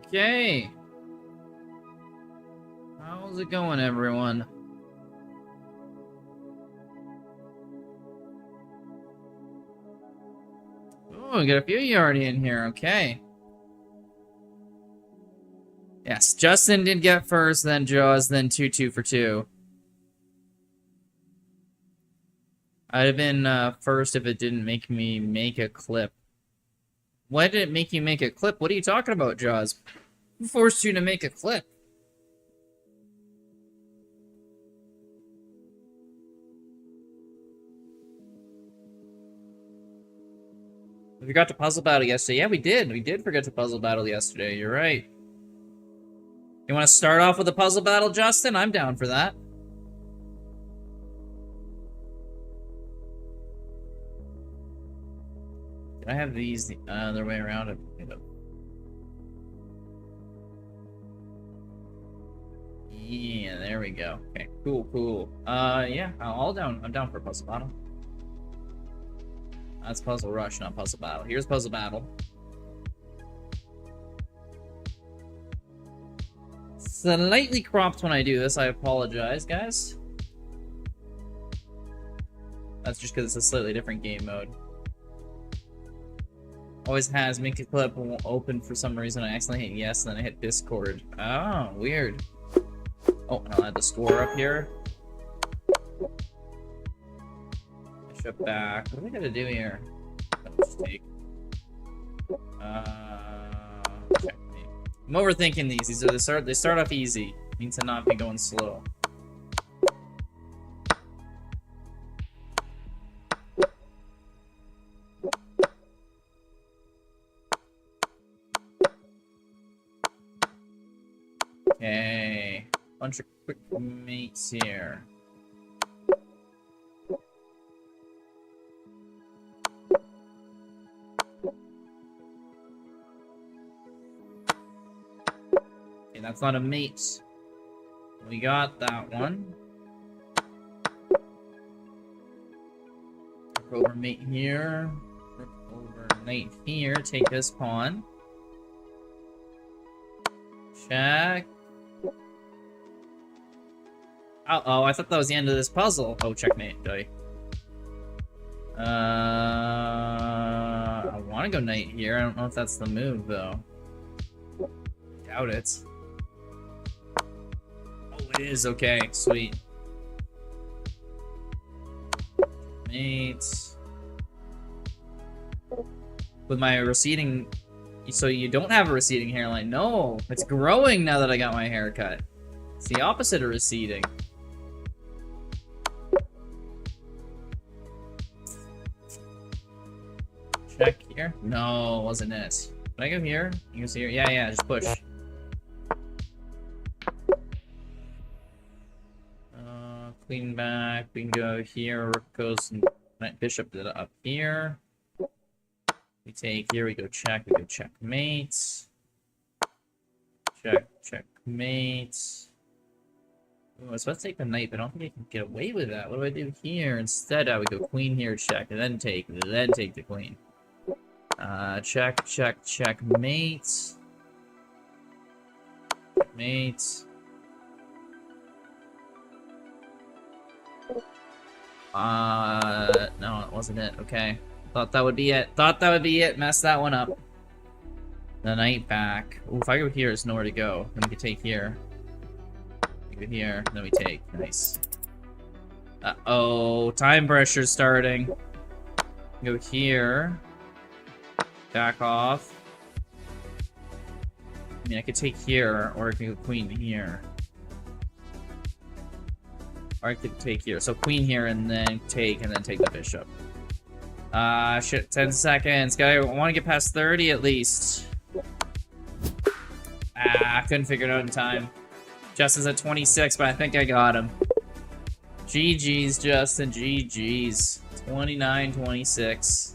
Okay. How's it going, everyone? Oh, we got a few of you already in here. Okay. Yes, Justin did get first, then Jaws, then 2-2 for 2. I'd have been first if it didn't make me make a clip. Why did it make you make a clip? What are you talking about, Jaws? Who forced you to make a clip? We forgot to puzzle battle yesterday. Yeah, we did. We did forget to puzzle battle yesterday. You're right. You want to start off with a puzzle battle, Justin? I'm down for that. Did I have these the other way around? Yeah, there we go. Okay, cool. Yeah, all down. I'm down for puzzle battle. That's puzzle rush, not puzzle battle. Here's puzzle battle. Slightly cropped when I do this. I apologize, guys. That's just because it's a slightly different game mode. Always has make a clip won't open for some reason. I accidentally hit yes, and then I hit Discord. Oh, weird. Oh, and I'll add the score up here. Bishop back. What do we gotta do here? Mistake. Checkmate. I'm overthinking these. They start off easy. Means to not be going slow. Okay, bunch of quick mates here. Okay, that's not a mate. We got that one. Rook over mate here. Rook over knight here. Take this pawn. Check. Uh-oh, I thought that was the end of this puzzle. Oh, checkmate, Joey. I want to go knight here. I don't know if that's the move, though. Doubt it. Oh, it is. Okay, sweet. Mate. With my receding... So you don't have a receding hairline. No, it's growing now that I got my hair cut. It's the opposite of receding. Check here. No, wasn't it. Can I go here? You can see here. Yeah, just push. Queen back. We can go here. Rook goes and bishop up here. We take here. We go check. We go checkmate. Checkmate. Ooh, I was supposed to take the knight, but I don't think I can get away with that. What do I do here? Instead, I would go queen here, check, and then take the queen. Checkmate. Checkmate. No, it wasn't it. Okay. Thought that would be it. Messed that one up. The knight back. Ooh, if I go here, there's nowhere to go. Then we can take here. We go here, then we take. Nice. Uh-oh, time pressure starting. Go here. Back off. I mean, I could take here, or I can go queen here. Or I could take here. So queen here, and then take the bishop. Shit, 10 seconds. I want to get past 30 at least. Couldn't figure it out in time. Justin's at 26, but I think I got him. GG's, Justin, GG's. 29-26.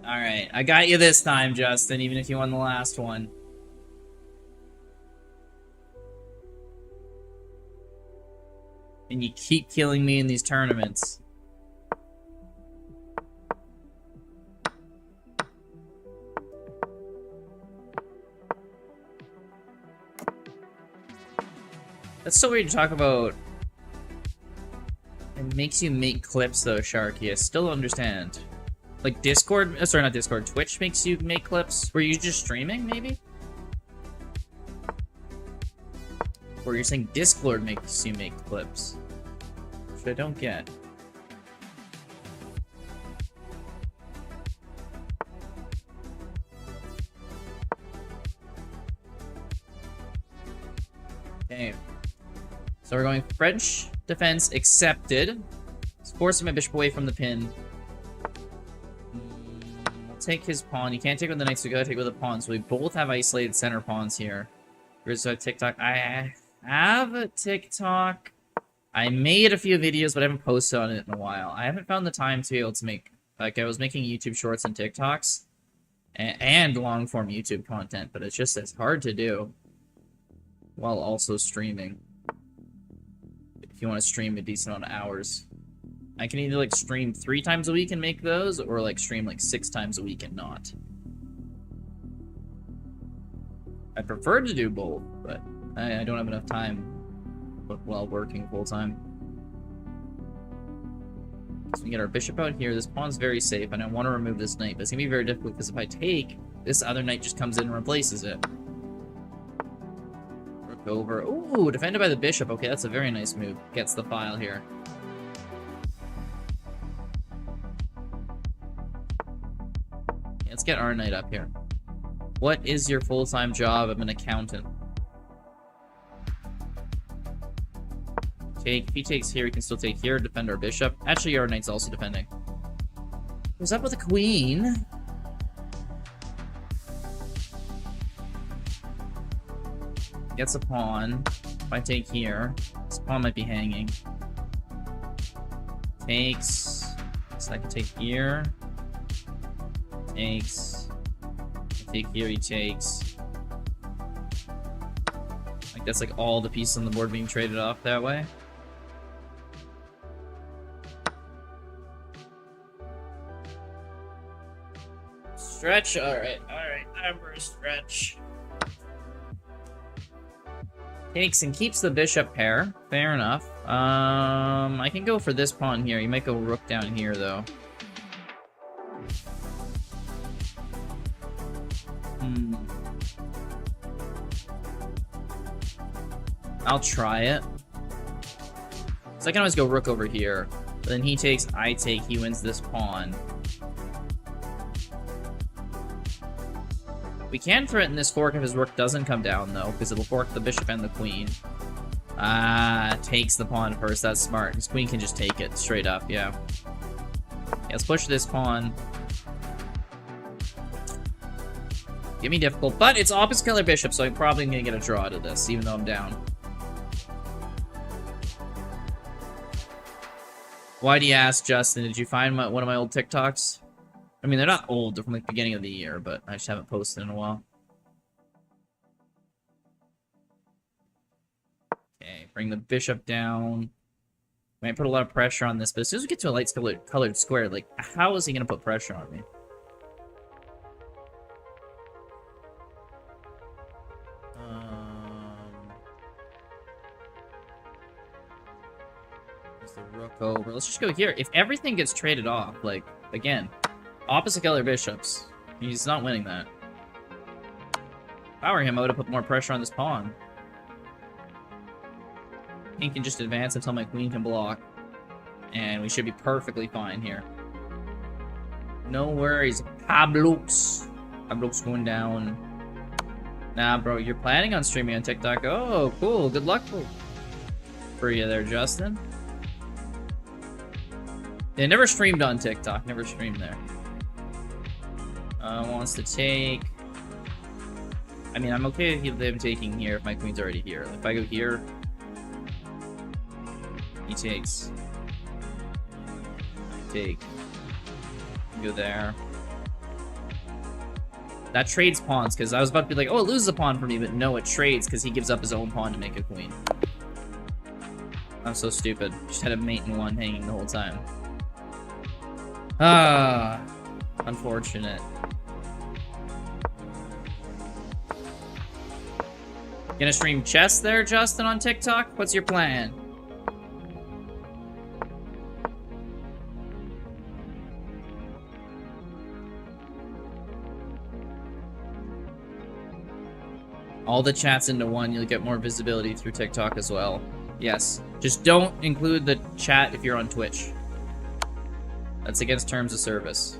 Alright, I got you this time, Justin, even if you won the last one. And you keep killing me in these tournaments. That's so weird to talk about. It makes you make clips though, Sharky. I still don't understand. Like Discord, sorry, not Discord, Twitch makes you make clips? Were you just streaming, maybe? Or you're saying Discord makes you make clips? Which I don't get. Okay. So we're going French defense accepted. It's forcing my bishop away from the pin. We'll take his pawn. You can't take with the knight, so we gotta take with the pawn. So we both have isolated center pawns here. Here's a TikTok. I have a TikTok. I made a few videos, but I haven't posted on it in a while. I haven't found the time to be able to make... Like, I was making YouTube shorts and TikToks. And long-form YouTube content, but it's just as hard to do. While also streaming. If you want to stream a decent amount of hours. I can either, like, stream 3 times a week and make those, or, like, stream, like, 6 times a week and not. I prefer to do both, but I don't have enough time while working full-time. So we get our bishop out here. This pawn's very safe, and I want to remove this knight, but it's going to be very difficult, because if I take, this other knight just comes in and replaces it. Rook over. Ooh, defended by the bishop. Okay, that's a very nice move. Gets the file here. Okay, let's get our knight up here. What is your full-time job? I'm an accountant. Take. If he takes here, he can still take here, defend our bishop. Actually, our knight's also defending. What's up with the queen? Gets a pawn. If I take here, this pawn might be hanging. Takes. So I can take here. Takes. Take here, he takes. Like, that's like all the pieces on the board being traded off that way. Stretch? Alright, time for a stretch. Takes and keeps the bishop pair. Fair enough. I can go for this pawn here. You might go rook down here, though. I'll try it. So I can always go rook over here. But then he takes, I take, he wins this pawn. We can threaten this fork if his rook doesn't come down, though, because it'll fork the bishop and the queen. Takes the pawn first. That's smart. His queen can just take it straight up, yeah. Let's push this pawn. Give me difficult, but it's opposite color bishop, so I'm probably going to get a draw to this, even though I'm down. Why do you ask, Justin? Did you find one of my old TikToks? I mean, they're not old. They're from the beginning of the year, but I just haven't posted in a while. Okay, bring the bishop down. Might put a lot of pressure on this, but as soon as we get to a light colored square, like, how is he going to put pressure on me? There's the rook over. Let's just go here. If everything gets traded off, like, again, opposite color bishops, he's not winning that. Power him out to put more pressure on this pawn. King can just advance until my queen can block. And we should be perfectly fine here. No worries. Pablo's going down. Nah, bro, you're planning on streaming on TikTok. Oh, cool. Good luck for you there, Justin. They never streamed on TikTok. Never streamed there. Wants to take... I mean, I'm okay with him taking here if my queen's already here. If I go here... He takes. Take. Go there. That trades pawns, because I was about to be like, oh, it loses a pawn for me, but no, it trades because he gives up his own pawn to make a queen. I'm so stupid. Just had a mate in one hanging the whole time. Ah, unfortunate. Gonna stream chess there, Justin, on TikTok? What's your plan? All the chats into one, you'll get more visibility through TikTok as well. Yes. Just don't include the chat if you're on Twitch. That's against terms of service.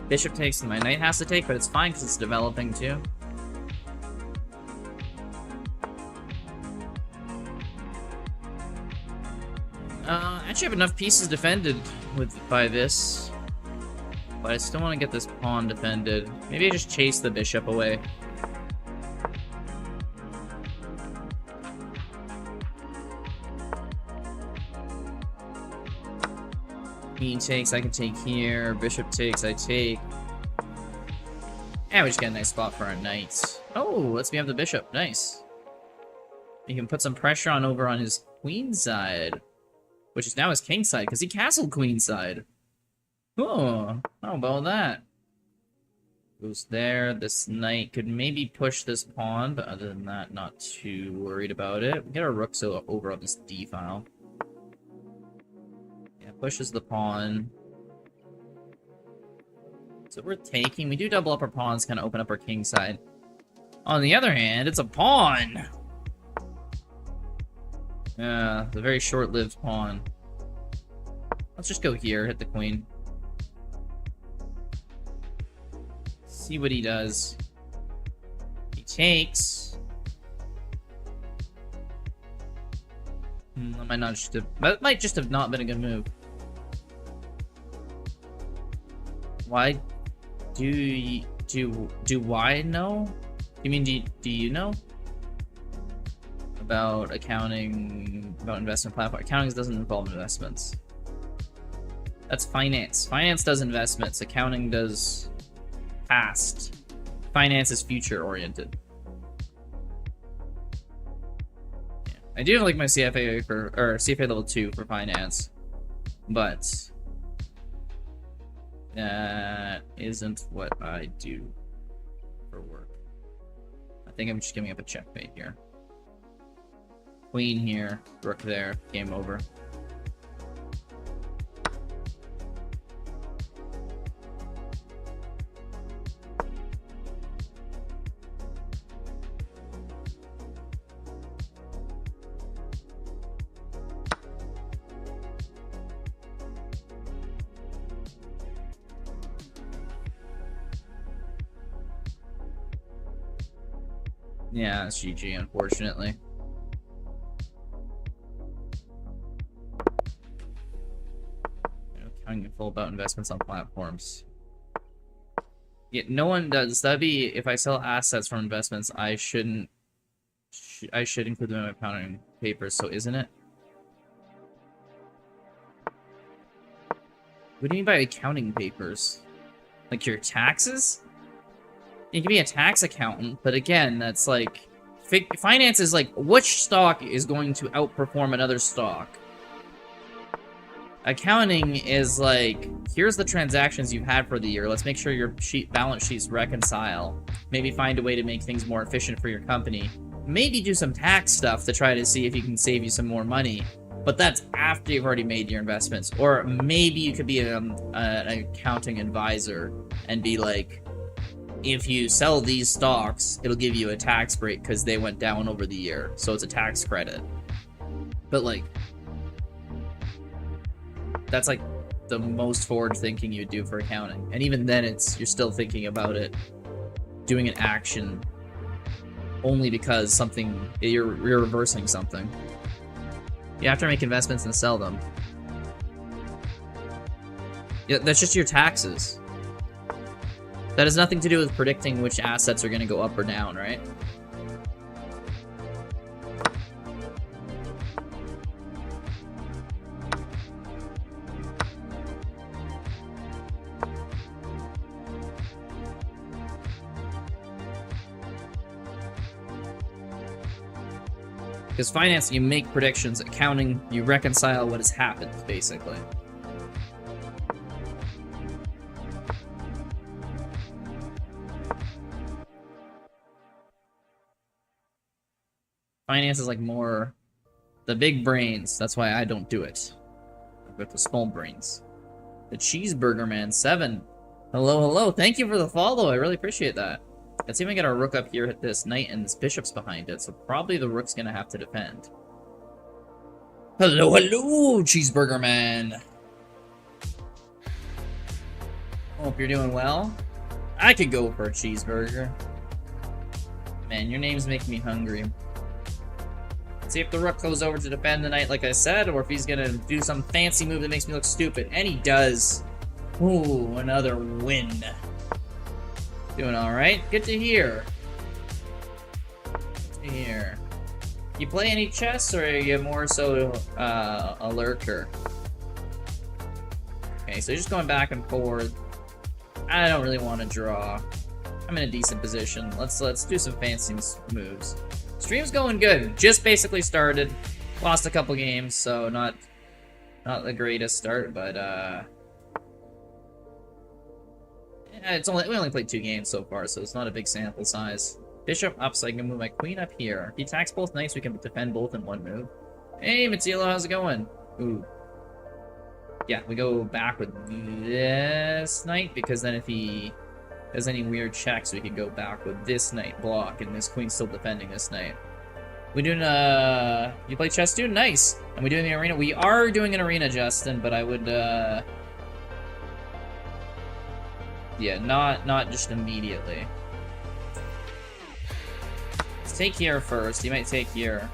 Bishop takes and my knight has to take, but it's fine because it's developing too. I actually have enough pieces defended by this, but I still want to get this pawn defended. Maybe I just chase the bishop away. Queen takes, I can take here. Bishop takes, I take. And we just get a nice spot for our knights. Oh, let's be up the bishop. Nice. You can put some pressure over on his queen side, which is now his king side, because he castled queen side. Oh, how about that? Goes there. This knight could maybe push this pawn, but other than that, not too worried about it. We get our rook so over on this d file. Yeah, pushes the pawn. So we're taking. We do double up our pawns, kind of open up our king side. On the other hand, it's a pawn. Yeah, it's a very short-lived pawn. Let's just go here, hit the queen. See what he does. He takes. That might just have not been a good move. Why do I know? You mean do you know? About accounting, about investment platform. Accounting doesn't involve investments. That's finance. Finance does investments. Accounting does past. Finance is future oriented. Yeah. I do have like my CFA CFA level 2 for finance, but that isn't what I do for work. I think I'm just giving up a checkmate here. Queen here, rook there, game over. Yeah, it's GG, unfortunately. Accounting full about investments on platforms. Yeah, no one does. That'd be if I sell assets from investments. I shouldn't. I should include them in my accounting papers. So isn't it? What do you mean by accounting papers? Like your taxes? You can be a tax accountant, but again, that's like finance is like which stock is going to outperform another stock. Accounting is like, here's the transactions you've had for the year. Let's make sure your balance sheets reconcile. Maybe find a way to make things more efficient for your company. Maybe do some tax stuff to try to see if you can save you some more money. But that's after you've already made your investments. Or maybe you could be an accounting advisor and be like, if you sell these stocks, it'll give you a tax break because they went down over the year. So it's a tax credit. But like, that's like the most forward thinking you'd do for accounting. And even then you're still thinking about it, doing an action only because you're reversing something. You have to make investments and sell them. Yeah, that's just your taxes. That has nothing to do with predicting which assets are going to go up or down, right? Because finance, you make predictions. Accounting, you reconcile what has happened, basically. Finance is like more the big brains. That's why I don't do it. With the small brains. The Cheeseburger Man 7. Hello, hello. Thank you for the follow. I really appreciate that. Let's see if we get our rook up here, hit this knight, and this bishop's behind it. So probably the rook's gonna have to defend. Hello, hello, Cheeseburger Man. Hope you're doing well. I could go for a cheeseburger. Man, your name's making me hungry. See if the rook goes over to defend the knight, like I said, or if he's gonna do some fancy move that makes me look stupid. And he does. Ooh, another win. Doing alright. Good to hear. Good to hear. You play any chess, or are you more so a lurker? Okay, so just going back and forth. I don't really want to draw. I'm in a decent position. Let's do some fancy moves. Stream's going good. Just basically started. Lost a couple games, so not the greatest start, but yeah, we only played 2 games so far, so it's not a big sample size. Bishop up, so I can move my queen up here. If he attacks both knights, we can defend both in one move. Hey, Mattilo, how's it going? Ooh. Yeah, we go back with this knight, because then if he has any weird checks, we can go back with this knight block, and this queen's still defending this knight. We doing, you play chess too? Nice! And we doing the arena? We are doing an arena, Justin, but I would, yeah, not just immediately. Let's take here first. He might take here.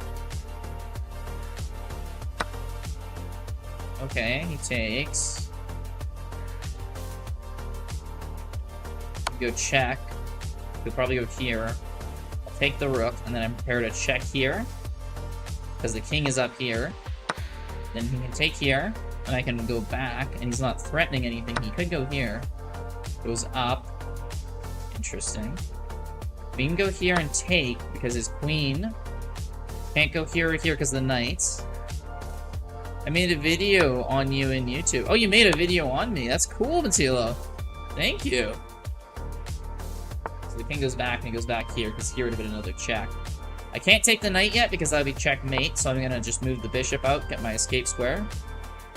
Okay, he takes. Go check. He'll probably go here. I'll take the rook, and then I'm prepared to check here. Because the king is up here. Then he can take here, and I can go back, and he's not threatening anything. He could go here. Goes up. Interesting. We can go here and take, because his queen can't go here or here because of the knights. I made a video on you in YouTube. Oh, you made a video on me. That's cool, Mattilo. Thank you. So the king goes back, and he goes back here, because here would have been another check. I can't take the knight yet, because that would be checkmate, so I'm going to just move the bishop out, get my escape square.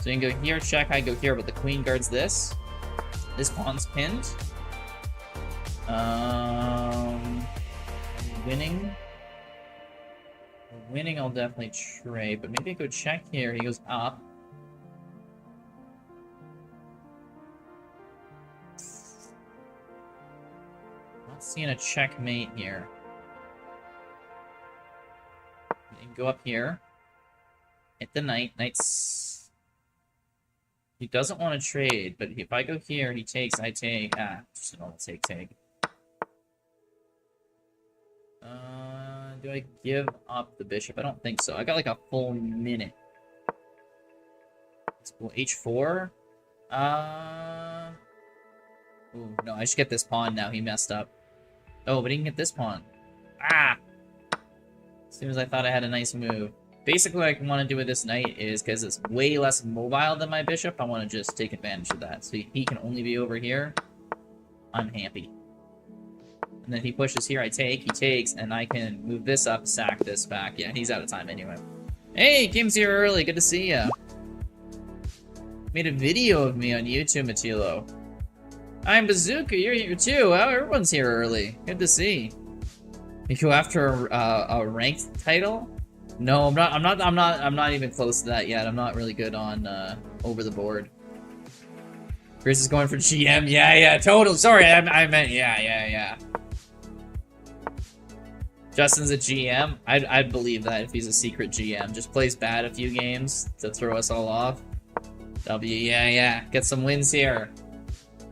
So you can go here, check, I go here, but the queen guards this. This pawn's pinned. Winning. Winning, I'll definitely trade, but maybe I go check here. He goes up. Not seeing a checkmate here. You can go up here. Hit the knight. Knight's... He doesn't want to trade, but if I go here, he takes, I take. Ah, just a normal take. Do I give up the bishop? I don't think so. I got like a full minute. Let's go h4. Ooh, no, I should get this pawn now. He messed up. Oh, but he can get this pawn. Ah! As soon as I thought I had a nice move. Basically, what I want to do with this knight is, because it's way less mobile than my bishop, I want to just take advantage of that. So he can only be over here. I'm happy. And then if he pushes here, I take, he takes, and I can move this up, sack this back. Yeah, he's out of time anyway. Hey, Kim's here early. Good to see ya. Made a video of me on YouTube, Mattilo. I'm Bazooka. You're here too. Oh, everyone's here early. Good to see. You go after a ranked title? No, I'm not even close to that yet. I'm not really good on over the board. Chris is going for GM. Yeah, total. Sorry, I meant yeah. Justin's a GM. I'd believe that if he's a secret GM. Just plays bad a few games to throw us all off. W, yeah. Get some wins here.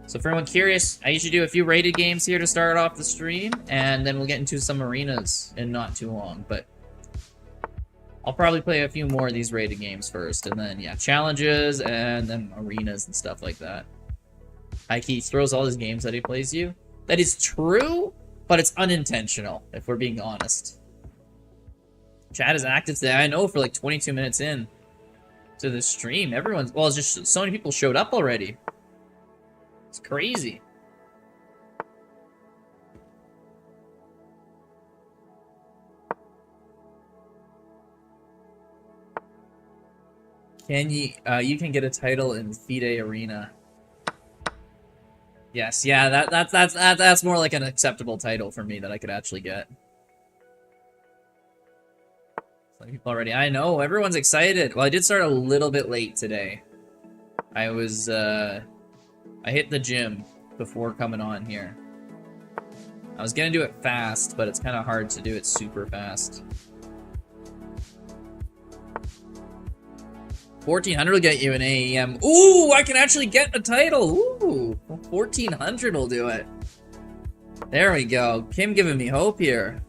So for anyone curious, I usually do a few rated games here to start off the stream, and then we'll get into some arenas in not too long, but I'll probably play a few more of these rated games first, and then, yeah, challenges, and then arenas and stuff like that. He throws all his games that he plays you. That is true, but it's unintentional, if we're being honest. Chat is active today. I know, for like 22 minutes in to the stream. Everyone's, well, it's just so many people showed up already. It's crazy. Can you can get a title in FIDE Arena. Yes, yeah, that's more like an acceptable title for me that I could actually get. Some people already, I know, everyone's excited. Well, I did start a little bit late today. I hit the gym before coming on here. I was gonna do it fast, but it's kind of hard to do it super fast. 1400 will get you an AEM. Ooh, I can actually get a title. Ooh, 1400 will do it. There we go. Kim giving me hope here.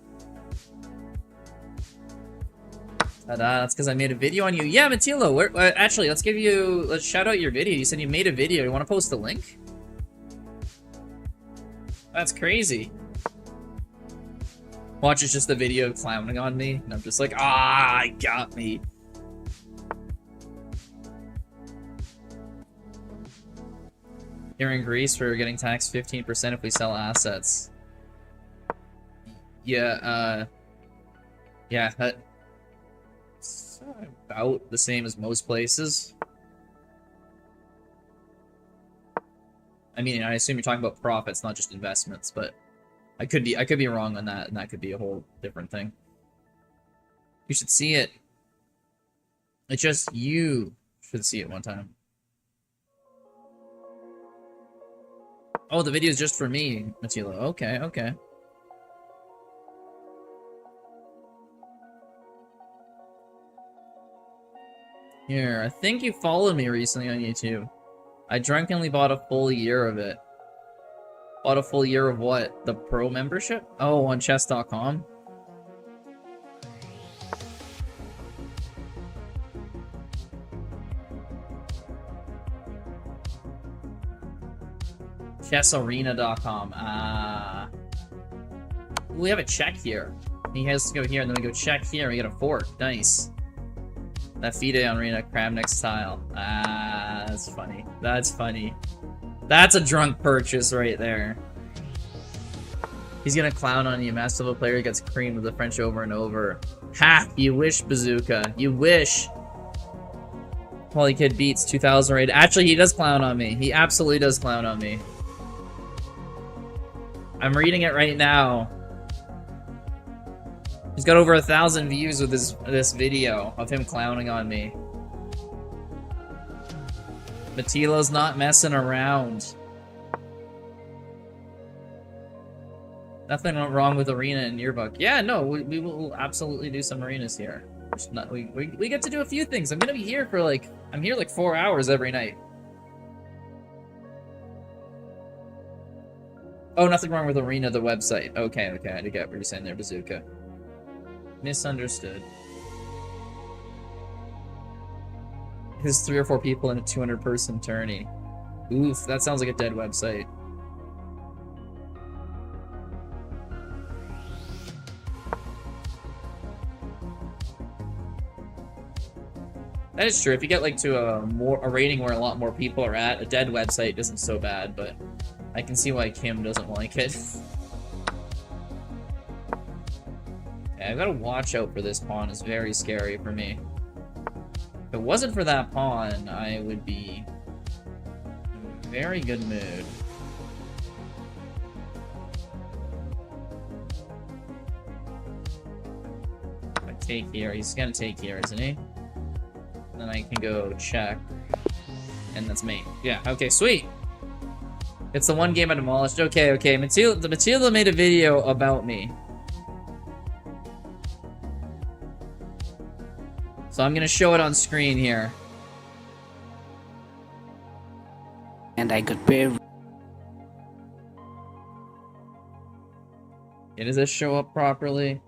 Ta-da, that's because I made a video on you. Yeah, Matilo, actually, let's shout out your video. You said you made a video. You want to post the link? That's crazy. Watch, it's just the video clowning on me, and I'm just like, ah, got me. Here in Greece, we're getting taxed 15% if we sell assets. Yeah, yeah, that's about the same as most places. I mean, I assume you're talking about profits, not just investments, but I could be wrong on that, and that could be a whole different thing. You should see it. It's just you should see it one time. Oh, the video is just for me, Matilo. Okay, okay. Here, I think you followed me recently on YouTube. I drunkenly bought a full year of it. Bought a full year of what? The pro membership? Oh, on chess.com? Chessarena.com. We have a check here. He has to go here, and then we go check here, and we get a fork. Nice. That FIDE Arena Kramnik style. That's funny. That's funny. That's a drunk purchase right there. He's gonna clown on you. Master level player gets creamed with the French over and over. Ha! You wish, Bazooka. You wish. Holy Kid beats 2000 rated. Actually, he does clown on me. He absolutely does clown on me. I'm reading it right now. He's got over 1,000 views with this video of him clowning on me. Matilo's not messing around. Nothing wrong with Arena in Yearbook. Yeah, no, we will absolutely do some arenas here. We get to do a few things. I'm gonna be here for like, I'm here like 4 hours every night. Oh, nothing wrong with Arena, the website. Okay, okay, I get what you're saying there, Bazooka. Misunderstood. There's 3 or 4 people in a 200-person tourney. Oof, that sounds like a dead website. That is true. If you get like to a rating where a lot more people are at, a dead website isn't so bad, but I can see why Kim doesn't like it. Okay, I've got to watch out for this pawn. It's very scary for me. If it wasn't for that pawn, I would be in a very good mood. If I take here, he's gonna take here, isn't he? Then I can go check. And that's mate. Yeah, okay, sweet. It's the one game I demolished. Okay, okay. Matilda made a video about me. So I'm gonna show it on screen here. And I could bear. Yeah, does this show up properly?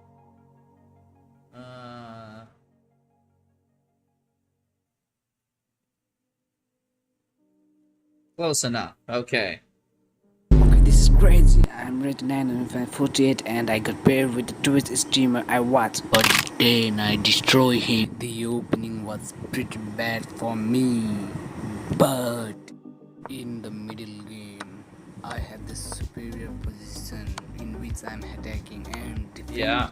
Close enough. Okay. Okay, this is crazy. I'm rated 948 and I got paired with the Twitch streamer I watch, but 10, I destroy him. The opening was pretty bad for me, but in the middle game, I have the superior position in which I'm attacking and defending. Yeah.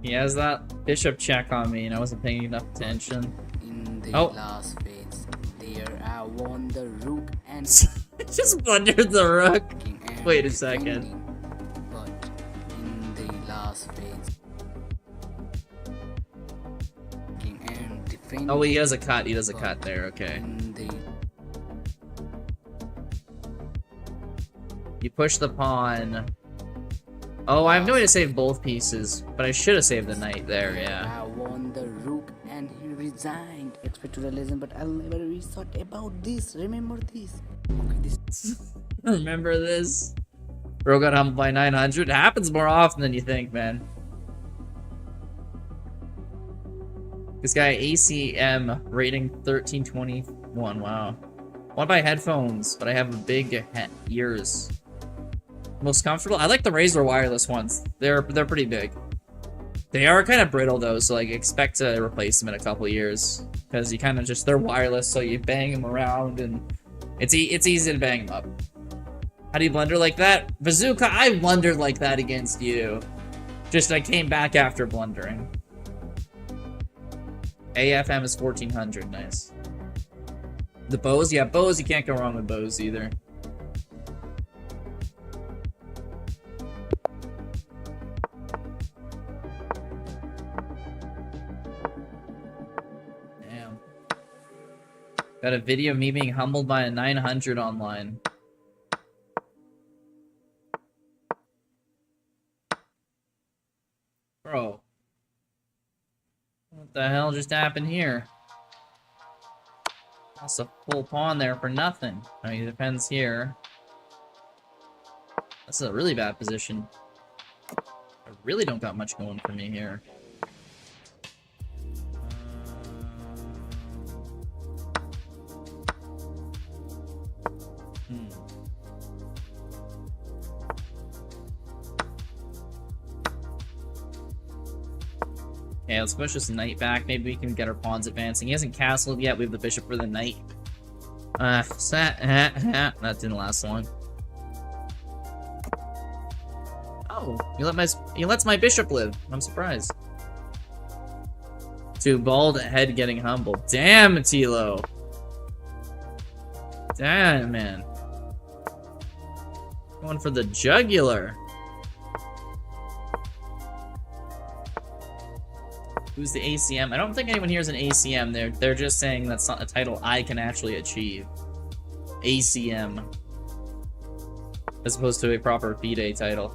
He has that bishop check on me, and I wasn't paying enough attention. In the Oh. last phase, there I won the rook and Just blundered the rook. attacking and Wait a second. defending. But in the last phase, and defending. Oh, he has a cut. He does a cut there. Okay. In the You push the pawn. Oh, I have no way to save both pieces, but I should have saved the knight there, yeah. I won the rook and he resigned. Expect to the legend, but I'll never rethought about this. Remember this. Okay, this. Remember this? Bro got humbled by 900. It happens more often than you think, man. This guy, ACM, rating 1321. Wow. I want to buy headphones, but I have big ears. Most comfortable? I like the Razer wireless ones. They're pretty big. They are kind of brittle though, so like expect to replace them in a couple years because you kind of just they're wireless, so you bang them around and it's easy to bang them up. How do you blunder like that? Bazooka, I blundered like that against you. Just I came back after blundering. AFM is 1400, nice. The bows, yeah, bows. You can't go wrong with bows either. Got a video of me being humbled by a 900 online. Bro. What the hell just happened here? That's a full pawn there for nothing. I mean, it depends here. That's a really bad position. I really don't got much going for me here. Okay, let's push this knight back. Maybe we can get our pawns advancing. He hasn't castled yet. We have the bishop for the knight. That didn't last long. Oh, he lets my bishop live. I'm surprised. Too bald head getting humbled. Damn, Tilo. Damn, man. Going for the jugular. Who's the ACM? I don't think anyone here is an ACM. They're just saying that's not a title I can actually achieve. ACM. As opposed to a proper FIDE title.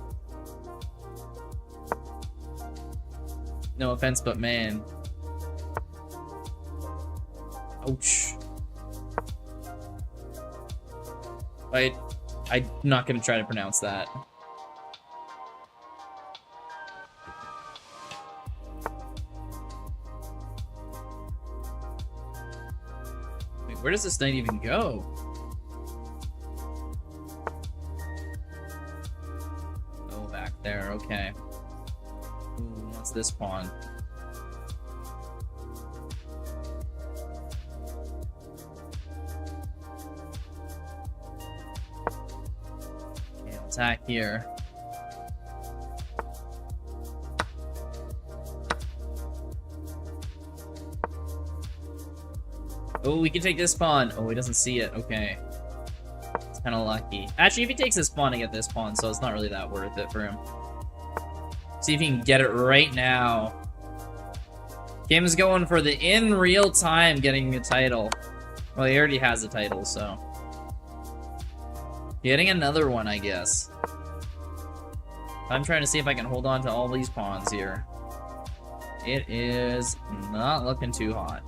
No offense, but man. Ouch. I'm not gonna try to pronounce that. Wait, where does this knight even go? Oh, back there, okay. Ooh, what's this pawn? Okay, I'll attack here. Oh, we can take this pawn. Oh, he doesn't see it. Okay. It's kind of lucky. Actually, if he takes this pawn, I get this pawn, so it's not really that worth it for him. See if he can get it right now. Kim's going for the in real time getting a title. Well, he already has a title, so. Getting another one, I guess. I'm trying to see if I can hold on to all these pawns here. It is not looking too hot.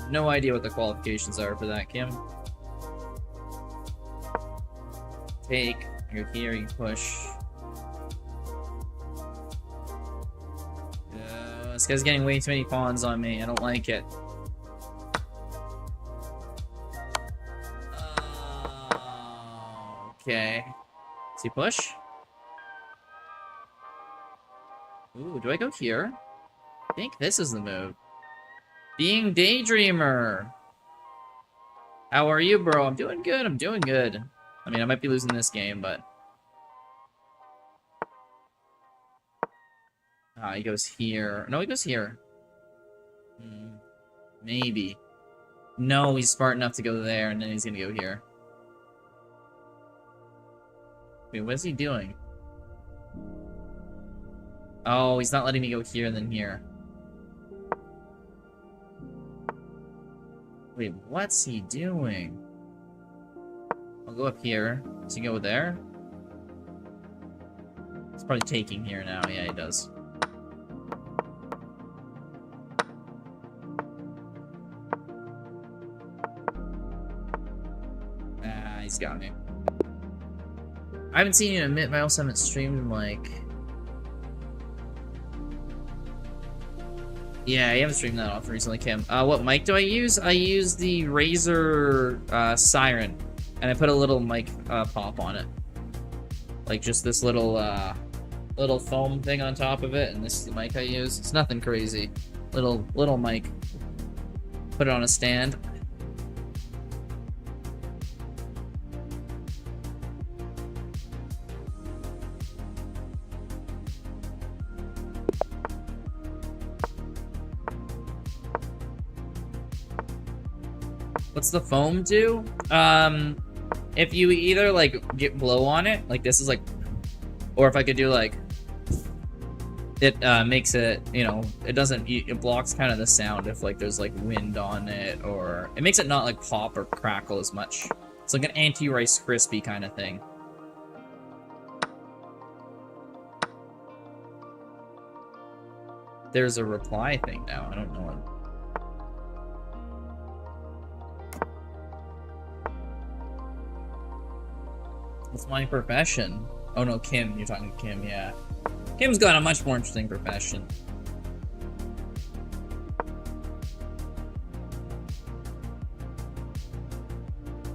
No idea what the qualifications are for that, Kim. Take. You're here, you push. This guy's getting way too many pawns on me. I don't like it. Okay. Does he push? Ooh, do I go here? I think this is the move. Being Daydreamer. How are you, bro? I'm doing good. I'm doing good. I mean, I might be losing this game, but... Ah, he goes here. No, he goes here. Maybe. No, he's smart enough to go there, and then he's gonna go here. Wait, what is he doing? Oh, he's not letting me go here and then here. Wait, what's he doing? I'll go up here. Does he go there? He's probably taking here now. Yeah, he does. Ah, he's got me. I haven't seen you in a minute, but I also haven't streamed in like... Yeah, I haven't streamed that often recently, Kim. What mic do I use? I use the Razer Siren, and I put a little mic pop on it, like just this little little foam thing on top of it, and this is the mic I use. It's nothing crazy, little mic. Put it on a stand. What's the foam do? If you either like get blow on it, like this is like, or if I could do like, it makes it, you know, it doesn't, it blocks kind of the sound if like there's like wind on it, or it makes it not like pop or crackle as much. It's like an anti-Rice Krispie kind of thing. There's a reply thing now. I don't know what. What's my profession? Oh no, Kim. You're talking to Kim, yeah. Kim's got a much more interesting profession.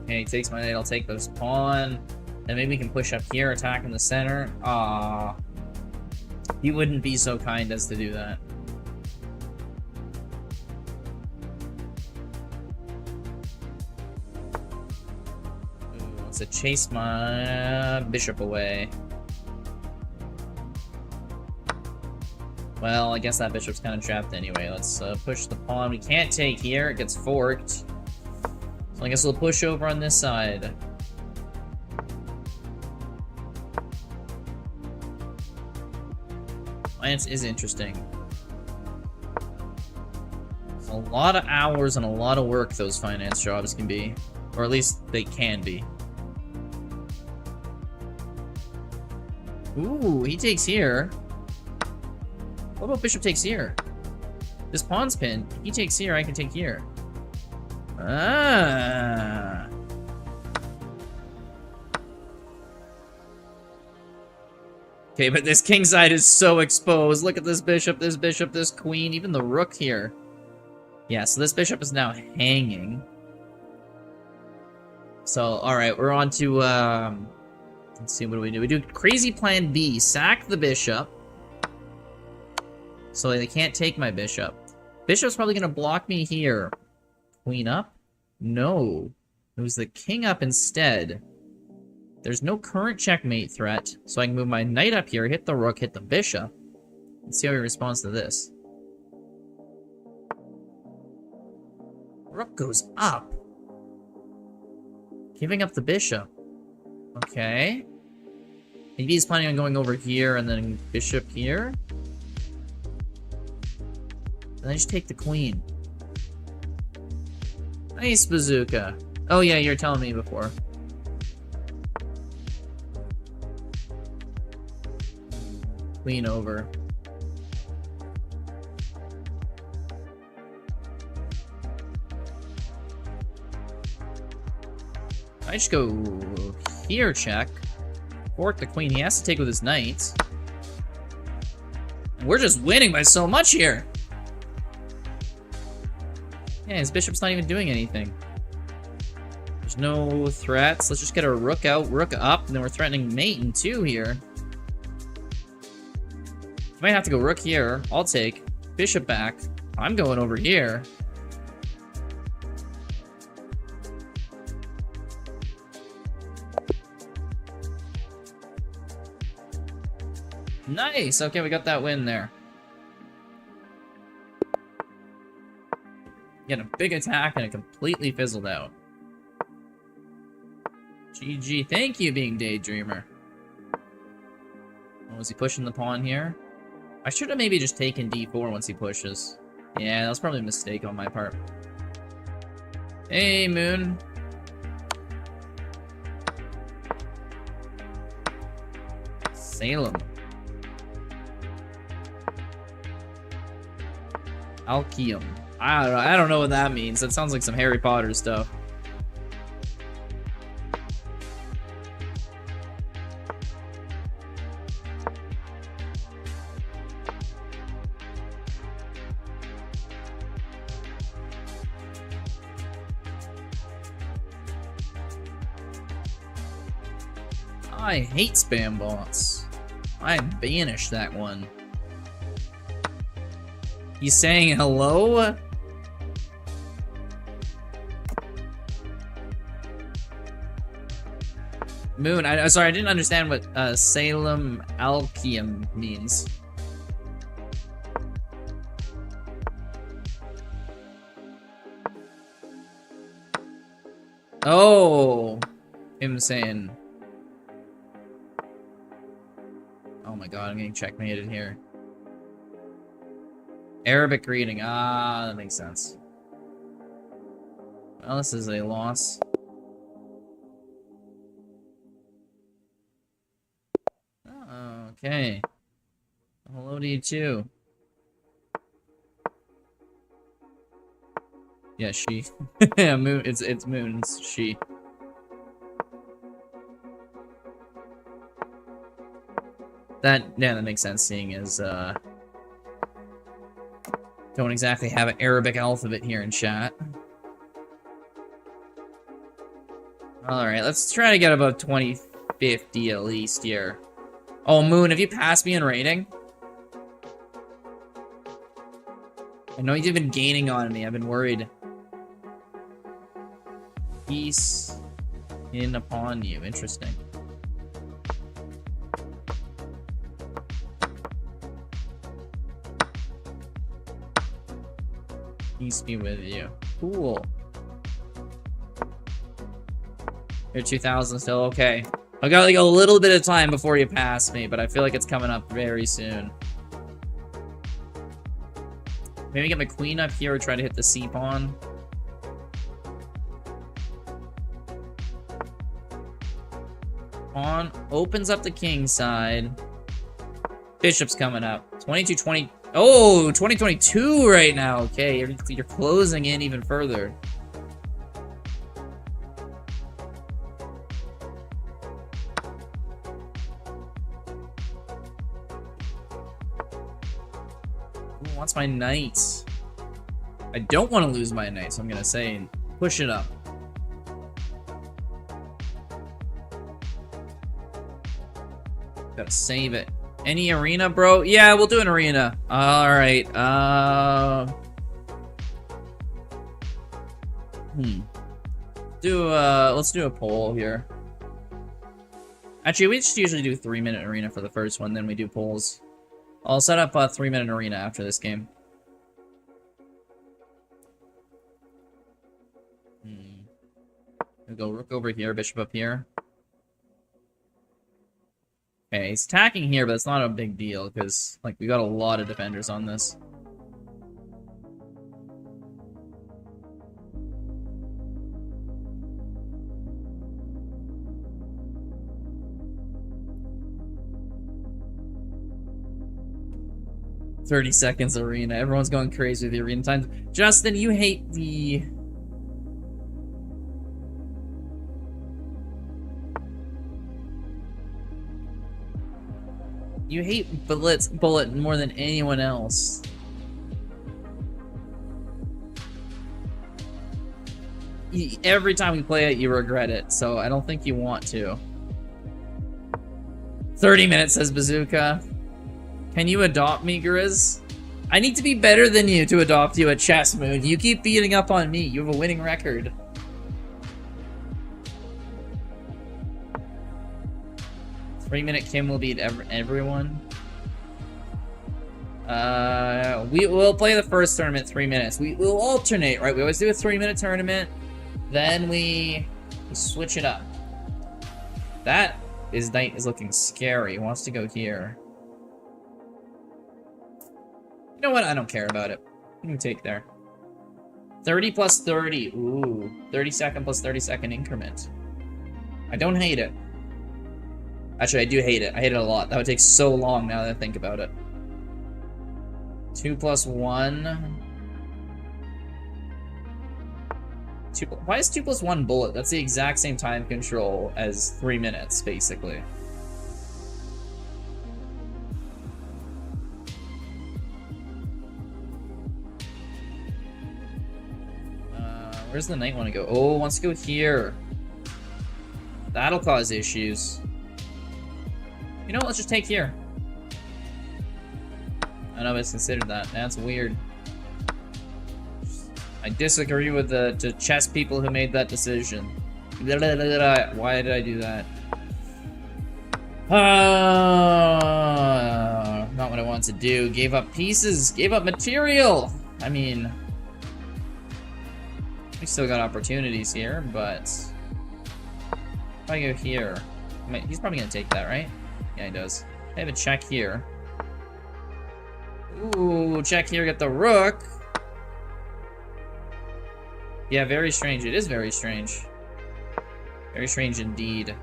Okay, he takes my knight, I'll take this pawn. And maybe we can push up here, attack in the center. Ah, he wouldn't be so kind as to do that. To chase my bishop away. Well, I guess that bishop's kind of trapped anyway. Let's push the pawn. We can't take here. It gets forked. So I guess we'll push over on this side. Finance is interesting. A lot of hours and a lot of work those finance jobs can be. Or at least they can be. Ooh, he takes here. What about bishop takes here? This pawn's pinned. He takes here, I can take here. Ah. Okay, but this king side is so exposed. Look at this bishop, this queen, even the rook here. Yeah, so this bishop is now hanging. So, alright, we're on to, let's see, what do? We do crazy plan B. Sack the bishop. So they can't take my bishop. Bishop's probably going to block me here. Queen up? No. It was the king up instead. There's no current checkmate threat, so I can move my knight up here, hit the rook, hit the bishop. Let's see how he responds to this. Rook goes up. Giving up the bishop. Okay. Maybe he's planning on going over here and then bishop here. And then just take the queen. Nice bazooka. Oh yeah, you were telling me before. Queen over. I just go here, check. Fork the queen. He has to take with his knights. And we're just winning by so much here. Yeah, his bishop's not even doing anything. There's no threats. Let's just get a rook out, rook up, and then we're threatening mate in two here. Might have to go rook here. I'll take. Bishop back. I'm going over here. Nice! Okay, we got that win there. Get a big attack and it completely fizzled out. GG. Thank you, being Daydreamer. Oh, was he pushing the pawn here? I should have maybe just taken d4 once he pushes. Yeah, that was probably a mistake on my part. Hey, Moon. Salem. Alkium. I don't know what that means. That sounds like some Harry Potter stuff. I hate spam bots. I banished that one. He's saying hello? Moon, sorry, I didn't understand what Salem Alkium means. Oh, him saying. Oh my god, I'm getting checkmated here. Arabic reading, that makes sense. Well, this is a loss. Oh, okay. Hello to you too. Yeah, she. Yeah, Moon. It's Moon's she. That makes sense. Seeing as don't exactly have an Arabic alphabet here in chat. All right, let's try to get about 2050 at least here. Oh, Moon, have you passed me in rating? I know you've been gaining on me. I've been worried. Peace in upon you. Interesting. Peace be with you. Cool. You're 2000 still. Okay. I got like a little bit of time before you pass me, but I feel like it's coming up very soon. Maybe get my queen up here or try to hit the c-pawn. Pawn opens up the king side. Bishop's coming up. 22-20. Oh, 2022 right now. Okay, you're closing in even further. Who wants my knight? I don't want to lose my knight, so I'm gonna say push it up. Gotta save it. Any arena, bro? Yeah, we'll do an arena. Alright, let's do a poll here. Actually, we just usually do 3-minute arena for the first one, then we do polls. I'll set up a 3-minute arena after this game. We'll go rook over here, bishop up here. Okay, he's attacking here, but it's not a big deal, because, like, we got a lot of defenders on this. "30 seconds arena." Everyone's going crazy with the arena times. Justin, you hate the... You hate Bullet more than anyone else. Every time we play it, you regret it, so I don't think you want to. 30 minutes, says Bazooka. Can you adopt me, Grizz? I need to be better than you to adopt you at Chess Moon. You keep beating up on me. You have a winning record. Three-minute Kim will beat everyone. We will play the first tournament 3 minutes. We will alternate, right? We always do a 3-minute tournament. Then we switch it up. That knight is looking scary. He wants to go here. You know what? I don't care about it. You can take there. 30 plus 30. Ooh. 30-second plus 30-second increment. I don't hate it. Actually, I do hate it. I hate it a lot. That would take so long now that I think about it. 2 plus 1. Why is 2 plus 1 bullet? That's the exact same time control as 3 minutes, basically. Where's the knight want to go? Oh, wants to go here. That'll cause issues. You know what? Let's just take here. I nobody's considered that. That's weird. I disagree with the chess people who made that decision. Why did I do that? Not what I wanted to do. Gave up pieces. Gave up material. I mean, we still got opportunities here, but if I go here, he's probably gonna take that, right? Yeah, he does. I have a check here. Ooh, check here, get the rook. Yeah, very strange. It is very strange. Very strange indeed.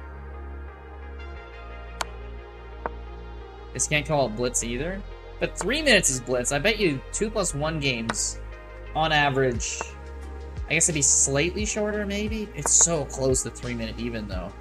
This can't call it blitz either. But 3 minutes is blitz. I bet you 2 plus 1 games on average. I guess it'd be slightly shorter, maybe? It's so close to 3 minute even, though.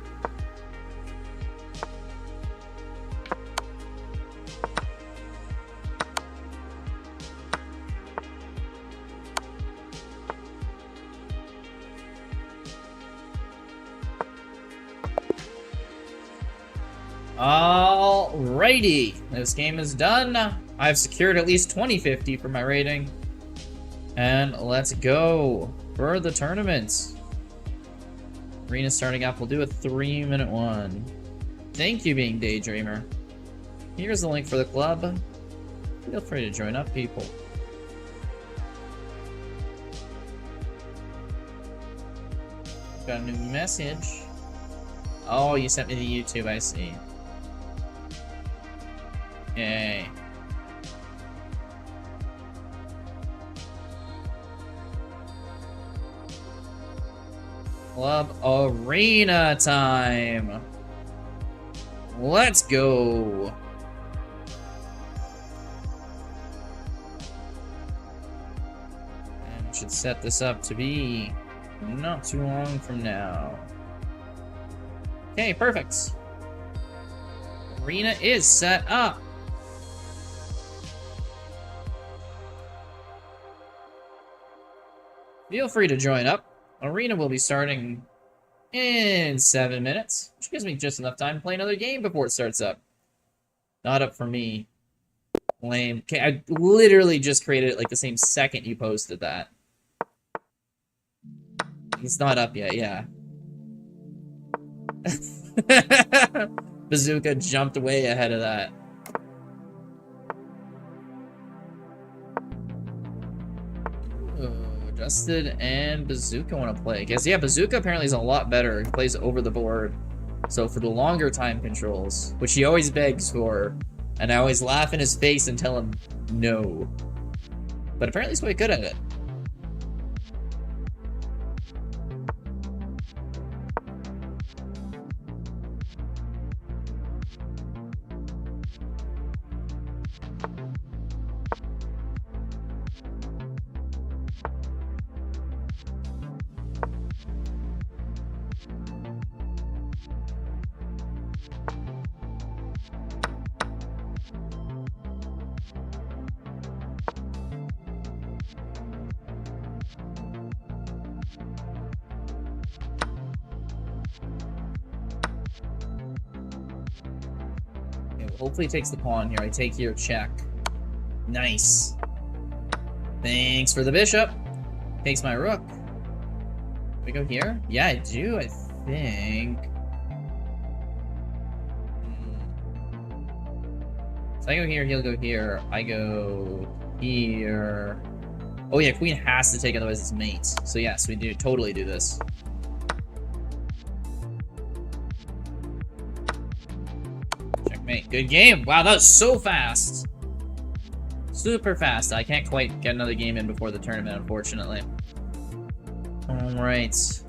Alrighty, this game is done. I've secured at least 2050 for my rating. And let's go for the tournament. Arena starting up. We'll do a 3-minute one. Thank you, Being Daydreamer. Here's the link for the club. Feel free to join up, people. Got a new message. Oh, you sent me to YouTube, I see. Yay. Club Arena time. Let's go. And we should set this up to be not too long from now. Okay, perfect. Arena is set up. Feel free to join up. Arena will be starting in 7 minutes, which gives me just enough time to play another game before it starts up. Not up for me. Lame. Okay, I literally just created it like the same second you posted that. It's not up yet, yeah. Bazooka jumped way ahead of that. Justin and Bazooka want to play. Guess, yeah, Bazooka apparently is a lot better. He plays over the board. So for the longer time controls, which he always begs for, and I always laugh in his face and tell him no. But apparently he's quite good at it. Hopefully he takes the pawn here. I take here, check. Nice. Thanks for the bishop. Takes my rook. Do we go here? Yeah, I do, I think. So I go here, he'll go here. I go here. Oh yeah, queen has to take, otherwise it's mate. So yes, we do totally do this. Checkmate. Good game. Wow, that was so fast. Super fast. I can't quite get another game in before the tournament, unfortunately. Alright.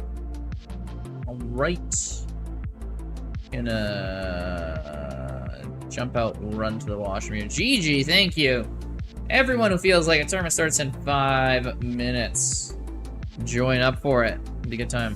Alright. Gonna jump out and run to the washroom. GG, thank you. Everyone who feels like a tournament starts in 5 minutes. Join up for it. It'll be a good time.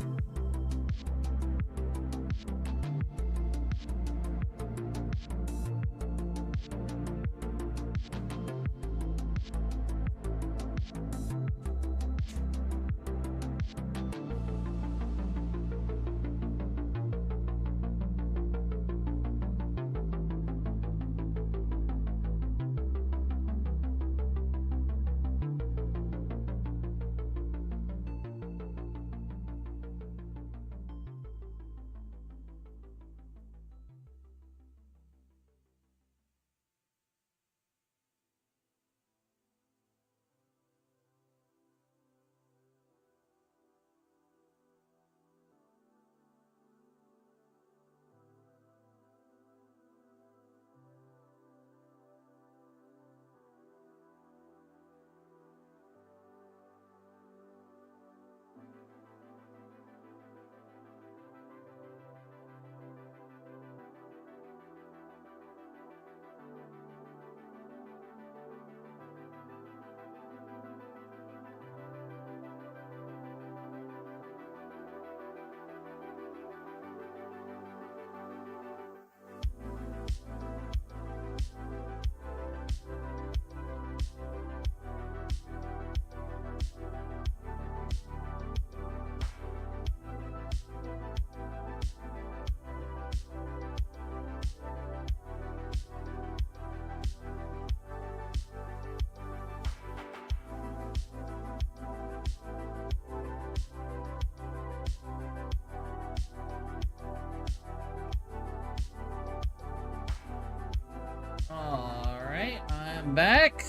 Alright, I'm back.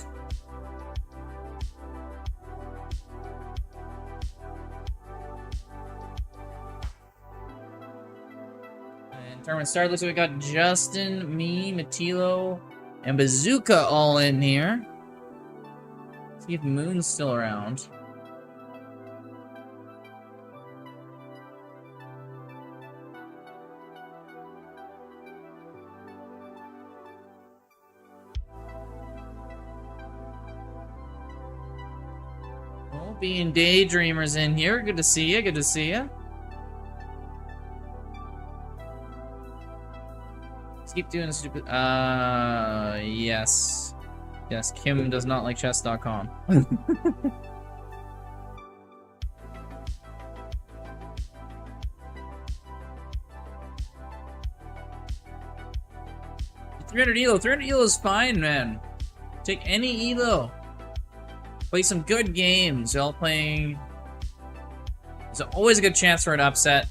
And tournament started. Looks like we got Justin, me, Matilo, and Bazooka all in here. See if Moon's still around. Being Daydreamers in here. Good to see you. Good to see you. Let's keep doing the stupid. Yes. Yes, Kim does not like chess.com. $300 elo. $300 elo is fine, man. Take any elo. Play some good games. Y'all playing. There's always a good chance for an upset.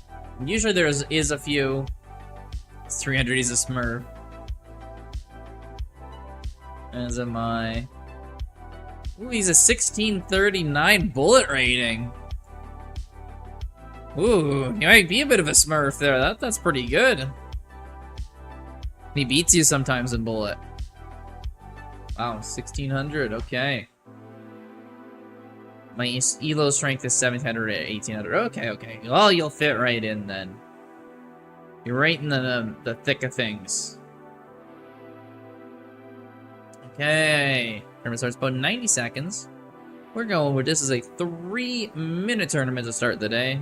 Usually there is a few. It's 300. He's a smurf. As am I. Ooh, he's a 1639 bullet rating. Ooh, he might be a bit of a smurf there. That's pretty good. He beats you sometimes in bullet. Wow, 1600. Okay. My elo strength is 700 at 1800. Okay, okay. Well, you'll fit right in then. You're right in the thick of things. Okay. Tournament starts about 90 seconds. We're going with this is a 3-minute tournament to start the day.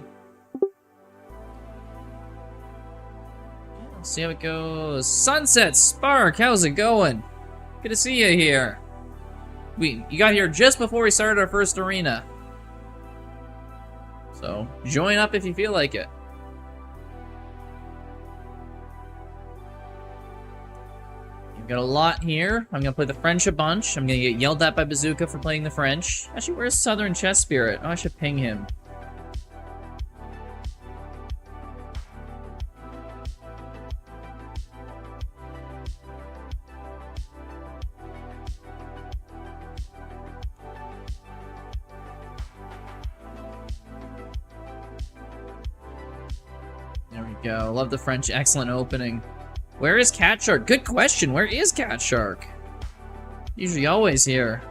Let's see how it goes. Sunset Spark, how's it going? Good to see you here. You got here just before we started our first arena. So, join up if you feel like it. We've got a lot here. I'm gonna play the French a bunch. I'm gonna get yelled at by Bazooka for playing the French. Actually, where's Southern Chess Spirit? Oh, I should ping him. There we go. Love the French. Excellent opening. Where is Cat Shark? Good question. Where is Cat Shark? Usually always here.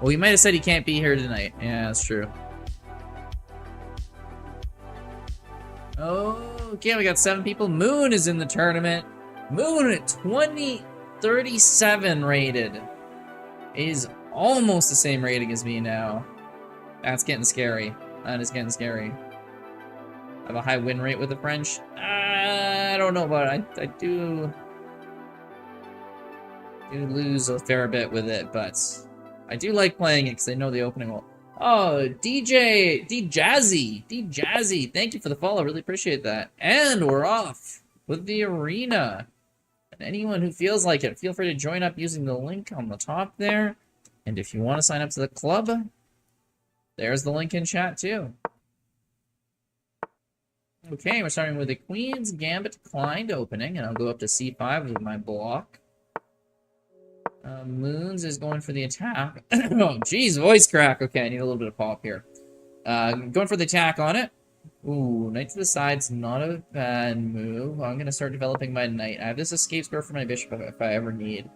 Well, he might have said he can't be here tonight. Yeah, that's true. Oh, okay, we got 7 people. Moon is in the tournament. Moon at 2037 rated. Is almost the same rating as me now. That's getting scary. That is getting scary. I have a high win rate with the French. I don't know about it. I do lose a fair bit with it, but I do like playing it because I know the opening will. Oh, D Jazzy, thank you for the follow. Really appreciate that. And we're off with the arena. And anyone who feels like it, feel free to join up using the link on the top there. And if you want to sign up to the club, there's the link in chat too. Okay, we're starting with the Queen's Gambit Declined opening, and I'll go up to c5 with my block. Moons is going for the attack. Oh, jeez, voice crack. Okay, I need a little bit of pop here. Going for the attack on it. Ooh, knight to the side's not a bad move. I'm going to start developing my knight. I have this escape square for my bishop if I ever need.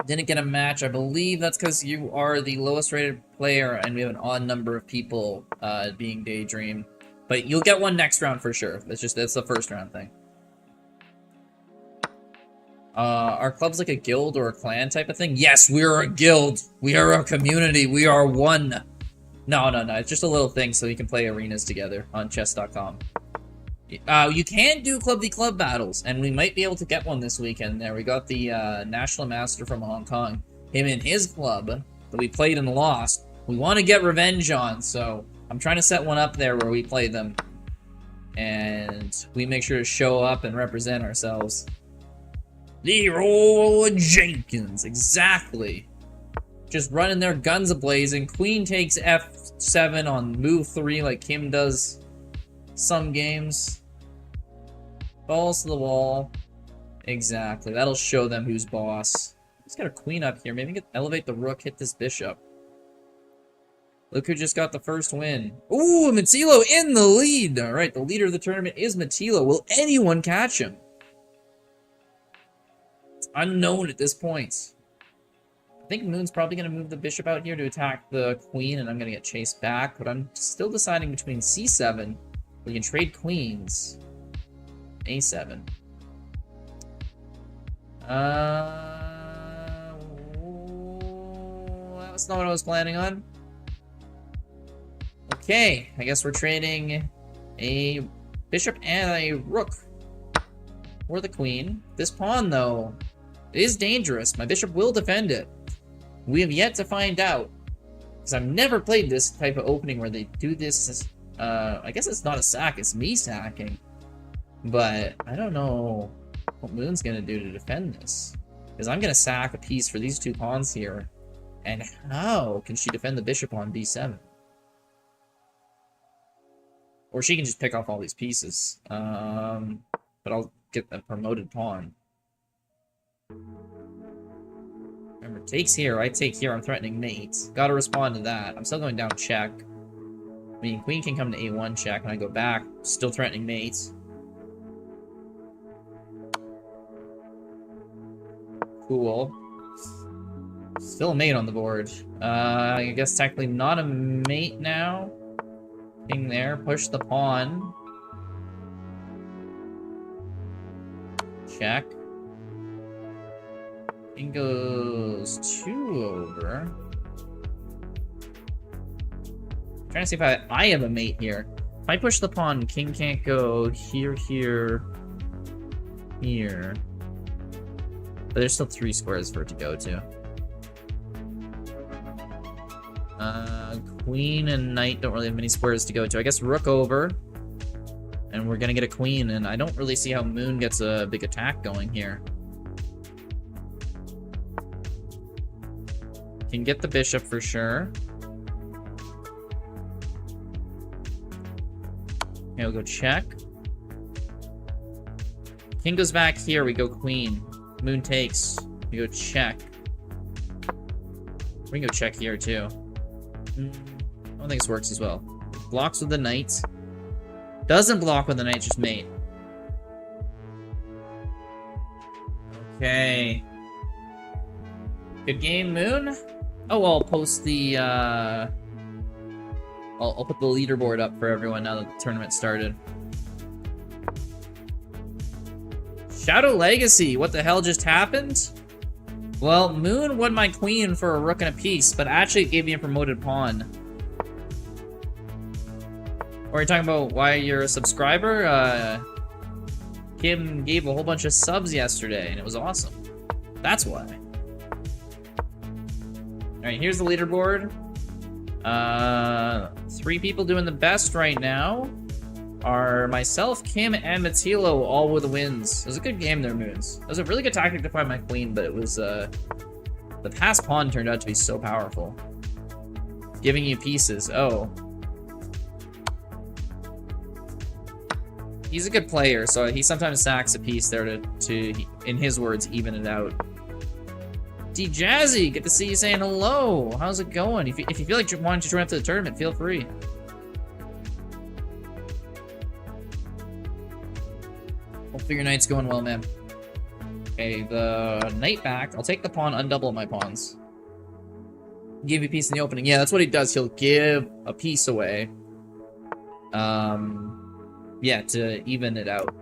Didn't get a match. I believe that's because you are the lowest rated player and we have an odd number of people being Daydream. But you'll get one next round for sure. That's the first round thing. Our club's like a guild or a clan type of thing. Yes, we are a guild. We are a community. We are one. No. It's just a little thing so you can play arenas together on chess.com. You can do Club v Club battles, and we might be able to get one this weekend there. We got the National Master from Hong Kong. Him and his club that we played and lost. We want to get revenge on, so I'm trying to set one up there where we play them. And we make sure to show up and represent ourselves. Leroy Jenkins, exactly. Just running their guns a-blazing. Queen takes f7 on move 3 like Kim does some games. Balls to the wall. Exactly. That'll show them who's boss. He's got a queen up here. Maybe elevate the rook, hit this bishop. Look who just got the first win. Ooh, Matilo in the lead. All right, the leader of the tournament is Matilo. Will anyone catch him? It's unknown at this point. I think Moon's probably going to move the bishop out here to attack the queen, and I'm going to get chased back. But I'm still deciding between c7. We can trade queens. a7. That's not what I was planning on. Okay, I guess we're trading a bishop and a rook for the queen. This pawn, though, is dangerous. My bishop will defend it. We have yet to find out, because I've never played this type of opening where they do this. I guess it's not a sack, it's me sacking. But I don't know what Moon's gonna do to defend this. Because I'm gonna sack a piece for these 2 pawns here. And how can she defend the bishop on d7? Or she can just pick off all these pieces. But I'll get a promoted pawn. Remember, takes here, I take here, I'm threatening mate. Gotta respond to that. I'm still going down check. I mean, queen can come to a1 check, and I go back, still threatening mate. Cool. Still a mate on the board. I guess technically not a mate now. King there, push the pawn. Check. King goes 2 over. I'm trying to see if I have a mate here. If I push the pawn, king can't go here, here, here. But there's still 3 squares for it to go to. Queen and knight don't really have many squares to go to. I guess rook over. And we're gonna get a queen, and I don't really see how Moon gets a big attack going here. Can get the bishop for sure. Okay, we'll go check. King goes back here, we go queen. Moon takes, we go check. We can go check here too. I don't think this works as well. Blocks with the knight. Doesn't block with the knight, just mate. Okay. Good game, Moon. Oh, I'll post the, I'll put the leaderboard up for everyone now that the tournament started. Shadow Legacy, what the hell just happened? Well, Moon won my queen for a rook and a piece, but actually it gave me a promoted pawn. Or are you talking about why you're a subscriber? Kim gave a whole bunch of subs yesterday, and it was awesome. That's why. Alright, here's the leaderboard. 3 people doing the best right now are myself, Kim, and Matilo, all with wins. It was a good game there, Moons. It was a really good tactic to find my queen, but it was, the pass pawn turned out to be so powerful. Giving you pieces. Oh. He's a good player, so he sometimes sacks a piece there to in his words, even it out. D Jazzy, good to see you saying hello. How's it going? If you feel like you wanting to join up to the tournament, feel free. Hopefully your night's going well, man. Okay, the knight back. I'll take the pawn, undouble my pawns. Give you a piece in the opening. Yeah, that's what he does. He'll give a piece away. Yeah, to even it out.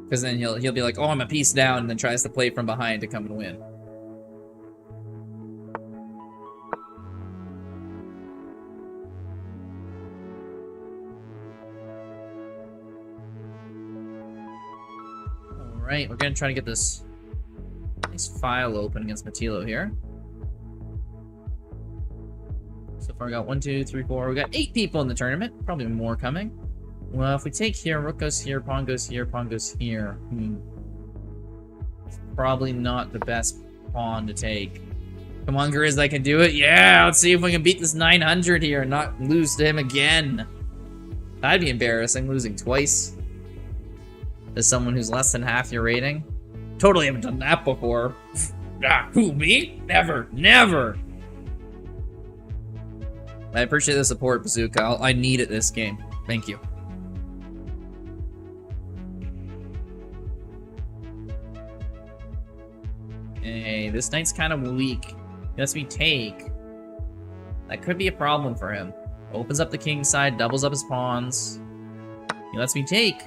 Because then he'll be like, oh, I'm a piece down, and then tries to play from behind to come and win. Alright, we're gonna try to get this nice file open against Matilo here. So far, we got 1, 2, 3, 4. We got 8 people in the tournament. Probably more coming. Well, if we take here, rook goes here, pawn goes here, pawn goes here. It's probably not the best pawn to take. Come on, Grizz, I can do it. Yeah, let's see if we can beat this 900 here and not lose to him again. That'd be embarrassing, losing twice. As someone who's less than half your rating. Totally haven't done that before. Who, me? Never, never. I appreciate the support, Bazooka. I need it this game. Thank you. Hey, this knight's kind of weak. He lets me take. That could be a problem for him. Opens up the king side, doubles up his pawns. He lets me take.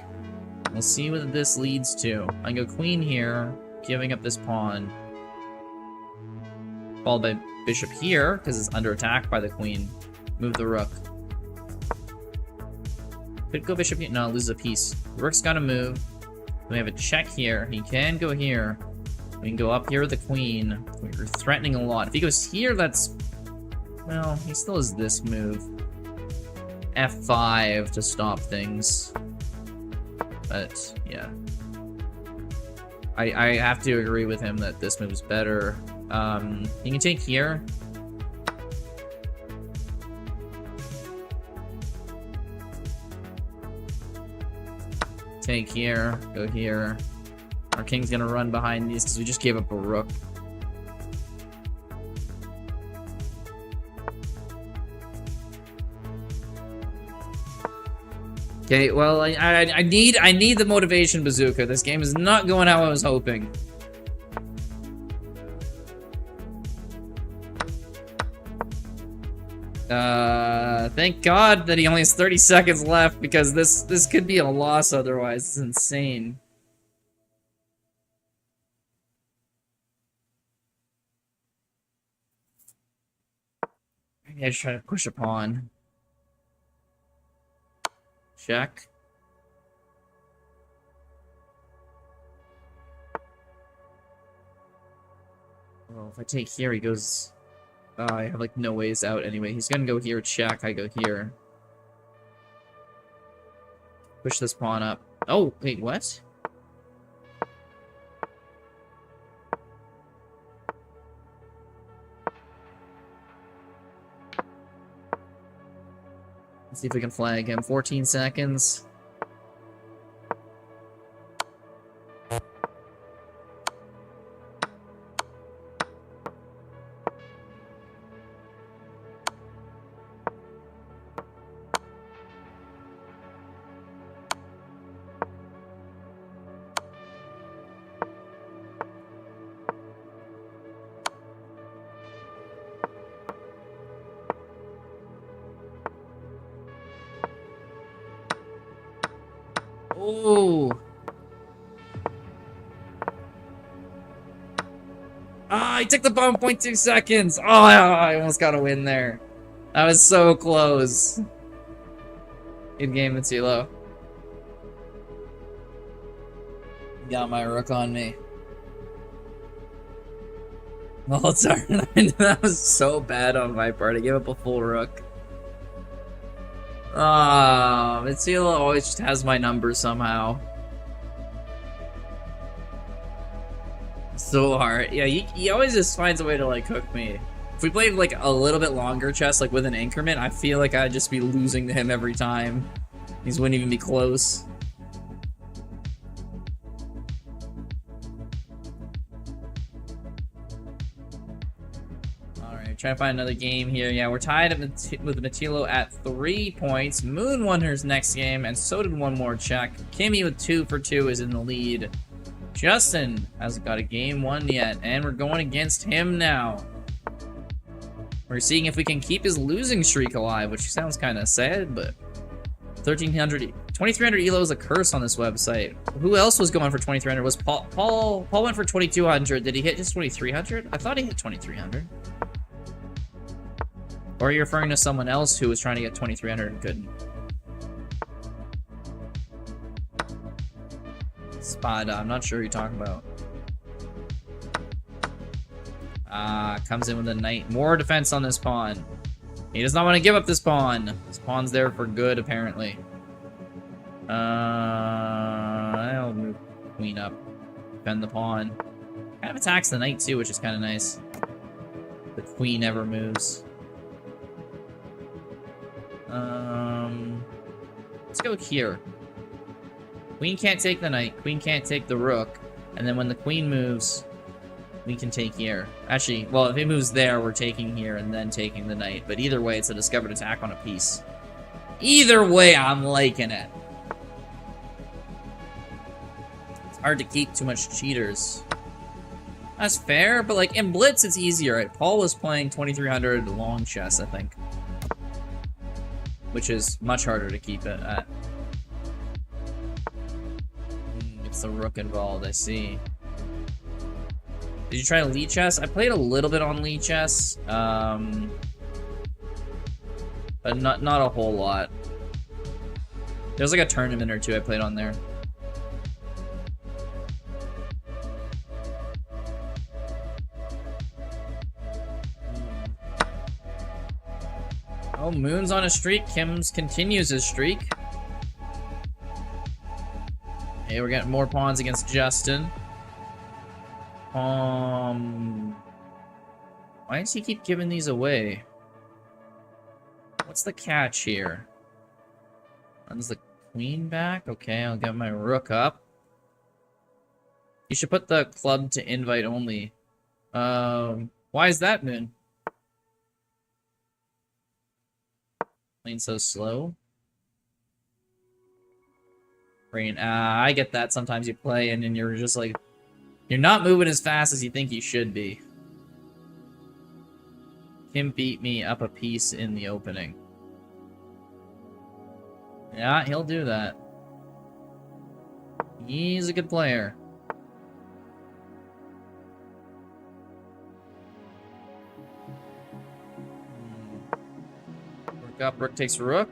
We'll see what this leads to. I go queen here, giving up this pawn. Followed by bishop here, because it's under attack by the queen. Move the rook. Could go bishop here. No, loses a piece. The rook's gotta move. We have a check here. He can go here. We can go up here with the queen. We're threatening a lot. If he goes here, that's... Well, he still has this move. F5 to stop things. But, yeah. I have to agree with him that this move is better. He can take here. Take here, go here. Our king's gonna run behind these because we just gave up a rook. Okay, well, I need the motivation, Bazooka. This game is not going how I was hoping. Thank God that he only has 30 seconds left because this could be a loss otherwise. It's insane. Maybe I should try to push a pawn. Check. Well, if I take here, he goes... I have like no ways out anyway. He's gonna go here, check, I go here. Push this pawn up. Oh, wait, what? Let's see if we can flag him. 14 seconds. Oh. Ah, he took the bomb 0.2 seconds. Oh, I almost got a win there. That was so close. Good game, Matilo. Got my rook on me. Well, sorry. That was so bad on my part. I gave up a full rook. Ah, Matilo always just has my number somehow. So hard. Yeah, he always just finds a way to, like, hook me. If we played, like, a little bit longer chess, like, with an increment, I feel like I'd just be losing to him every time. These wouldn't even be close. Alright, trying to find another game here. Yeah, we're tied with Matilo at 3 points. Moon won her next game, and so did one more check. Kimmy with 2 for 2 is in the lead. Justin hasn't got a game won yet, and we're going against him now. We're seeing if we can keep his losing streak alive, which sounds kind of sad, but 2300 elo is a curse on this website. Who else was going for 2300? Was Paul went for 2200. Did he hit just 2300? I thought he hit 2300. Or are you referring to someone else who was trying to get 2300 and couldn't? Spada, I'm not sure who you're talking about. Comes in with a knight. More defense on this pawn. He does not want to give up this pawn. This pawn's there for good, apparently. I'll move queen up. Defend the pawn. Kind of attacks the knight, too, which is kind of nice. The queen never moves. Let's go here. Queen can't take the knight, queen can't take the rook, and then when the queen moves, we can take here. Actually, well, if it moves there, we're taking here and then taking the knight, but either way, it's a discovered attack on a piece. Either way, I'm liking it. It's hard to keep too much cheaters. That's fair, but like in Blitz, it's easier, right? Paul was playing 2300 long chess, I think. Which is much harder to keep it at. It's the rook involved, I see. Did you try lead chess? I played a little bit on lead chess, but not a whole lot. There's like a tournament or two I played on there. Oh, Moon's on a streak. Kim's continues his streak. Hey, we're getting more pawns against Justin. Why does he keep giving these away? What's the catch here? Runs the queen back? Okay, I'll get my rook up. You should put the club to invite only. Why is that, Moon? Playing so slow. Brain, I get that. Sometimes you play and then you're just like, you're not moving as fast as you think you should be. Kim beat me up a piece in the opening. Yeah, he'll do that. He's a good player. Rook up, rook takes rook.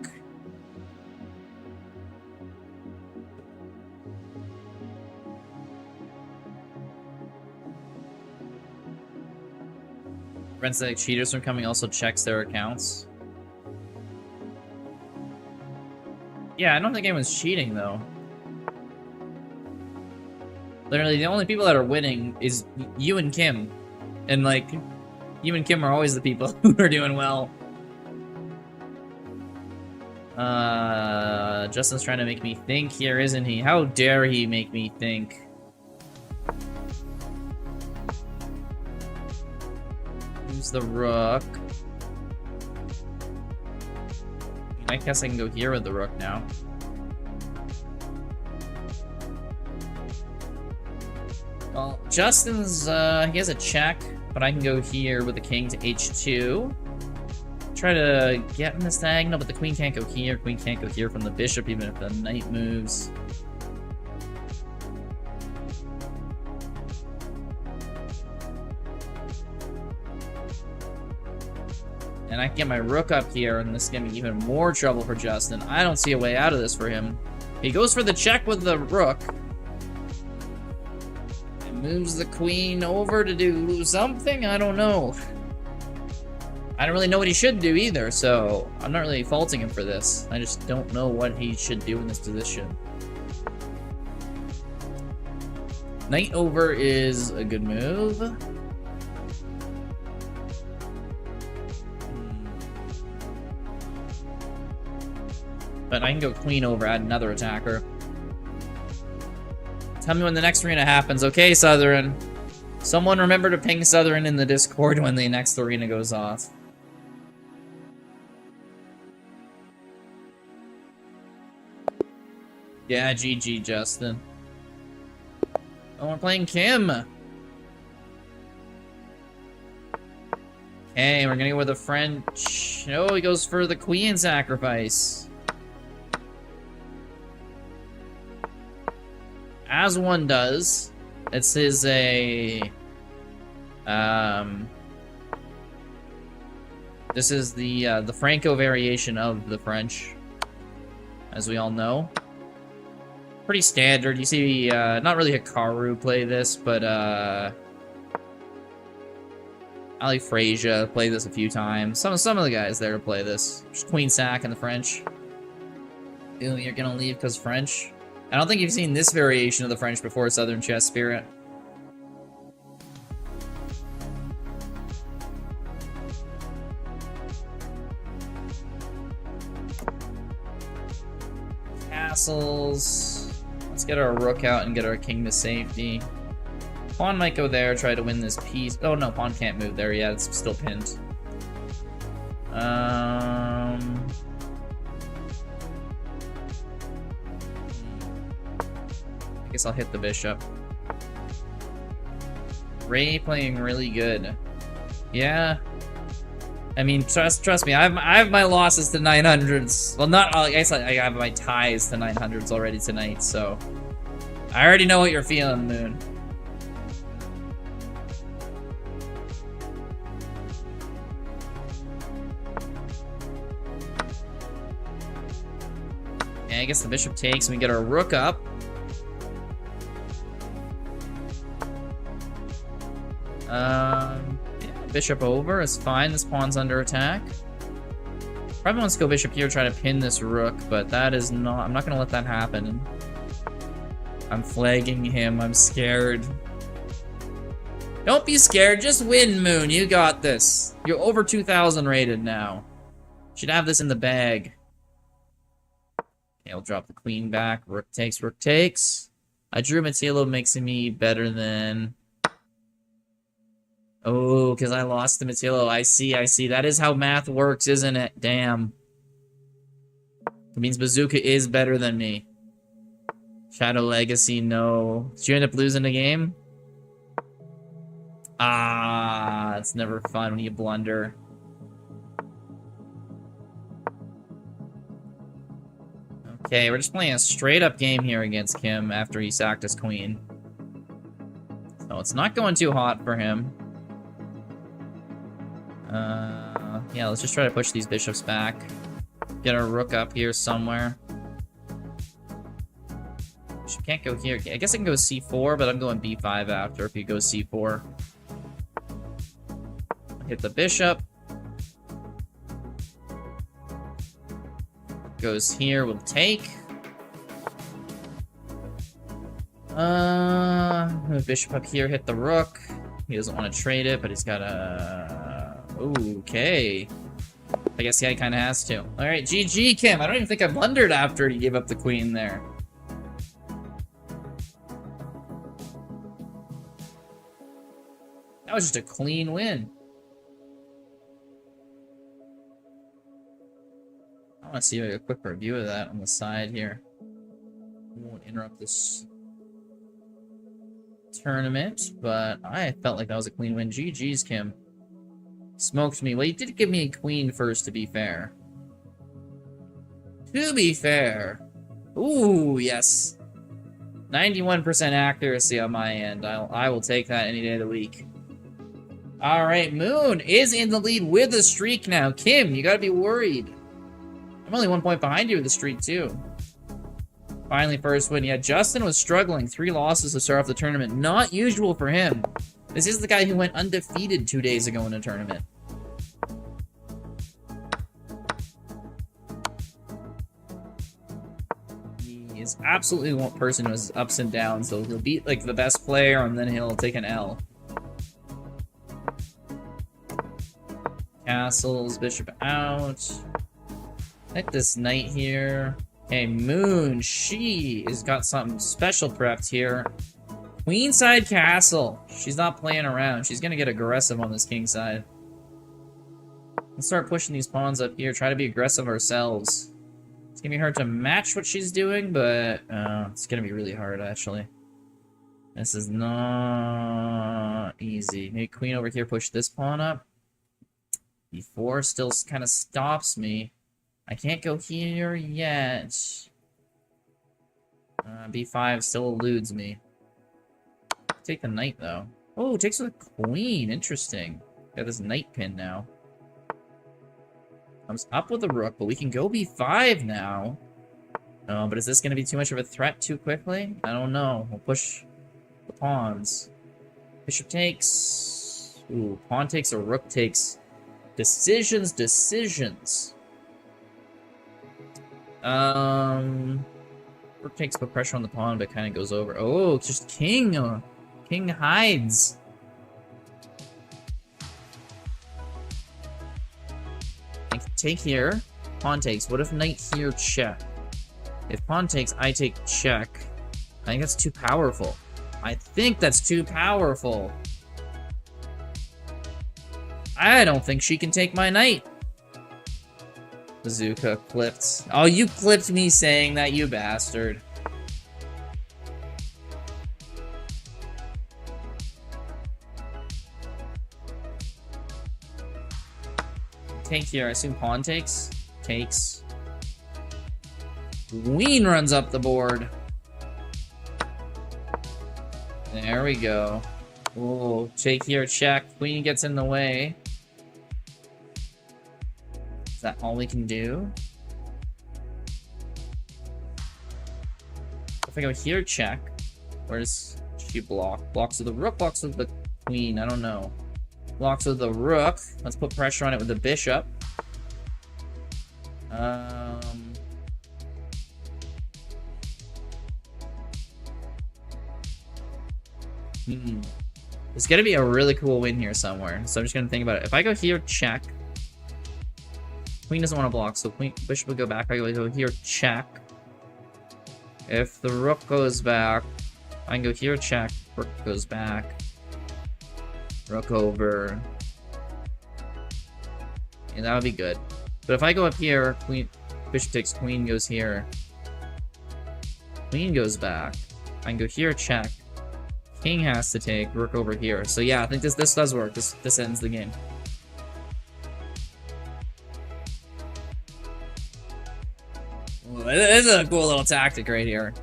Prevents like cheaters from coming, also checks their accounts. Yeah, I don't think anyone's cheating though. Literally, the only people that are winning is you and Kim. And like, you and Kim are always the people who are doing well. Justin's trying to make me think here, isn't he? How dare he make me think? Use the rook. I guess I can go here with the rook now. Well, Justin's, he has a check, but I can go here with the king to h2. Try to get in this diagonal, but the queen can't go here. Queen can't go here from the bishop, even if the knight moves. And I can get my rook up here, and this is gonna be even more trouble for Justin. I don't see a way out of this for him. He goes for the check with the rook. And moves the queen over to do something? I don't know. I don't really know what he should do either, so I'm not really faulting him for this. I just don't know what he should do in this position. Knight over is a good move. But I can go queen over, add another attacker. Tell me when the next arena happens. Okay, Southern. Someone remember to ping Southern in the Discord when the next arena goes off. Yeah, GG, Justin. Oh, we're playing Kim. Okay, we're gonna go with the French. Oh, he goes for the queen sacrifice. As one does. This is a... This is the Franco variation of the French, as we all know. Pretty standard. You see, not really Hikaru play this, but Ali Frazier played this a few times. Some of the guys there play this. Just Queen Sack in the French. Ew, you're gonna leave because French? I don't think you've seen this variation of the French before, Southern Chess Spirit. Castles. Let's get our rook out and get our king to safety. Pawn might go there, try to win this piece. Oh no, pawn can't move there yet. It's still pinned. I guess I'll hit the bishop. Ray playing really good. Yeah. I mean, trust me. I have my losses to 900s. Well, not. I guess I have my ties to 900s already tonight. So I already know what you're feeling, Moon. Yeah, I guess the bishop takes, and we get our rook up. Yeah, bishop over is fine. This pawn's under attack. Probably wants to go bishop here, try to pin this rook, but that is not... I'm not going to let that happen. I'm flagging him. I'm scared. Don't be scared. Just win, Moon. You got this. You're over 2,000 rated now. Should have this in the bag. Okay, I'll drop the queen back. Rook takes, rook takes. I drew Matillo, makes me better than... Oh, because I lost to Matillo. I see. That is how math works, isn't it? Damn. It means Bazooka is better than me. Shadow Legacy, no. Did you end up losing the game? Ah, it's never fun when you blunder. Okay, we're just playing a straight-up game here against Kim after he sacked his queen. So it's not going too hot for him. Yeah, let's just try to push these bishops back. Get our rook up here somewhere. She can't go here. I guess I can go c4, but I'm going b5 after if he goes c4. hit the bishop. Goes here, we'll take. Bishop up here, hit the rook. He doesn't want to trade it, but he's got a... Okay. I guess yeah, he kind of has to. Alright, GG, Kim. I don't even think I blundered after he gave up the queen there. That was just a clean win. I want to see a quick review of that on the side here. We won't interrupt this tournament, but I felt like that was a clean win. GG's, Kim. Smoked me. Well, you did give me a queen first, to be fair. To be fair. Ooh, yes. 91% accuracy on my end. I will take that any day of the week. Alright, Moon is in the lead with a streak now. Kim, you gotta be worried. I'm only 1 point behind you with the streak, too. Finally, first win. Yeah, Justin was struggling. 3 losses to start off the tournament. Not usual for him. This is the guy who went undefeated 2 days ago in a tournament. He is absolutely one person who has ups and downs. So he'll beat like the best player and then he'll take an L. Castles, bishop out. Hit this knight here. Hey, Moon, she has got something special prepped here. Queenside castle. She's not playing around. She's gonna get aggressive on this king side. Let's start pushing these pawns up here. Try to be aggressive ourselves. It's gonna be hard to match what she's doing, but it's gonna be really hard, actually. This is not easy. Maybe queen over here, push this pawn up. B4 still kind of stops me. I can't go here yet. B5 still eludes me. Take the knight, though. Oh, takes the queen. Interesting. Got this knight pin now. Comes up with the rook, but we can go B5 now. Oh, but is this going to be too much of a threat too quickly? I don't know. We'll push the pawns. Bishop takes. Ooh, pawn takes or rook takes. Decisions, decisions. Rook takes put pressure on the pawn, but kind of goes over. Oh, it's just king. King hides. Take here. Pawn takes. What if knight here check? If pawn takes, I take check. I think that's too powerful. I think that's too powerful. I don't think she can take my knight. Bazooka clipped. Oh, you clipped me saying that, you bastard. Take here. I assume pawn takes. Takes. Queen runs up the board. There we go. Oh, take here, check. Queen gets in the way. Is that all we can do? If I go here, check. Where does she block? Blocks with the rook, blocks with the queen. I don't know. Blocks with the rook. Let's put pressure on it with the bishop. There's gonna be a really cool win here somewhere, so I'm just gonna think about it. If I go here, check. Queen doesn't want to block, so queen bishop will go back. I go here, check. If the rook goes back, I can go here, check. Rook goes back. Rook over. And that would be good. But if I go up here, queen, bishop takes queen, goes here. Queen goes back. I can go here, check. King has to take rook over here. So yeah, I think this does work. This ends the game. Ooh, this is a cool little tactic right here.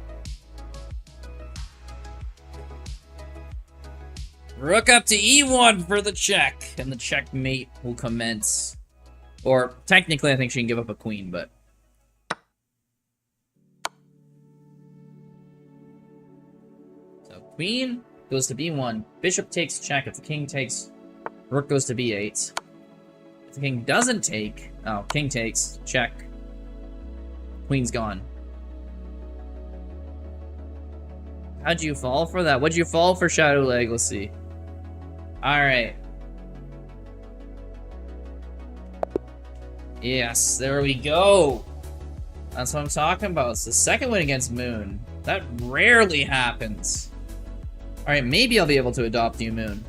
Rook up to e1 for the check, and the checkmate will commence. Or, technically, I think she can give up a queen, but... So, queen goes to b1. Bishop takes check. If the king takes Rook goes to b8. If the king doesn't take... Oh, king takes. Check. Queen's gone. How'd you fall for that? What'd you fall for, Shadow Legacy? Alright. Yes, there we go. That's what I'm talking about. It's the second win against Moon. That rarely happens. Alright, maybe I'll be able to adopt you, Moon.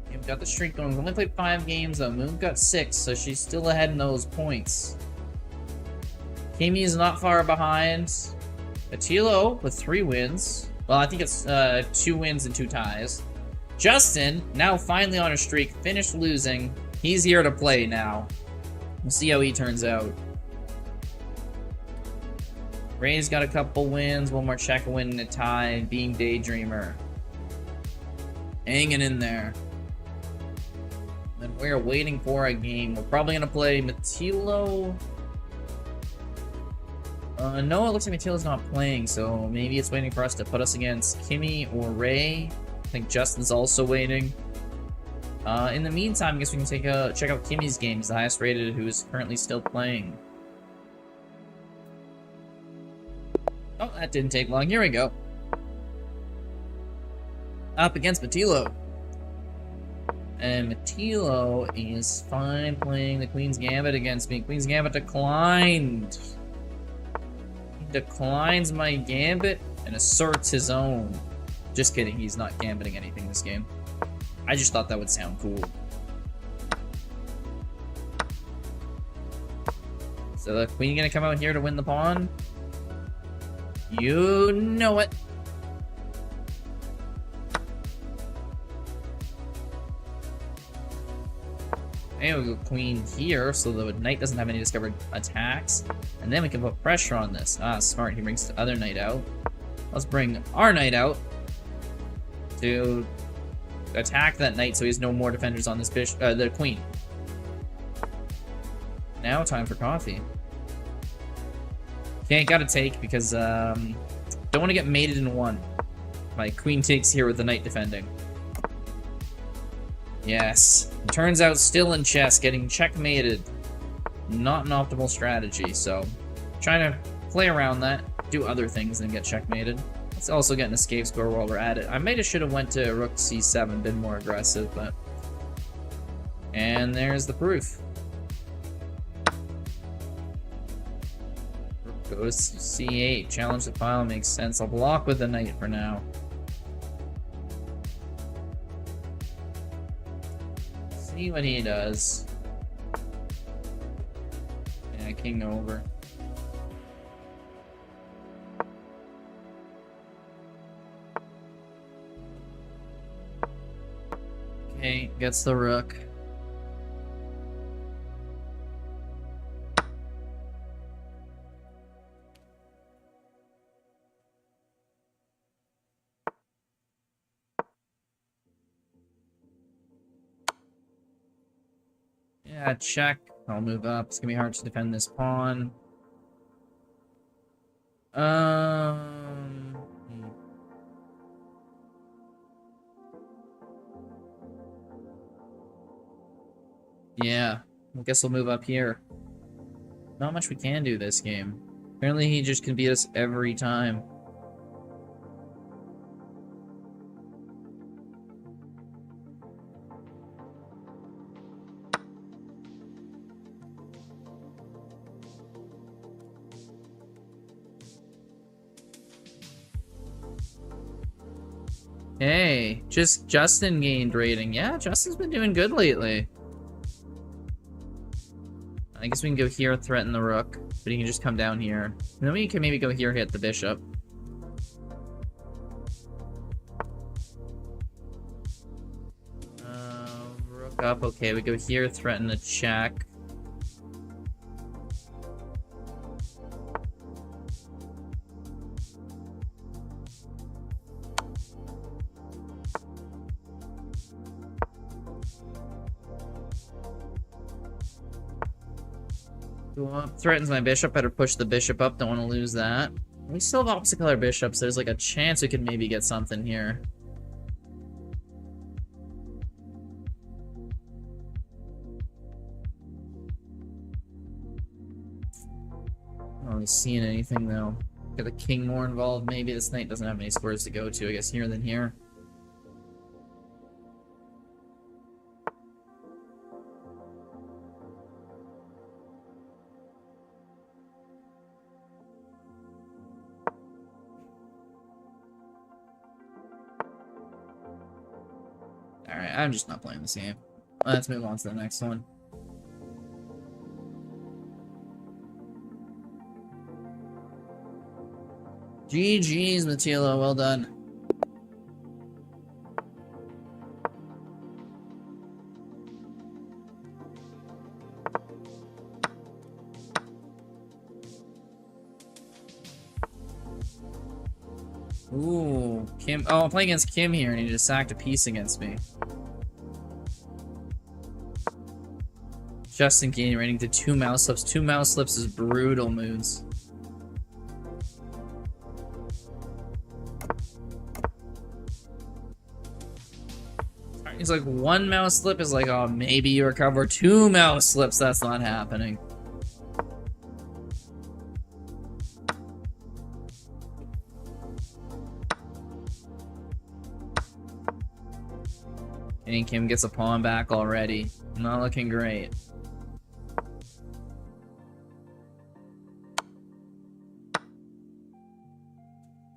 We've got the streak going. We've only played 5 games though. Moon got 6, so she's still ahead in those points. Kimi is not far behind. Attilo with 3 wins. Well, I think it's 2 wins and 2 ties. Justin, now finally on a streak, finished losing. He's here to play now. We'll see how he turns out. Ray's got a couple wins, 1 more check, a win and a tie, being Daydreamer. Hanging in there. And we're waiting for a game. We're probably going to play Matilo. No, it looks like Matilo's not playing, so maybe it's waiting for us to put us against Kimi or Ray. I think Justin's also waiting. In the meantime, I guess we can check out Kimi's games, the highest rated, who is currently still playing. Oh, that didn't take long. Here we go. Up against Matilo. And Matilo is fine playing the Queen's Gambit against me. Queen's Gambit declined. He declines my Gambit and asserts his own. Just kidding, he's not gambiting anything this game. I just thought that would sound cool. So the Queen gonna come out here to win the pawn? You know it. Maybe we'll go Queen here so the Knight doesn't have any discovered attacks. And then we can put pressure on this. Ah, smart. He brings the other Knight out. Let's bring our Knight out to attack that Knight so he has no more defenders on this the Queen. Now time for coffee. Okay, gotta take because don't want to get mated in 1. My Queen takes here with the Knight defending. Yes. It turns out still in chess, getting checkmated. Not an optimal strategy, so trying to play around that, do other things than get checkmated. Let's also get an escape score while we're at it. I might have should have went to Rook C7, been more aggressive, but... And there's the proof. Rook goes to C8, challenge the file, makes sense. I'll block with the Knight for now. See what he does. Yeah, king over. Okay, gets the rook. Yeah, check. I'll move up. It's gonna be hard to defend this pawn. Yeah, I guess we'll move up here. Not much we can do this game. Apparently he just can beat us every time. Hey, just Justin gained rating. Yeah, Justin's been doing good lately. I guess we can go here, threaten the rook, but he can just come down here. And then we can maybe go here, hit the bishop. Rook up, okay, we go here, threaten the check. Go up. Threatens my bishop. Better push the bishop up. Don't want to lose that. We still have opposite color bishops. There's like a chance we could maybe get something here. Not really seeing anything though. Get the king more involved. Maybe this knight doesn't have any squares to go to. I guess here than here. Alright, I'm just not playing this game. Let's move on to the next one. GG's, Matilo. Well done. Ooh, Kim. Oh, I'm playing against Kim here, and he just sacked a piece against me. Justin Gainey rating to 2 mouse slips. 2 mouse slips is brutal moods. He's like, 1 mouse slip is like, oh, maybe you recover. 2 mouse slips, that's not happening. And Kim gets a pawn back already. Not looking great.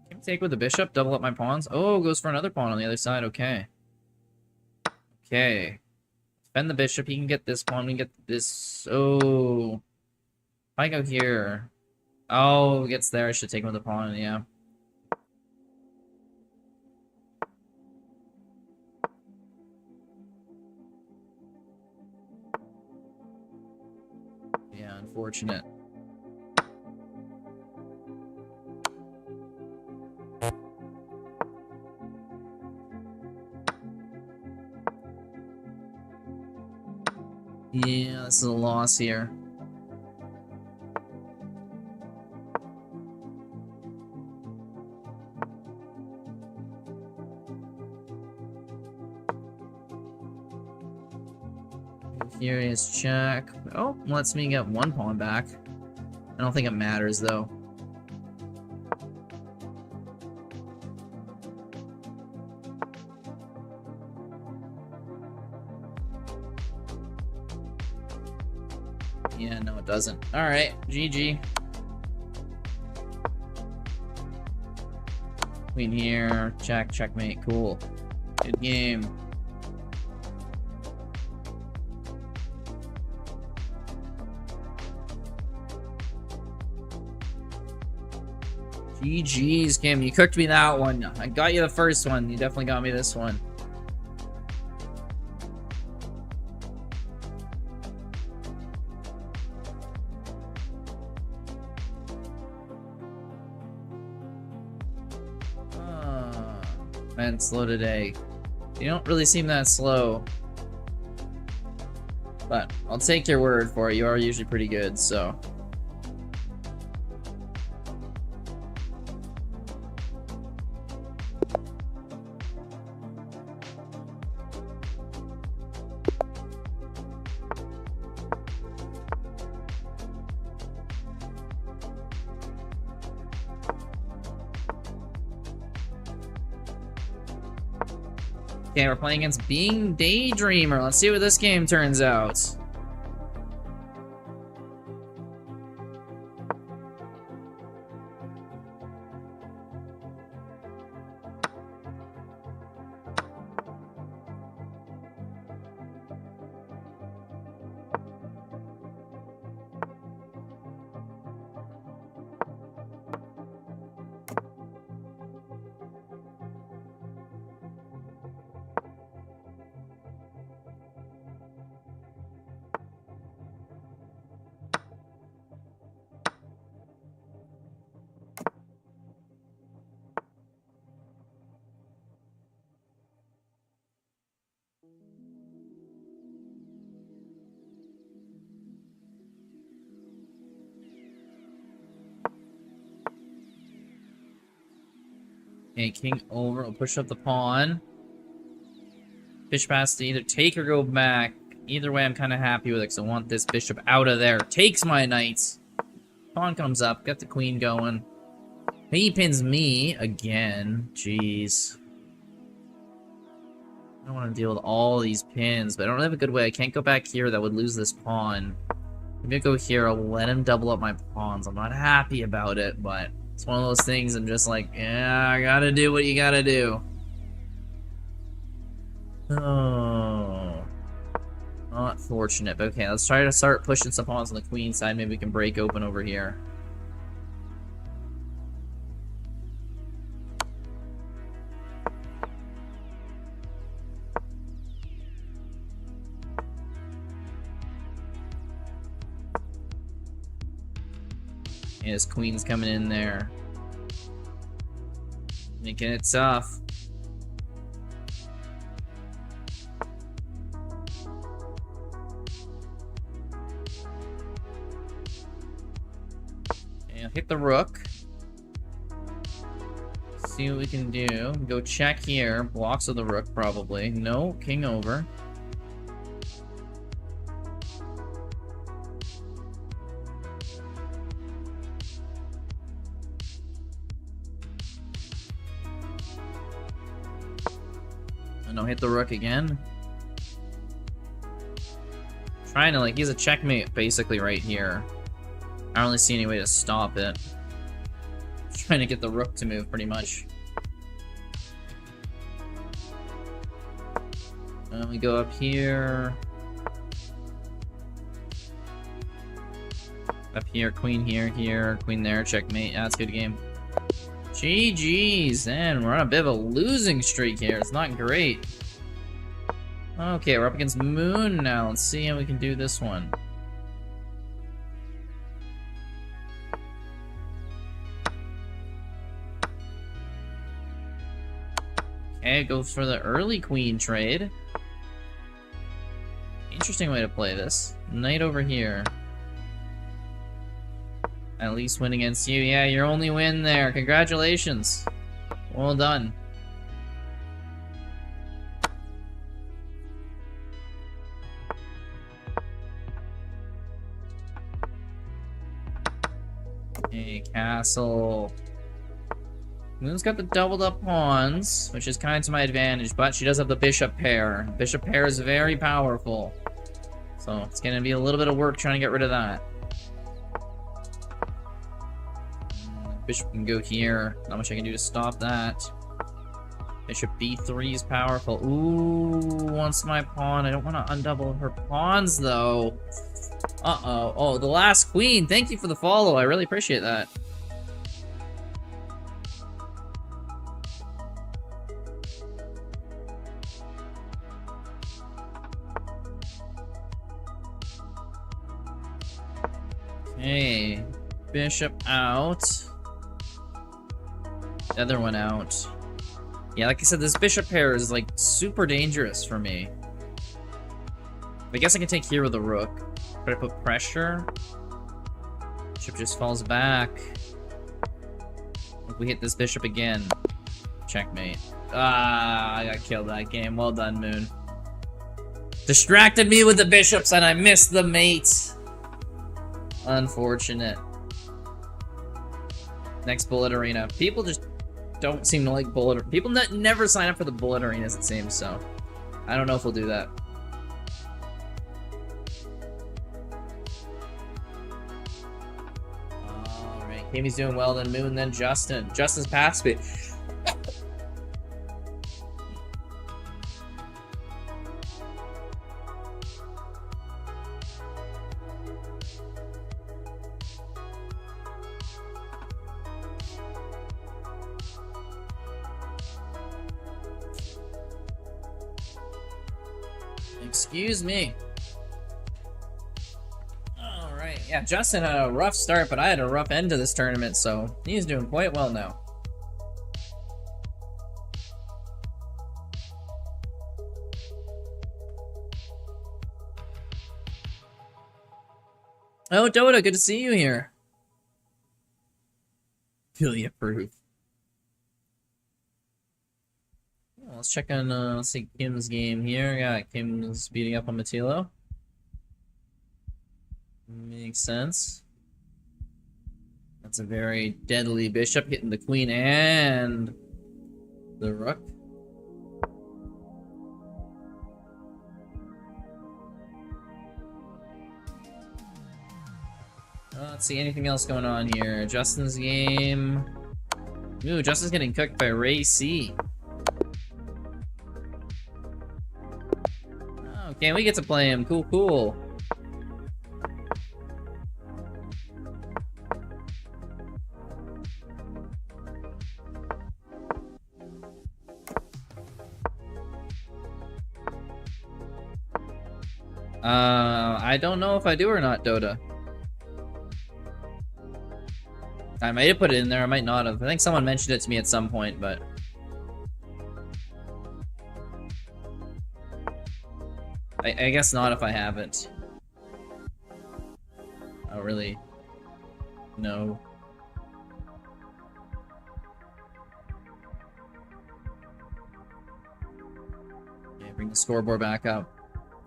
Kim take with the bishop, double up my pawns. Oh, goes for another pawn on the other side. Okay. Okay. Spend the bishop. He can get this pawn. We can get this. Oh. If I go here. Oh, gets there. I should take him with the pawn. Yeah. Yeah, unfortunate. Yeah, this is a loss here. Furious check. Oh, lets me get 1 pawn back. I don't think it matters though. Yeah, no, it doesn't. Alright, GG. Queen here. Check, checkmate. Cool. Good game. GG's, Kim. You cooked me that one. I got you the first one. You definitely got me this one. Man, slow today. You don't really seem that slow. But I'll take your word for it. You are usually pretty good, so. Okay, we're playing against Being Daydreamer. Let's see what this game turns out. Okay, king over. I'll push up the pawn. Bishop has to either take or go back. Either way, I'm kind of happy with it because I want this bishop out of there. Takes my knights. Pawn comes up. Got the queen going. He pins me again. Jeez. I don't want to deal with all these pins, but I don't have a good way. I can't go back here. That would lose this pawn. Maybe I'll go here. I'll let him double up my pawns. I'm not happy about it, but it's one of those things I'm just like, yeah, I gotta do what you gotta do. Oh. Not fortunate, but okay, let's try to start pushing some pawns on the queen side. Maybe we can break open over here. And his queen's coming in there. Making it tough. And hit the rook. See what we can do. Go check here. Blocks of the rook, probably. No, king over. No, hit the rook again. Trying to, like, he's a checkmate basically right here. I don't really see any way to stop it. Trying to get the rook to move pretty much. We go up here. Up here, queen here, queen there, checkmate. That's a good game. GG's, and we're on a bit of a losing streak here. It's not great. Okay, we're up against Moon now. Let's see how we can do this one. Okay, go for the early queen trade. Interesting way to play this. Knight over here. At least win against you. Yeah, your only win there. Congratulations. Well done. Hey, castle. Moon's got the doubled up pawns, which is kind of to my advantage, but she does have the bishop pair. Bishop pair is very powerful. So it's going to be a little bit of work trying to get rid of that. Bishop can go here. Not much I can do to stop that. Bishop b3 is powerful. Ooh, wants my pawn. I don't want to undouble her pawns, though. Uh-oh. Oh, the last queen. Thank you for the follow. I really appreciate that. Okay. Bishop out. The other one out. Yeah, like I said, this bishop pair is like super dangerous for me. I guess I can take here with a rook. Try to put pressure. Bishop just falls back. If we hit this bishop again. Checkmate. Ah, I got killed that game. Well done, Moon. Distracted me with the bishops and I missed the mate. Unfortunate. Next bullet arena. People just don't seem to like bullet. People never sign up for the bullet arenas, it seems, so I don't know if we'll do that. Alright, Kami's doing well, then Moon, then Justin. Justin's past me. Excuse me. Alright, yeah, Justin had a rough start, but I had a rough end to this tournament, so he's doing quite well now. Oh, Dota, good to see you here. Feel you approve. let's check on, let's see Kim's game here. Yeah, Kim's beating up on Matilo. Makes sense. That's a very deadly bishop, hitting the queen and the rook. Let's see, anything else going on here? Justin's game. Ooh, Justin's getting cooked by Ray C. Okay, we get to play him. Cool, cool. I don't know if I do or not, Dota. I might have put it in there, I might not have. I think someone mentioned it to me at some point, but... I guess not if I haven't. I don't really know. Okay, bring the scoreboard back up.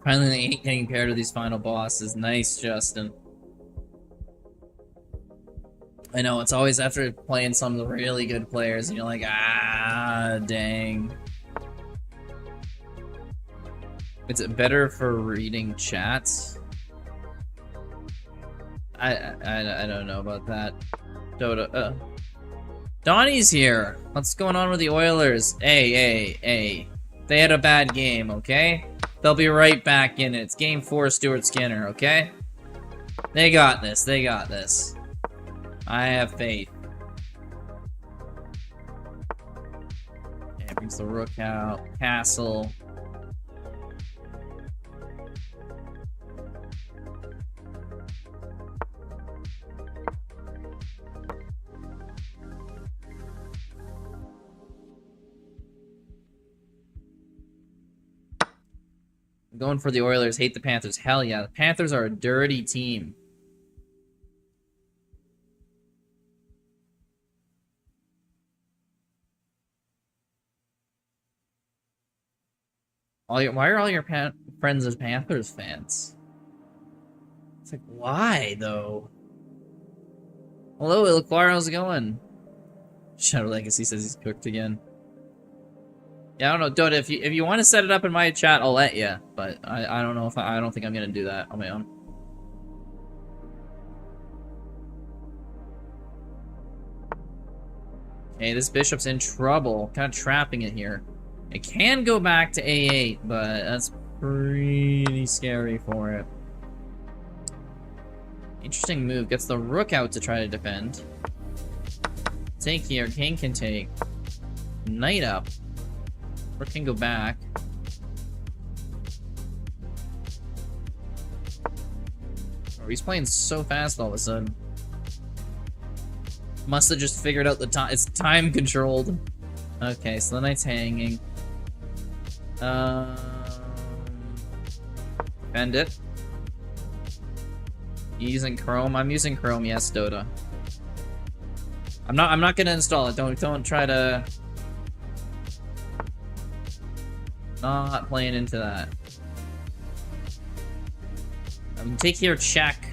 Finally getting paired to these final bosses. Nice, Justin. I know, it's always after playing some of the really good players and you're like, ah, dang. Is it better for reading chats? I don't know about that. Dota, Donnie's here! What's going on with the Oilers? Hey. They had a bad game, okay? They'll be right back in it. It's game 4, Stuart Skinner, okay? They got this, they got this. I have faith. Okay, brings the rook out. Castle. I'm going for the Oilers. Hate the Panthers. Hell yeah. The Panthers are a dirty team. Why are all your friends as Panthers fans? It's like, why, though? Hello, Ilquar, how's it going? Shadow Legacy says he's cooked again. Yeah, I don't know, Dota, if you want to set it up in my chat, I'll let you. But I don't know if I don't think I'm gonna do that on my own. Okay, this bishop's in trouble. Kind of trapping it here. It can go back to A8, but that's pretty scary for it. Interesting move. Gets the rook out to try to defend. Take here. King can take. Knight up. Rook can go back. Oh, he's playing so fast all of a sudden. Must have just figured out the time. It's time controlled. Okay, so the knight's hanging. Defend it. You using Chrome? I'm using Chrome, yes, Dota. I'm not gonna install it. Don't try to. Not playing into that. Take here, check.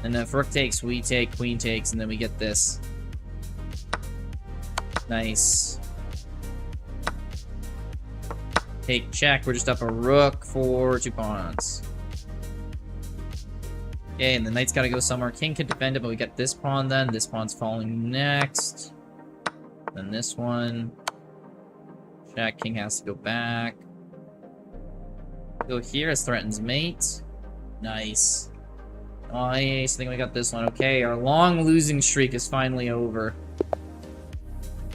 And then if rook takes, we take, queen takes, and then we get this. Nice. Take check, we're just up a rook for 2 pawns. Okay, and the knight's gotta go somewhere. King can defend it, but we got this pawn then. This pawn's falling next. Then this one. Check, king has to go back. Go here, as threatens mate. Nice. Nice, I think we got this one. Okay, our long losing streak is finally over.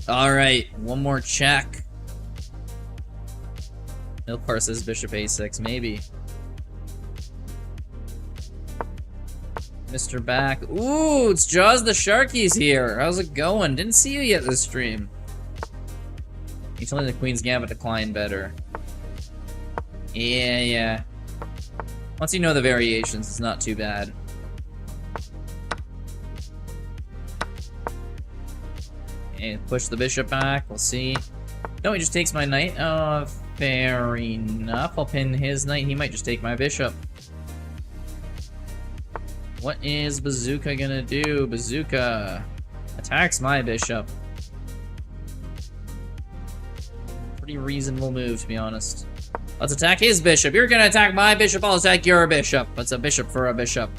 Alright, one more check. Ilquar says bishop a6, maybe. Mr. Back. Ooh, it's Jaws the Sharkies here. How's it going? Didn't see you yet this stream. You told me the Queen's Gambit declined better. Yeah. Once you know the variations, it's not too bad. And push the bishop back. We'll see. No, he just takes my knight. Oh, fair enough. I'll pin his knight. He might just take my bishop. What is Bazooka gonna do? Bazooka attacks my bishop. Pretty reasonable move, to be honest. Let's attack his bishop. You're gonna attack my bishop. I'll attack your bishop. That's a bishop for a bishop.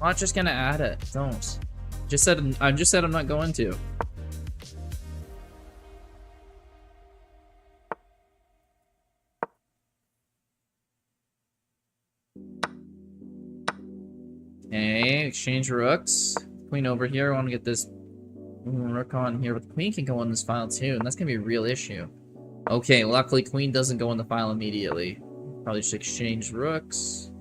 I'm not just gonna add it. Don't. I just said I'm not going to. Okay, exchange rooks. Queen over here. I want to get this rook on here, but the queen can go on this file too, and that's gonna be a real issue. Okay, luckily queen doesn't go on the file immediately. Probably just exchange rooks.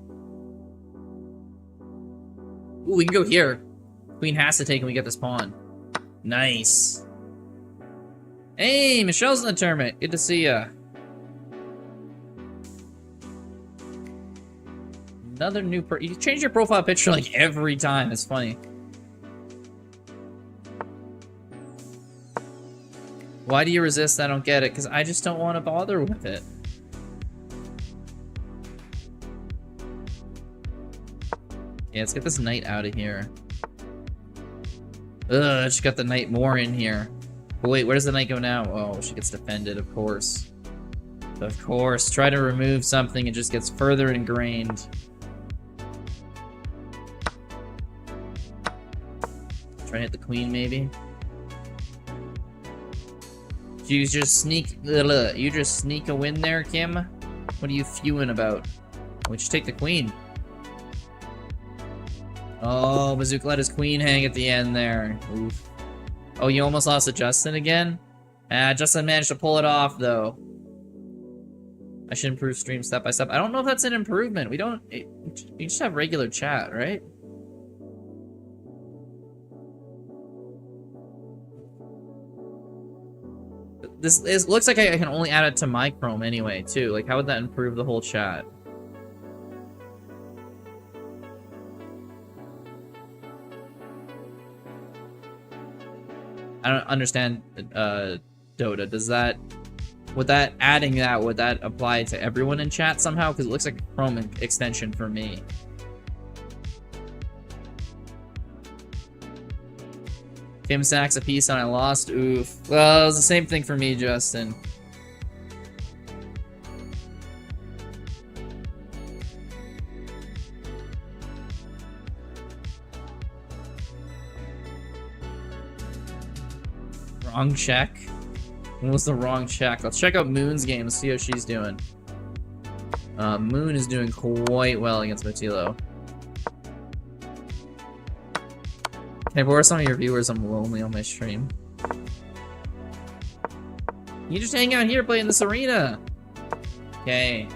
Ooh, we can go here. Queen has to take and we get this pawn. Nice. Hey, Michelle's in the tournament. Good to see ya. Another new you change your profile picture like every time. It's funny. Why do you resist? I don't get it. Because I just don't want to bother with it. Yeah, let's get this knight out of here. Ugh, I just got the knight more in here. But wait, where does the knight go now? Oh, she gets defended, of course. Of course. Try to remove something, it just gets further ingrained. Try to hit the queen, maybe? You just sneak a win there, Kim? What are you fewing about? We should take the queen. Oh, Bazooka let his queen hang at the end there. Oof. Oh, you almost lost to Justin again? Justin managed to pull it off, though. I should improve stream step by step. I don't know if that's an improvement. We just have regular chat, right? This looks like I can only add it to my Chrome anyway, too. Like, how would that improve the whole chat? I don't understand, Dota. Would that apply to everyone in chat somehow? Because it looks like a Chrome extension for me. Kim sacks a piece and I lost. Oof. Well, it was the same thing for me, Justin. Wrong check? What was the wrong check? Let's check out Moon's game and see how she's doing. Moon is doing quite well against Matilo. Can I borrow some of your viewers? I'm lonely on my stream. You just hang out here playing this arena. Okay.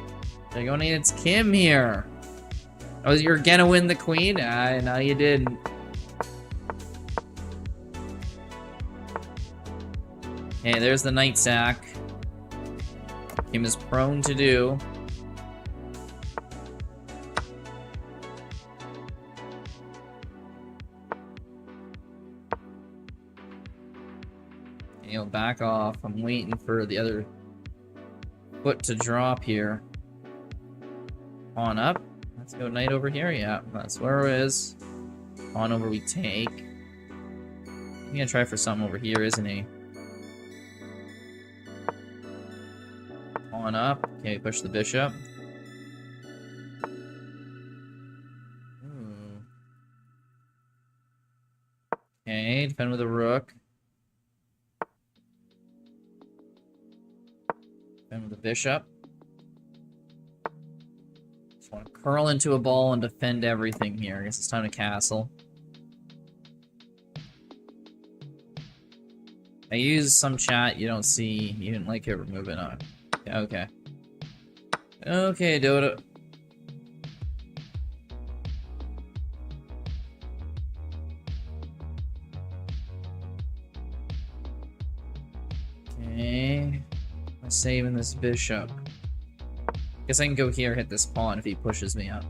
They're going against Kim here. Oh, you're gonna win the queen? No, you didn't. Okay, there's the knight sack. Kim is prone to do. He'll back off. I'm waiting for the other foot to drop here. On up. Let's go knight over here. Yeah, that's where it is. On over we take. He's gonna try for something over here, isn't he? On up. Okay, push the bishop. Okay, defend with a rook. Defend with a bishop. Just want to curl into a ball and defend everything here. I guess it's time to castle. I use some chat you don't see. You didn't like it, we're moving on. Okay. Okay, Dota. Okay. I'm saving this bishop. Guess I can go here, hit this pawn if he pushes me up.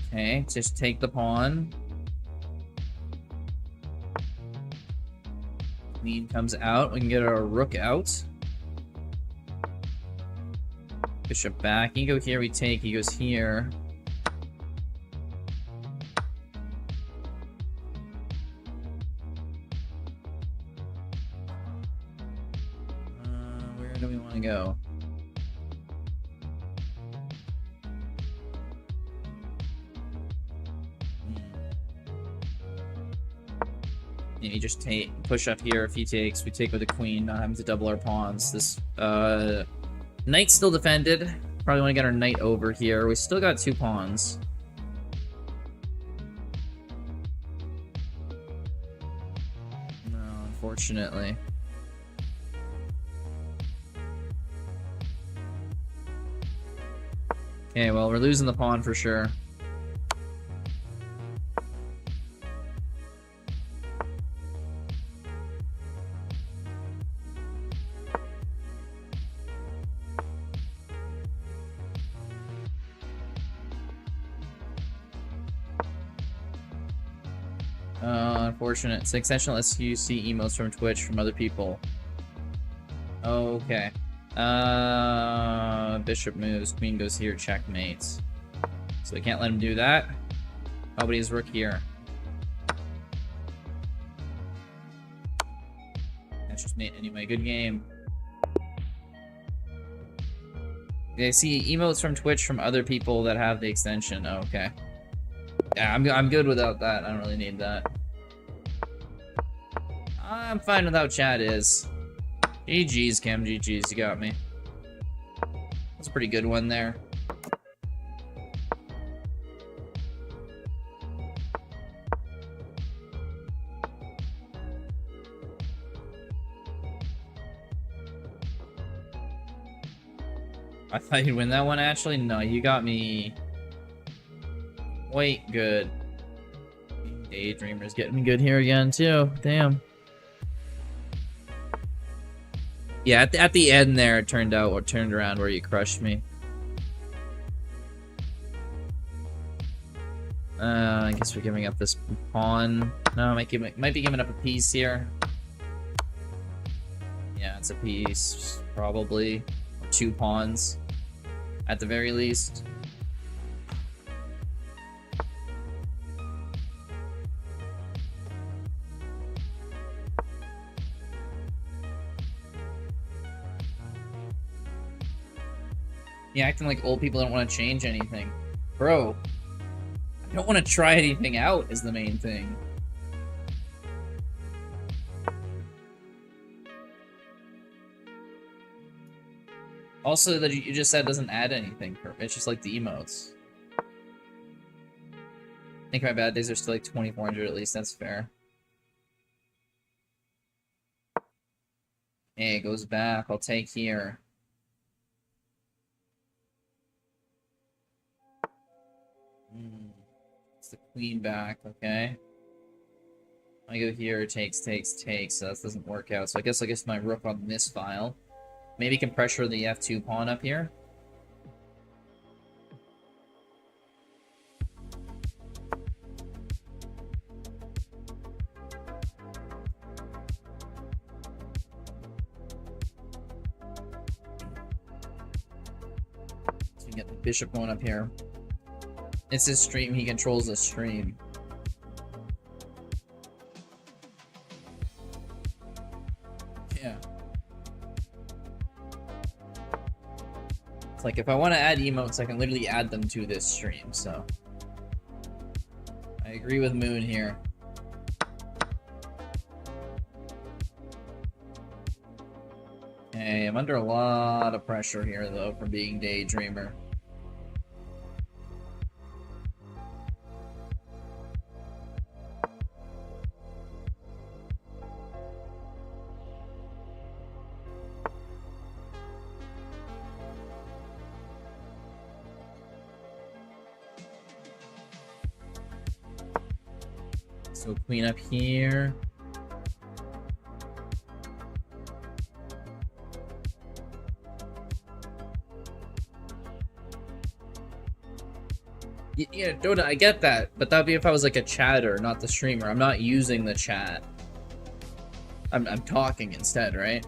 Okay, just take the pawn. Queen comes out. We can get our rook out. Bishop back. He can go here, we take. He goes here. Where do we want to go? Yeah, you just push up here. If he takes, we take with the queen, not having to double our pawns. This knight's still defended. Probably want to get our knight over here. We still got 2 pawns. No, unfortunately. Okay, well, we're losing the pawn for sure. Unfortunate. It's exceptional SUC emotes from Twitch from other people. Okay. Bishop moves, queen goes here, checkmate. So we can't let him do that. Nobody's rook here. That's just made anyway. Good game. Yeah, I see emotes from Twitch from other people that have the extension. Oh, okay. Yeah, I'm good without that. I don't really need that. I'm fine with how chat is. GG's, Cam. GG's. You got me. That's a pretty good one there. I thought you'd win that one, actually. No, you got me. Wait, good. Daydreamer's getting me good here again, too. Damn. Yeah, at the end there, it turned around where you crushed me. I guess we're giving up this pawn. No, might be giving up a piece here. Yeah, it's a piece, probably. Or 2 pawns, at the very least. Yeah, acting like old people don't want to change anything. Bro, I don't want to try anything out is the main thing. Also, that you just said doesn't add anything. It's just like the emotes. I think my bad days are still like 2,400 at least. That's fair. Hey, it goes back. I'll take here. It's the queen back, okay. I go here, takes, so that doesn't work out. So I guess my rook on this file. Maybe can pressure the f2 pawn up here. So we get the bishop going up here. It's his stream, he controls the stream. Yeah. It's like if I want to add emotes, I can literally add them to this stream, so. I agree with Moon here. Okay, I'm under a lot of pressure here, though, from being Daydreamer. So queen up here. Yeah, Dota, I get that, but that'd be if I was like a chatter, not the streamer. I'm not using the chat. I'm talking instead, right?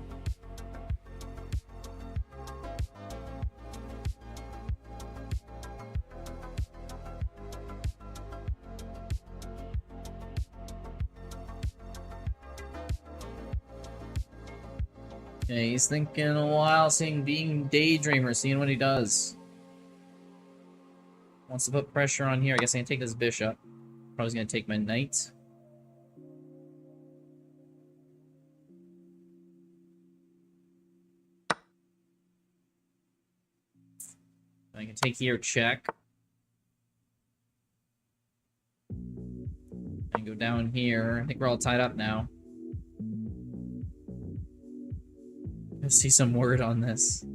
Yeah, he's thinking a while, being Daydreamer, seeing what he does. Wants to put pressure on here. I guess I can take this bishop. Probably gonna take my knight. I can take here, check. And go down here. I think we're all tied up now. Let's see some word on this.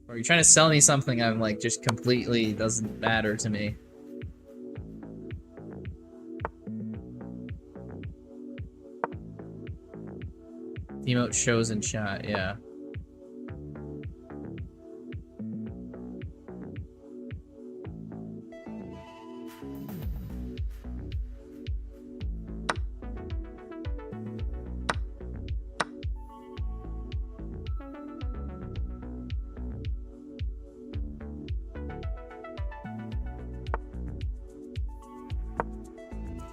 Or are you trying to sell me something I'm like just completely doesn't matter to me? Emote shows in chat, yeah.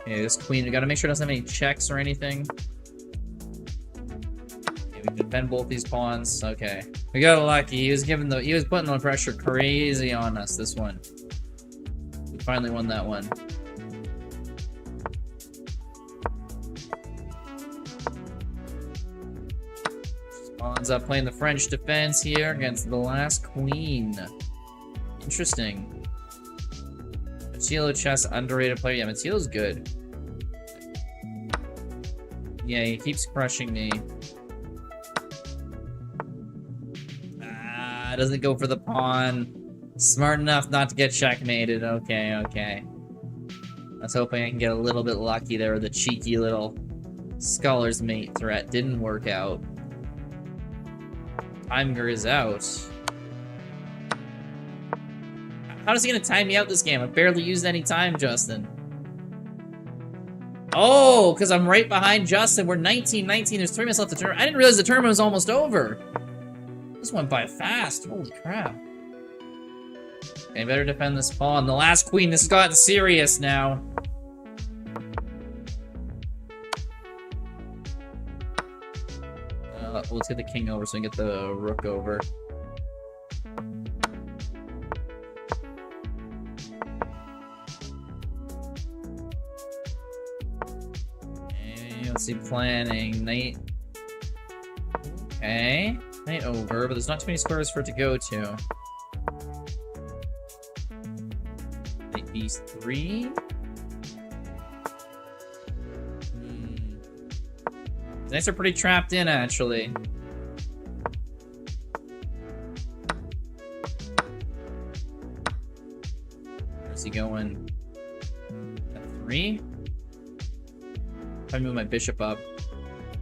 Okay, this queen, we gotta make sure it doesn't have any checks or anything. Okay, we can defend both these pawns. Okay. We got lucky. He was putting the pressure crazy on us, this one. We finally won that one. Pawns up playing the French defense here against the last queen. Interesting. Matilo chess, underrated player. Yeah, Matilo's good. Yeah, he keeps crushing me. Ah, doesn't go for the pawn. Smart enough not to get checkmated. Okay, okay. I was hoping I can get a little bit lucky there with the cheeky little Scholar's Mate threat. Didn't work out. Timer is out. How is he gonna time me out this game? I barely used any time, Justin. Oh, because I'm right behind Justin. We're 19-19. There's 3 minutes left to tournament. I didn't realize the tournament was almost over. This went by fast. Holy crap. Okay, better defend this pawn. The last queen. This has gotten serious now. Let's get the king over so we can get the rook over. Let's see, planning. Knight. Okay. Knight over, but there's not too many squares for it to go to. Knight b3. The knights are pretty trapped in, actually. Where's he going? F3? If I move my bishop up.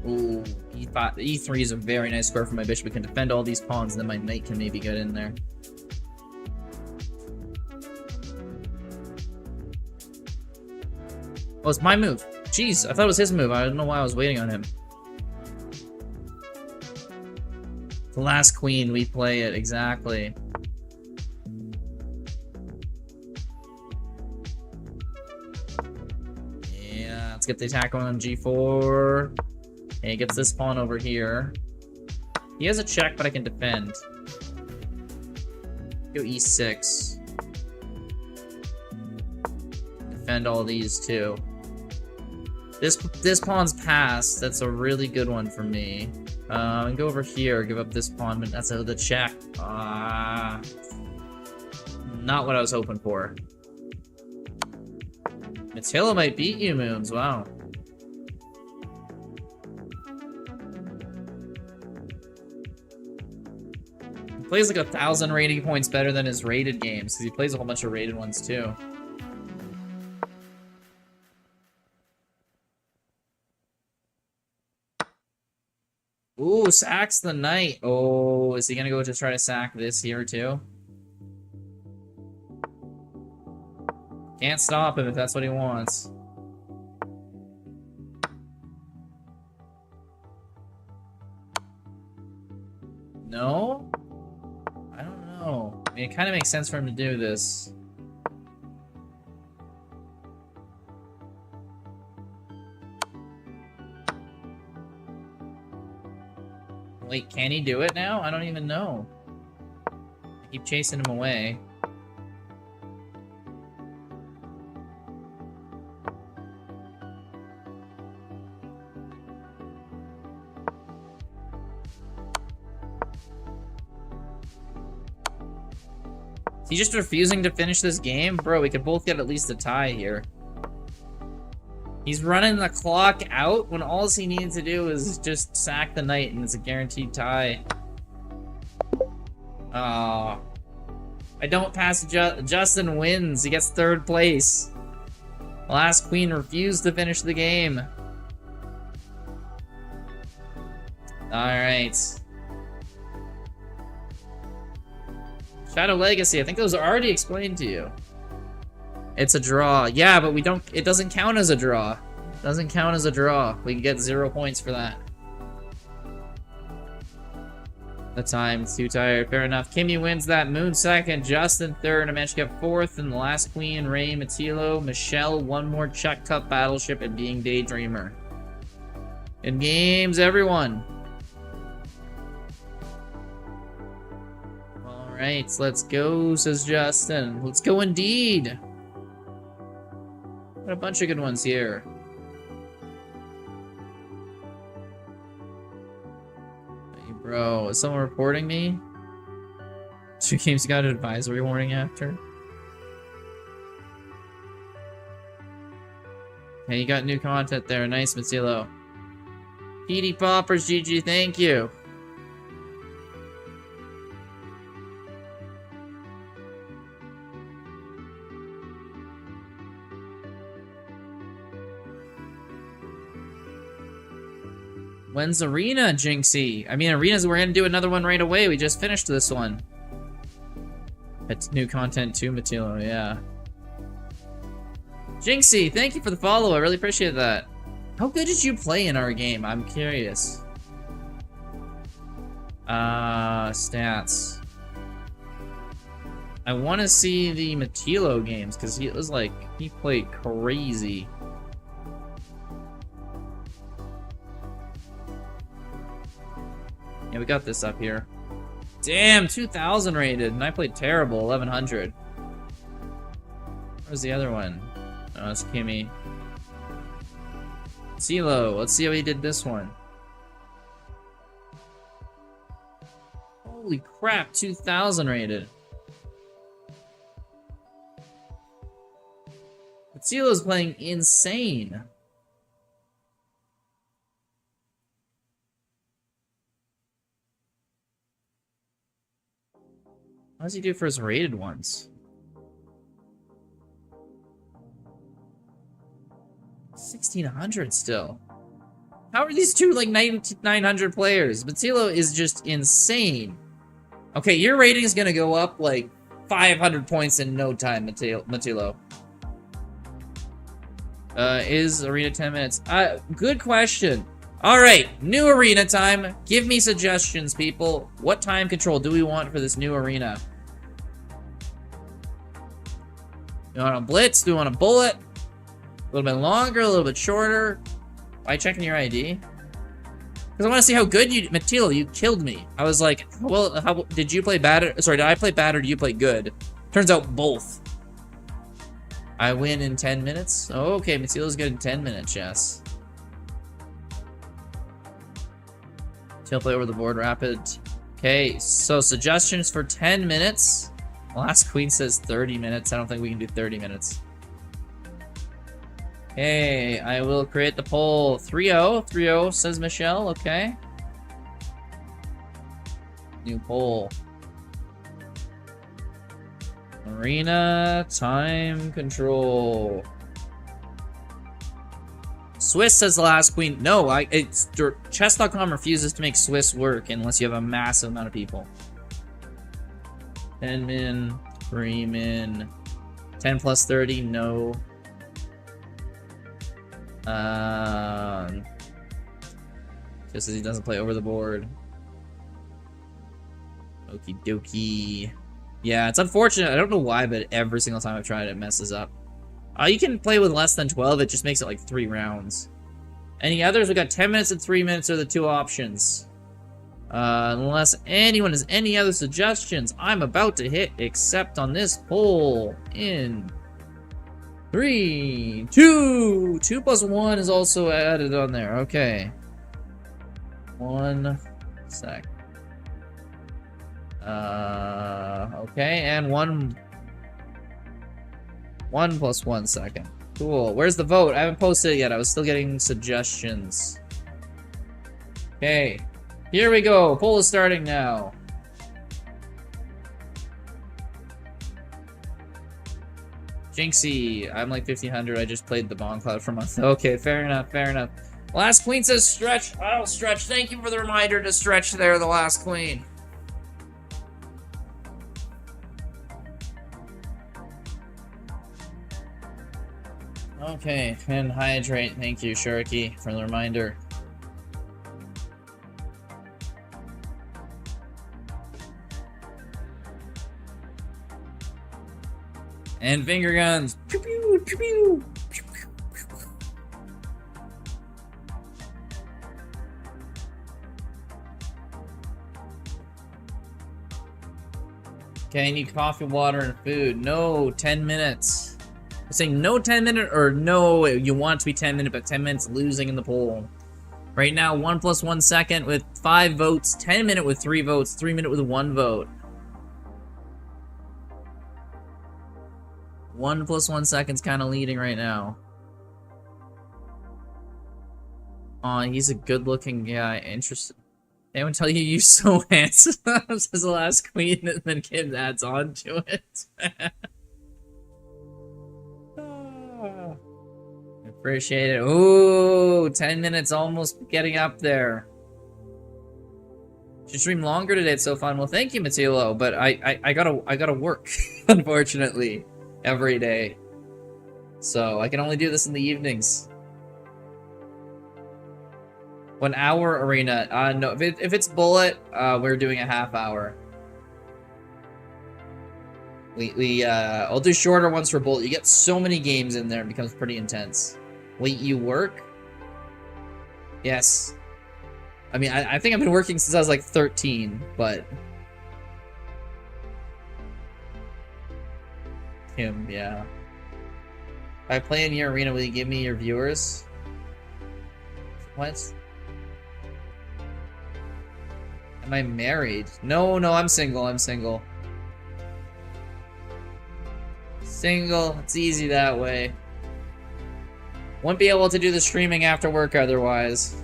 Ooh, E5, E3 is a very nice square for my bishop. It can defend all these pawns, and then my knight can maybe get in there. Oh, it's my move. Jeez, I thought it was his move. I don't know why I was waiting on him. The last queen, we play it, exactly. Let's get the attack on G4. And he gets this pawn over here. He has a check, but I can defend. Go E6. Defend all these too. This pawn's passed. That's a really good one for me. And go over here, give up this pawn, but that's the check. Not what I was hoping for. Matilla might beat you, Moons. Wow. He plays like 1,000 rating points better than his rated games, because he plays a whole bunch of rated ones too. Ooh, sacks the knight. Oh, is he gonna go to try to sack this here too? Can't stop him if that's what he wants. No? I don't know. I mean, it kind of makes sense for him to do this. Wait, can he do it now? I don't even know. I keep chasing him away. Is he just refusing to finish this game? Bro, we could both get at least a tie here. He's running the clock out when all he needs to do is just sack the knight and it's a guaranteed tie. Oh. I don't pass. Justin wins. He gets 3rd place. Last queen refused to finish the game. Alright. Shadow Legacy, I think those are already explained to you. It's a draw. Yeah, but we don't. It doesn't count as a draw. It doesn't count as a draw. We can get 0 points for that. The time's too tired. Fair enough. Kimmy wins that. Moon 2nd. Justin 3rd. I managed to get 4th. And the last queen, Ray, Matilo, Michelle, one more Chuck Cup Battleship, and being Daydreamer. In games, everyone. Alright, let's go, says Justin. Let's go indeed. Got a bunch of good ones here. Hey, bro, is someone reporting me? 2 games got an advisory warning after. Hey, you got new content there. Nice, Matsilo. Petey Poppers, GG, thank you. When's Arena, Jinxie? I mean, Arenas, we're gonna do another one right away. We just finished this one. It's new content too, Matilo, yeah. Jinxie, thank you for the follow. I really appreciate that. How good did you play in our game? I'm curious. Stats. I want to see the Matilo games, because he was like, he played crazy. Yeah, we got this up here. Damn, 2,000 rated, and I played terrible, 1,100. Where's the other one? Oh, it's Kimmy. CeeLo, let's see how he did this one. Holy crap, 2,000 rated. But CeeLo's playing insane. How does he do for his rated ones? 1,600 still. How are these two like 900 players? Matilo is just insane. Okay, your rating is gonna go up like 500 points in no time, Matilo. Is Arena 10 minutes? Good question. Alright, new arena time. Give me suggestions, people. What time control do we want for this new arena? Do we want a blitz? Do we want a bullet? A little bit longer, a little bit shorter? Why checking your ID? Because I want to see how good you... Matilo, you killed me. I was like, well, how did you play bad? Sorry, did I play bad or did you play good? Turns out both. I win in 10 minutes? Oh, okay, Matilo's good in 10 minutes, yes. He'll play over the board rapid. Okay, so suggestions for 10 minutes. Last queen says 30 minutes. I don't think we can do 30 minutes. Okay, I will create the poll. 3-0. 3-0 says Michelle. Okay. New poll. Arena time control. Swiss says the last queen. No, it's chess.com refuses to make Swiss work unless you have a massive amount of people. 10 min, 3 min, 10 plus 30, no. Just as he doesn't play over the board. Okie dokie. Yeah, it's unfortunate. I don't know why, but every single time I've tried it messes up. You can play with less than 12, it just makes it like 3 rounds. Any others? We got 10 minutes and 3 minutes are the 2 options. Unless anyone has any other suggestions, I'm about to hit accept on this poll in 3, 2. 2 plus 1 is also added on there. Okay. 1 sec. Okay, and 1 plus 1 second. Cool. Where's the vote? I haven't posted it yet. I was still getting suggestions. Okay. Here we go. Poll is starting now. Jinxie. I'm like 1500. I just played the Bomb Cloud for a month. Okay, fair enough. Fair enough. Last Queen says stretch. I'll stretch. Thank you for the reminder to stretch there, the Last Queen. Okay, and hydrate. Thank you, Sharky, for the reminder. And finger guns. Pew, pew, pew, pew. Okay, I need coffee, water, and food. No, 10 minutes. I'm saying no 10 minute, or no, you want it to be 10 minute, but 10 minutes losing in the poll. Right now, 1 plus 1 second with 5 votes, 10 minute with 3 votes, 3 minute with 1 vote. 1 plus 1 second's kind of leading right now. Aw, he's a good looking guy. Interesting. Anyone tell you you're so handsome? Says the Last Queen, and then Kim adds on to it. Appreciate it. Ooh, 10 minutes almost getting up there. Should stream longer today. It's so fun. Well, thank you, Matilo, but I gotta work, unfortunately, every day. So I can only do this in the evenings. 1 hour arena. No, if it's bullet, we're doing a half hour. I'll do shorter ones for bullet. You get so many games in there, it becomes pretty intense. Wait, you work? Yes. I mean, I think I've been working since I was like 13, but... Kim, yeah. If I play in your arena, will you give me your viewers? What? Am I married? No, I'm single, I'm single. Single, it's easy that way. Won't be able to do the streaming after work otherwise.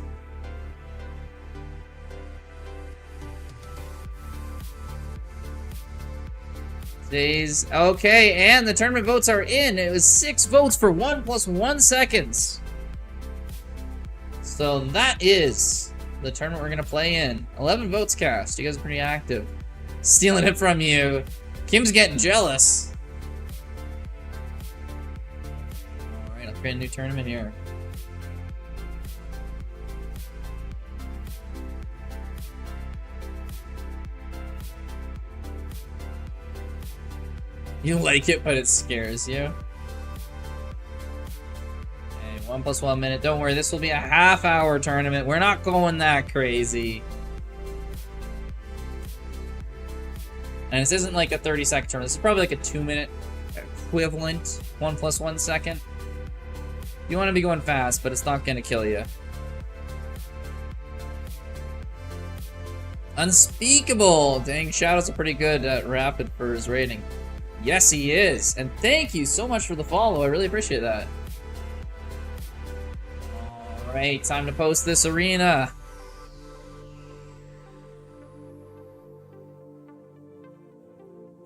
Days. Okay, and the tournament votes are in. It was 6 votes for 1 plus 1 seconds. So that is the tournament we're gonna play in. 11 votes cast. You guys are pretty active. Stealing it from you. Kim's getting jealous. Let's create a new tournament here. You like it, but it scares you. Okay, 1 plus 1 minute. Don't worry, this will be a half-hour tournament. We're not going that crazy. And this isn't like a 30-second tournament. This is probably like a 2-minute equivalent. 1 plus 1 second. You want to be going fast, but it's not going to kill you. Unspeakable! Dang, Shadow's a pretty good at Rapid for his rating. Yes, he is. And thank you so much for the follow. I really appreciate that. Alright, time to post this arena.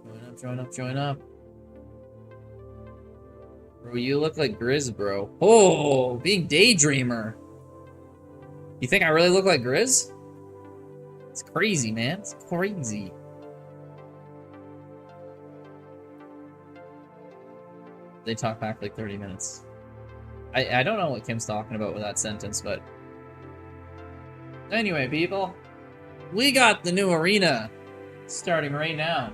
Join up, join up, join up. Bro, you look like Grizz, bro. Oh, being Daydreamer. You think I really look like Grizz? It's crazy, man. It's crazy. They talk back like 30 minutes. I don't know what Kim's talking about with that sentence, but... Anyway, people. We got the new arena. Starting right now.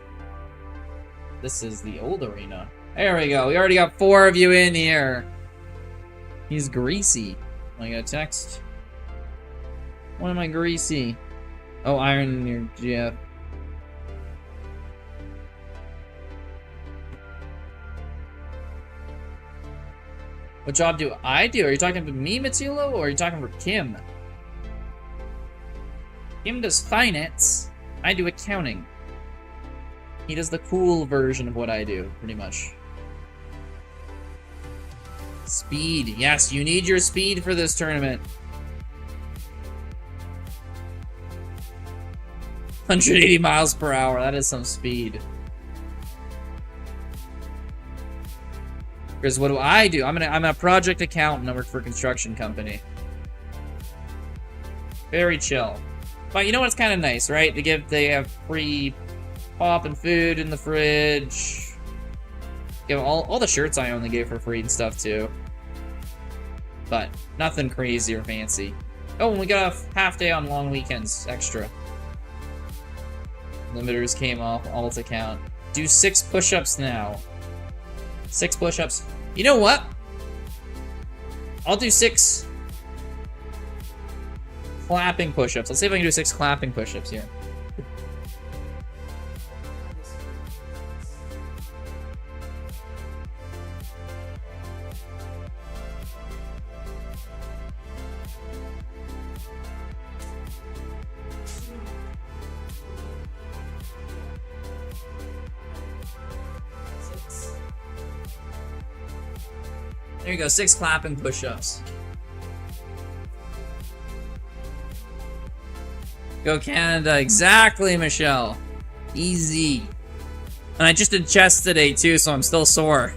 This is the old arena. There we go. We already got 4 of you in here. He's greasy. I got a text. Why am I greasy? Oh, Iron near Jeff. What job do I do? Are you talking to me, Matsulo, or are you talking for Kim? Kim does finance. I do accounting. He does the cool version of what I do, pretty much. Speed. Yes, you need your speed for this tournament. 180 miles per hour. That is some speed. Because what do? I'm a project accountant. I work for a construction company. Very chill. But you know what's kind of nice, right? They have free pop and food in the fridge. Give all the shirts I own they gave for free and stuff too. But nothing crazy or fancy. Oh, and we got a half day on long weekends extra. Limiters came off alt account. Do 6 push-ups now. 6 push-ups. You know what? I'll do 6 clapping push-ups. Let's see if I can do 6 clapping push-ups here. There you go, 6 clapping push-ups. Go Canada, exactly, Michelle. Easy. And I just did chest today too, so I'm still sore.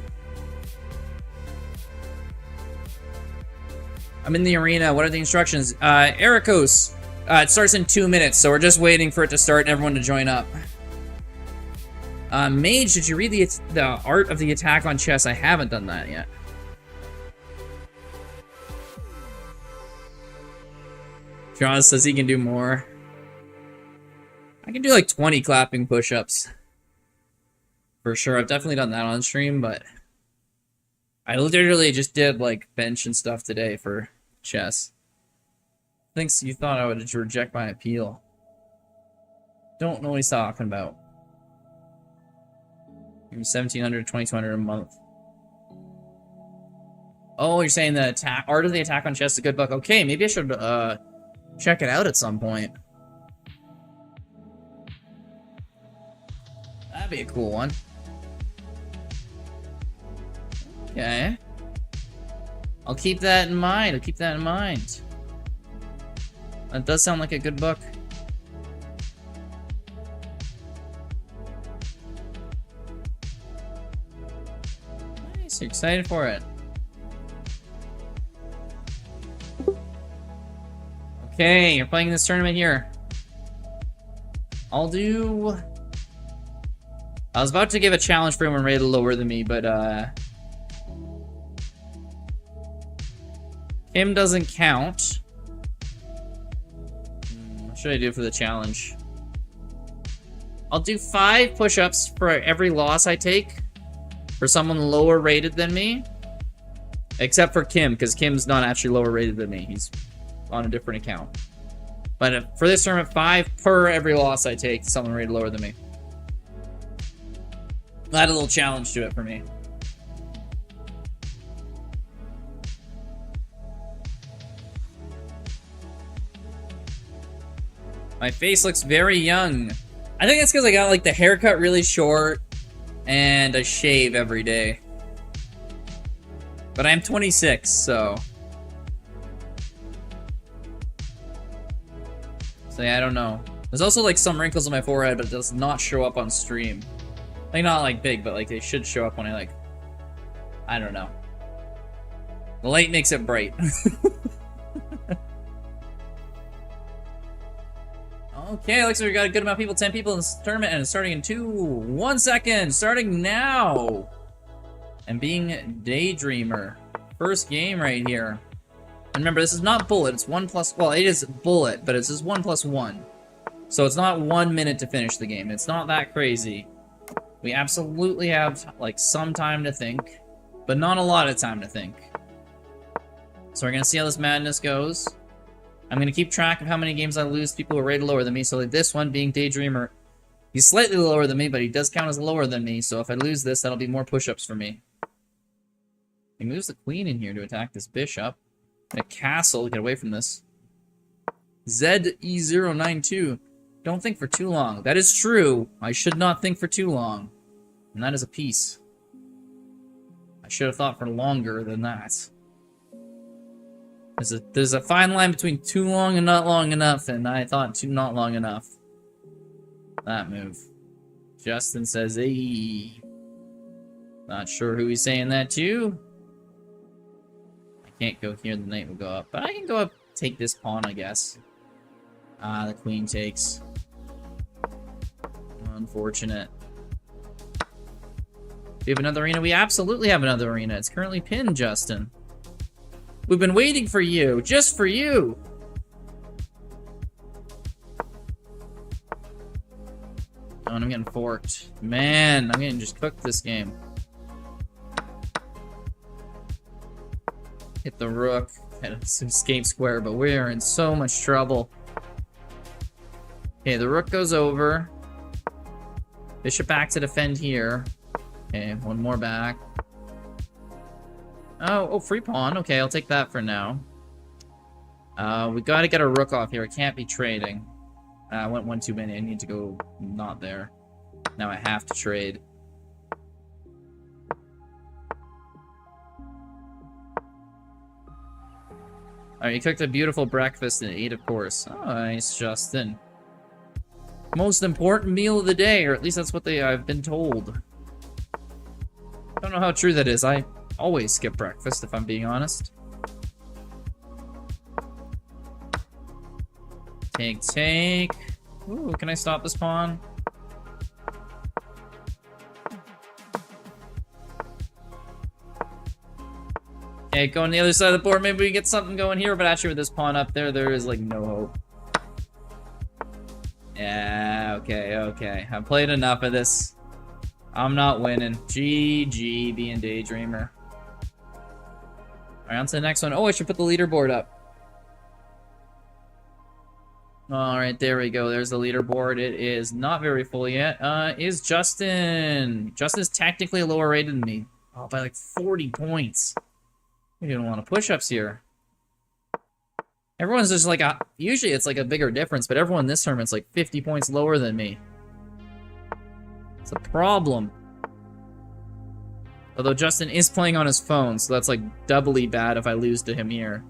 I'm in the arena. What are the instructions? Ericos. It starts in 2 minutes, so we're just waiting for it to start and everyone to join up. Mage, did you read the art of the attack on chess? I haven't done that yet. John says he can do more. I can do like 20 clapping push-ups. For sure. I've definitely done that on stream, but I literally just did like bench and stuff today for chess. Thinks you thought I would reject my appeal. Don't know what he's talking about. 1,700, 2,200 a month. Oh, you're saying the art of the attack on chess is a good book. Okay, maybe I should check it out at some point. That'd be a cool one. Okay. I'll keep that in mind. That does sound like a good book. Nice, you're excited for it. Okay, you're playing this tournament here. I'll do... I was about to give a challenge for anyone rated lower than me, but Kim doesn't count. What should I do for the challenge? I'll do 5 push-ups for every loss I take for someone lower rated than me. Except for Kim, because Kim's not actually lower rated than me. He's on a different account. But for this tournament, 5 per every loss I take to someone rated lower than me. Add a little challenge to it for me. My face looks very young. I think that's because I got like the haircut really short and I shave every day. But I'm 26, so yeah, I don't know. There's also like some wrinkles on my forehead, but it does not show up on stream. Like not like big, but like they should show up when I don't know. The light makes it bright. Okay, looks like we got a good amount of people, 10 people in this tournament, and it's starting in 1 second. Starting now. And being Daydreamer. First game right here. And remember, this is not bullet, it's 1+, well, it is bullet, but it's just 1+1. So it's not 1 minute to finish the game. It's not that crazy. We absolutely have, like, some time to think, but not a lot of time to think. So we're gonna see how this madness goes. I'm gonna keep track of how many games I lose to people who are rated lower than me. So like this one, being Daydreamer, he's slightly lower than me, but he does count as lower than me. So if I lose this, that'll be more push-ups for me. He moves the queen in here to attack this bishop. And a castle, get away from this. ZE092. Don't think for too long. That is true. I should not think for too long. And that is a piece. I should have thought for longer than that. There's a fine line between too long and not long enough, and I thought not long enough. That move. Justin says, hey. Not sure who he's saying that to. I can't go here, the knight will go up. But I can go up, take this pawn, I guess. Ah, the queen takes. Unfortunate. Do we have another arena? We absolutely have another arena. It's currently pinned, Justin. We've been waiting for you, just for you. Oh, and I'm getting forked. Man, I'm getting just cooked this game. Hit the rook. Had an escape square, but we're in so much trouble. Okay, the rook goes over. Bishop back to defend here. Okay, one more back. Oh, free pawn. Okay, I'll take that for now. We gotta get a rook off here. It can't be trading. I went one too many. I need to go not there. Now I have to trade. Alright, you cooked a beautiful breakfast and ate, of course. Oh, nice, Justin. Most important meal of the day, or at least that's what I've been told. I don't know how true that is. I always skip breakfast, if I'm being honest. Take. Ooh, can I stop this pawn? Okay, go on the other side of the board. Maybe we get something going here, but actually with this pawn up there, there is like no hope. Yeah, okay. I've played enough of this. I'm not winning. GG, being Daydreamer. Alright, on to the next one. Oh, I should put the leaderboard up. Alright, there we go. There's the leaderboard. It is not very full yet. Is Justin. Justin's technically lower rated than me. Oh, by like 40 points. We're doing a lot of push-ups here. Everyone's just like usually it's like a bigger difference, but everyone in this tournament's like 50 points lower than me. It's a problem. Although Justin is playing on his phone, so that's like doubly bad if I lose to him here.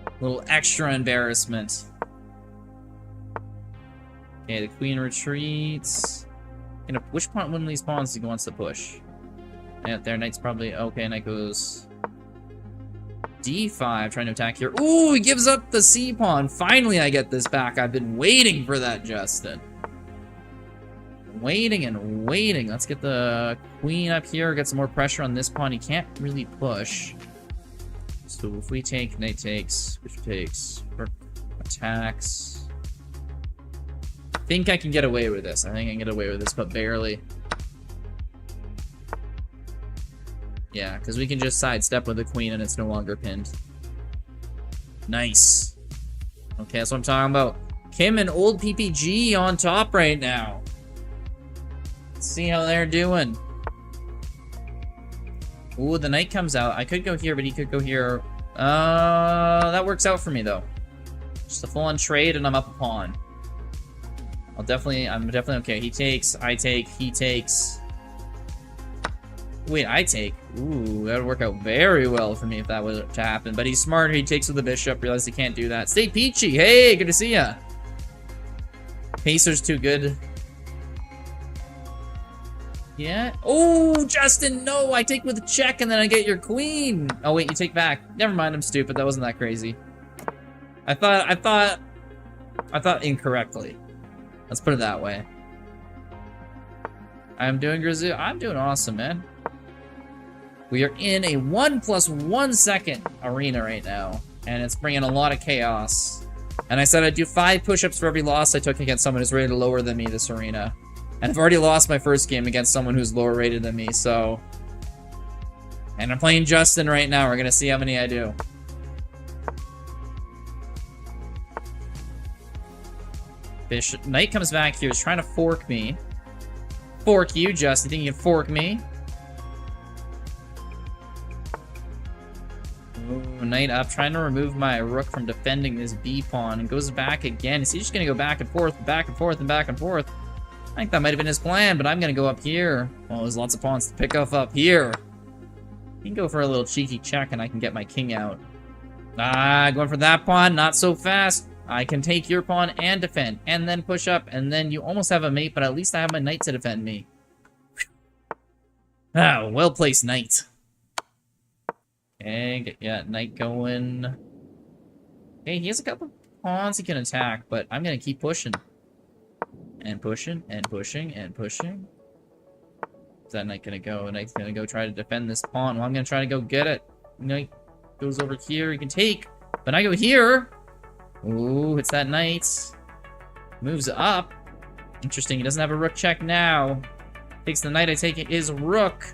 A little extra embarrassment. Okay, the queen retreats. Which pawn, one of these pawns he wants to push? Yeah, their knight's probably okay. Knight goes D5, trying to attack here. Ooh, he gives up the C pawn. Finally, I get this back. I've been waiting for that, Justin. Waiting and waiting. Let's get the queen up here. Get some more pressure on this pawn. He can't really push. So if we take, knight takes, bishop takes, rook attacks. I think I can get away with this. I think I can get away with this, but barely. Yeah, because we can just sidestep with the queen and it's no longer pinned. Nice. Okay, that's what I'm talking about. Kim and old PPG on top right now. Let's see how they're doing. Ooh, the knight comes out. I could go here, but he could go here. That works out for me, though. Just a full-on trade, and I'm up a pawn. I'm definitely okay. He takes, I take, he takes. Wait, I take. Ooh, that would work out very well for me if that was to happen. But he's smarter. He takes with the bishop. Realizes he can't do that. Stay peachy. Hey, good to see ya. Pacer's too good. Yeah. Oh, Justin, no! I take with a check and then I get your queen. Oh wait, you take back. Never mind, I'm stupid. That wasn't that crazy. I thought incorrectly. Let's put it that way. I'm doing Grizzu. I'm doing awesome, man. We are in a 1+1 second arena right now, and it's bringing a lot of chaos. And I said I'd do 5 push-ups for every loss I took against someone who's rated lower than me this arena. And I've already lost my first game against someone who's lower rated than me, so... And I'm playing Justin right now. We're gonna see how many I do. Bishop Knight comes back here. He's trying to fork me. Fork you, Justin. Think you can fork me? Ooh, Knight up, trying to remove my rook from defending this B pawn, and goes back again. Is he just gonna go back and forth, back and forth, and back and forth? I think that might have been his plan, but I'm gonna go up here. Oh, there's lots of pawns to pick up here. He can go for a little cheeky check, and I can get my king out. Ah, going for that pawn, not so fast. I can take your pawn and defend, and then push up, and then you almost have a mate, but at least I have my knight to defend me. Ah, well-placed knight. Okay, get, yeah, knight going. Okay, he has a couple pawns he can attack, but I'm gonna keep pushing. And pushing, and pushing, and pushing. Is that knight gonna go? Knight's gonna go try to defend this pawn. Well, I'm gonna try to go get it. Knight goes over here, he can take. But I go here. Ooh, it's that knight. Moves up. Interesting, he doesn't have a rook check now. Takes the knight, I take it is rook.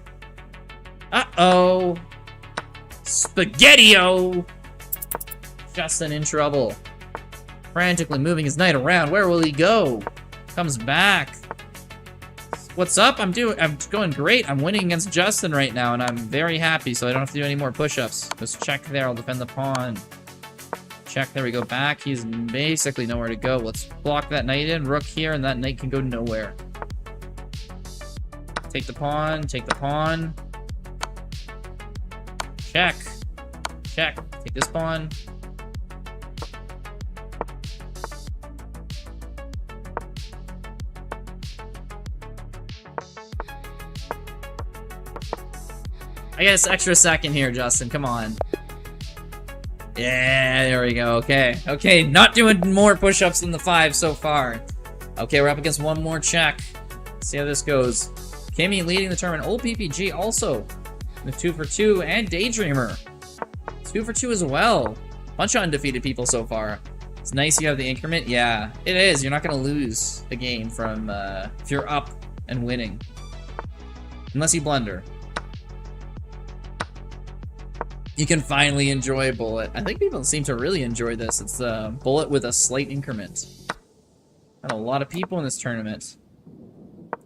Uh-oh. Spaghetti-o! Justin in trouble. Frantically moving his knight around. Where will he go? Comes back. What's up? I'm going great. I'm winning against Justin right now, and I'm very happy, so I don't have to do any more push-ups. Just check there. I'll defend the pawn. Check. There we go. Back. He's basically nowhere to go. Let's block that knight in. Rook here, and that knight can go nowhere. Take the pawn. Take the pawn. Check. Check. Take this pawn. I guess extra second here, Justin. Come on. Yeah, there we go. Okay. Okay, not doing more push-ups than the 5 so far. Okay, we're up against one more check. Let's see how this goes. Kimmy leading the tournament. Old PPG also with 2 for 2, and Daydreamer 2 for 2 as well. Bunch of undefeated people so far. It's nice you have the increment. Yeah, it is. You're not going to lose a game from if you're up and winning. Unless you blunder. You can finally enjoy Bullet. I think people seem to really enjoy this. It's Bullet with a slight increment. Got a lot of people in this tournament.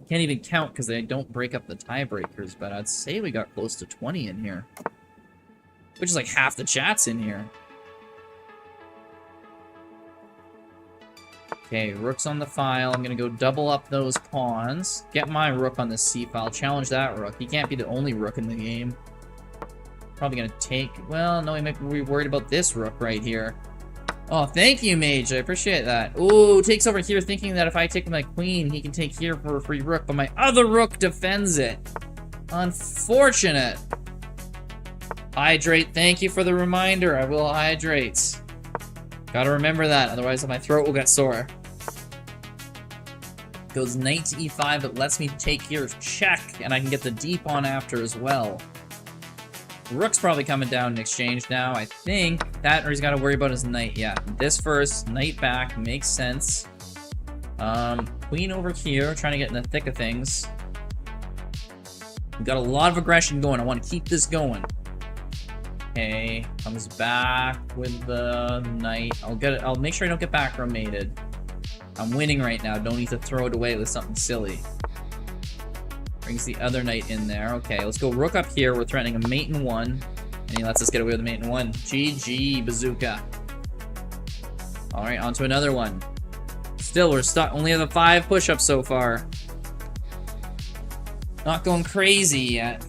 Can't even count because they don't break up the tiebreakers, but I'd say we got close to 20 in here. Which is like half the chat's in here. Okay, rook's on the file. I'm gonna go double up those pawns. Get my rook on the C file. Challenge that rook. He can't be the only rook in the game. Probably gonna take... Well, no, he might be worried about this rook right here. Oh, thank you, Mage. I appreciate that. Ooh, takes over here thinking that if I take my queen, he can take here for a free rook, but my other rook defends it. Unfortunate. Hydrate. Thank you for the reminder. I will hydrate. Gotta remember that, otherwise my throat will get sore. Goes knight to e5, but lets me take here check, and I can get the d pawn after as well. Rook's probably coming down in exchange now, I think. That, or he's got to worry about his knight. Yeah, this first, knight back, makes sense. Queen over here, trying to get in the thick of things. We've got a lot of aggression going. I want to keep this going. Okay, comes back with the knight. I'll make sure I don't get back row mated. I'm winning right now. Don't need to throw it away with something silly. Brings the other knight in there. Okay, let's go rook up here. We're threatening a mate in 1. And he lets us get away with a mate in 1. GG, bazooka. Alright, on to another one. Still, we're stuck. Only have the 5 push-ups so far. Not going crazy yet.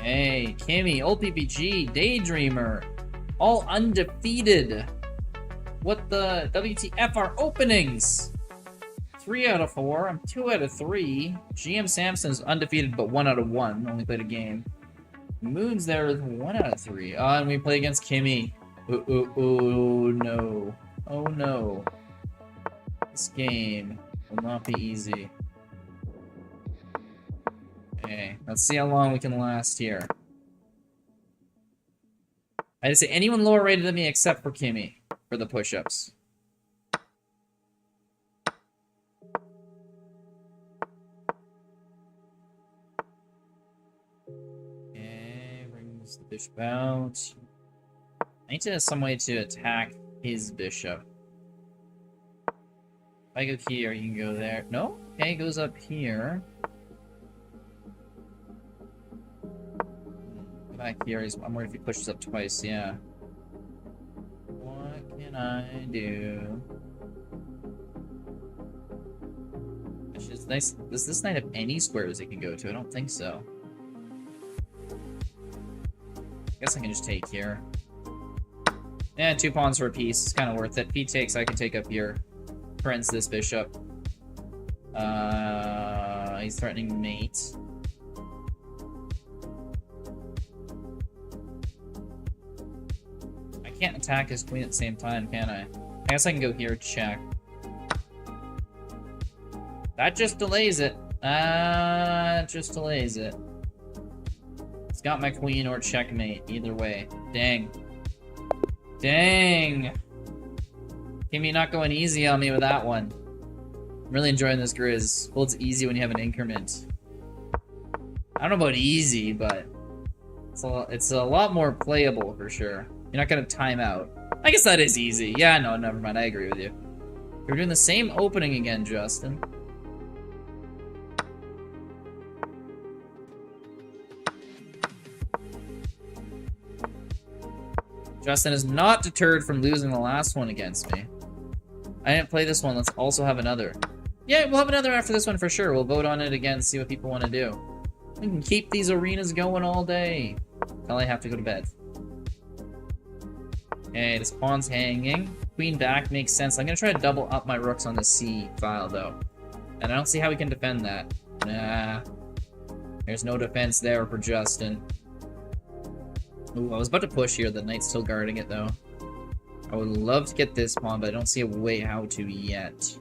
Hey, Kimmy, old PPG, Daydreamer, all undefeated. What the WTF are openings? 3 out of 4. I'm 2 out of 3. GM Samson's undefeated, but 1 out of 1. Only played a game. Moon's there with 1 out of 3. Oh, and we play against Kimmy. Oh no. Oh no. This game will not be easy. Okay, let's see how long we can last here. I just say anyone lower rated than me except for Kimmy for the push-ups. Okay, brings the bishop out. I need to have some way to attack his bishop. If I go here, you can go there. No? Okay, goes up here. Go back here. I'm worried if he pushes up twice, yeah. What can I do? Actually, it's nice. Does this knight have any squares it can go to? I don't think so. I guess I can just take here. Yeah, 2 pawns for a piece. It's kind of worth it. If he takes, I can take up here. Friends this bishop. He's threatening mate. I can't attack his queen at the same time, can I? I guess I can go here, check. That just delays it. Just delays it. It's got my queen or checkmate, either way. Dang. Dang! Kimmy not going easy on me with that one. I'm really enjoying this Grizz. Well, it's easy when you have an increment. I don't know about easy, but it's a lot more playable for sure. You're not gonna time out. I guess that is easy. Yeah, no, never mind. I agree with you. We're doing the same opening again, Justin. Justin is not deterred from losing the last one against me. I didn't play this one. Let's also have another. Yeah, we'll have another after this one for sure. We'll vote on it again, see what people want to do. We can keep these arenas going all day. Until I have to go to bed. Okay, this pawn's hanging. Queen back makes sense. I'm going to try to double up my rooks on the C file, though. And I don't see how we can defend that. Nah. There's no defense there for Justin. Ooh, I was about to push here. The knight's still guarding it, though. I would love to get this pawn, but I don't see a way how to yet.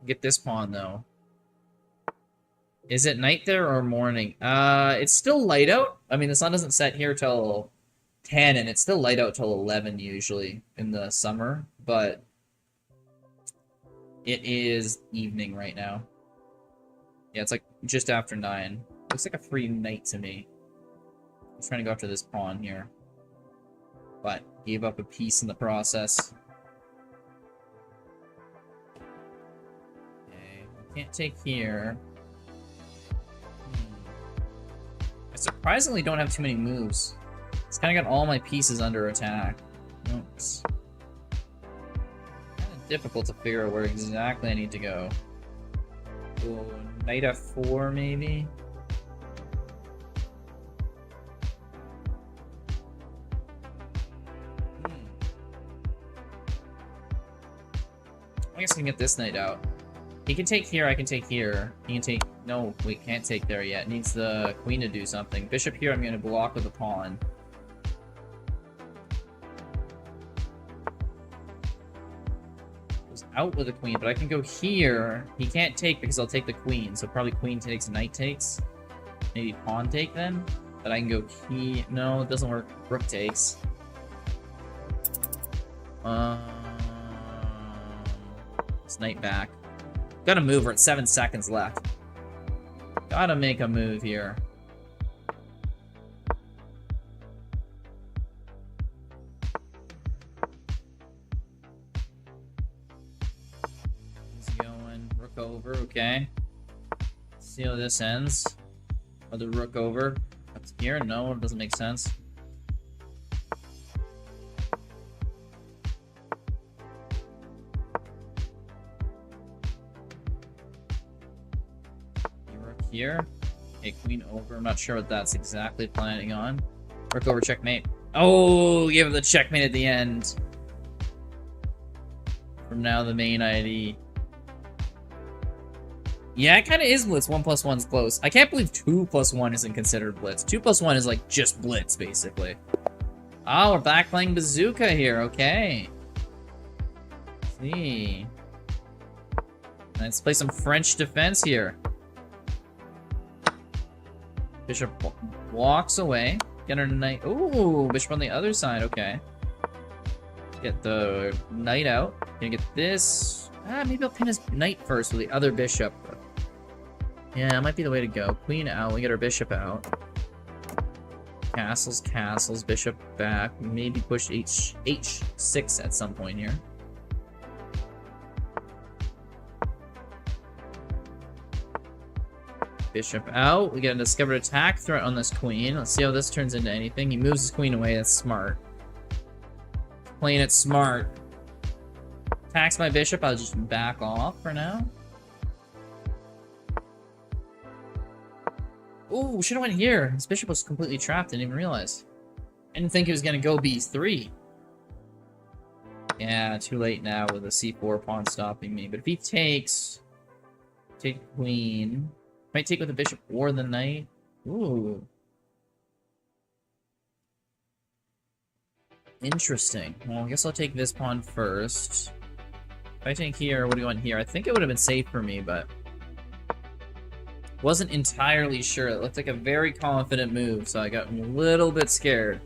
Get this pawn, though. Is it night there or morning? It's still light out. I mean, the sun doesn't set here till 10, and it's still light out till 11 usually in the summer, but it is evening right now. Yeah, it's like just after 9. Looks like a free knight to me. I'm trying to go after this pawn here, but gave up a piece in the process. Okay, can't take here. I surprisingly don't have too many moves. It's kind of got all my pieces under attack. Oops. Kind of difficult to figure out where exactly I need to go. Ooh, knight f4 maybe? I guess I can get this knight out. He can take here, I can take here. He can take... No, we can't take there yet. Needs the queen to do something. Bishop here, I'm going to block with a pawn. Goes out with a queen, but I can go here. He can't take because I'll take the queen, so probably queen takes, knight takes. Maybe pawn take then? But I can go key... No, it doesn't work. Rook takes. It's knight back. Gotta move, we're at 7 seconds left. Gotta make a move here. He's going rook over, okay. See how this ends. Other rook over. That's here? No, it doesn't make sense. here. Okay, queen over. I'm not sure what that's exactly planning on. Rook over checkmate. Oh, give it the checkmate at the end. From now, the main ID. Yeah, it kind of is blitz. 1 + 1's close. I can't believe 2 + 1 isn't considered blitz. 2 + 1 is like just blitz, basically. Oh, we're back playing bazooka here. Okay. Let's see. Let's play some French defense here. Bishop walks away. Get our knight. Ooh, bishop on the other side. Okay. Get the knight out. Gonna get this. Maybe I'll pin his knight first with the other bishop. Yeah, that might be the way to go. Queen out. We get our bishop out. Castles, castles. Bishop back. Maybe push h6 at some point here. Bishop out. We get a discovered attack threat on this queen. Let's see how this turns into anything. He moves his queen away. That's smart. Playing it smart. Attacks my bishop. I'll just back off for now. Ooh, should have went here. His bishop was completely trapped. Didn't even realize. I didn't think he was going to go b3. Yeah, too late now with the c4 pawn stopping me. But if he takes... Take queen... Might take with the bishop or the knight. Ooh. Interesting. Well, I guess I'll take this pawn first. If I take here, what do you want here? I think it would have been safe for me, but... Wasn't entirely sure. It looked like a very confident move, so I got a little bit scared.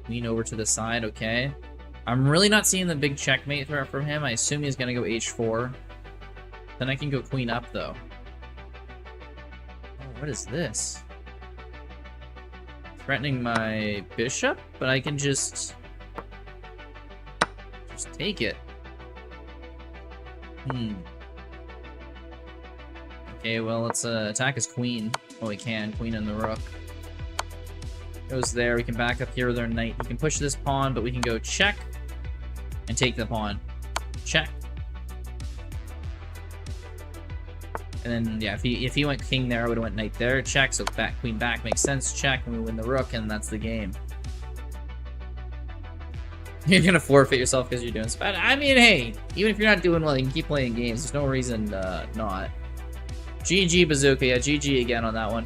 Lean over to the side, okay. I'm really not seeing the big checkmate threat from him. I assume he's gonna go h4. Then I can go queen up, though. Oh, what is this? Threatening my bishop, but I can just take it. Okay, well, let's attack his queen. Oh, we can. Queen and the rook. Goes there. We can back up here with our knight. We can push this pawn, but we can go check and take the pawn. Check. And then, yeah, if he went king there, I would have went knight there. Check, so back queen back makes sense. Check, and we win the rook, and that's the game. You're gonna forfeit yourself because you're doing so bad. I mean, hey, even if you're not doing well, you can keep playing games. There's no reason not. GG Bazooka, yeah, GG again on that one.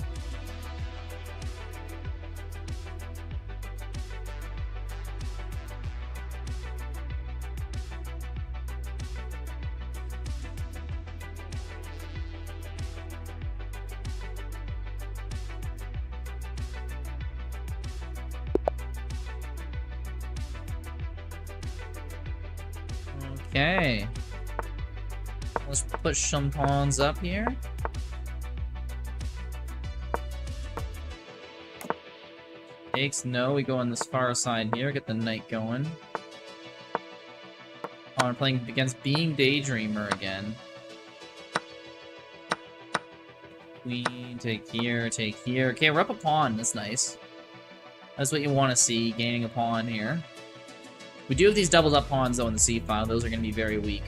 Okay. Let's push some pawns up here. Takes no, we go on this far side here, get the knight going. Oh, we're playing against Being Daydreamer again. Queen, take here, take here. Okay, we're up a pawn, that's nice. That's what you want to see, gaining a pawn here. We do have these doubled up pawns though in the C file, those are going to be very weak.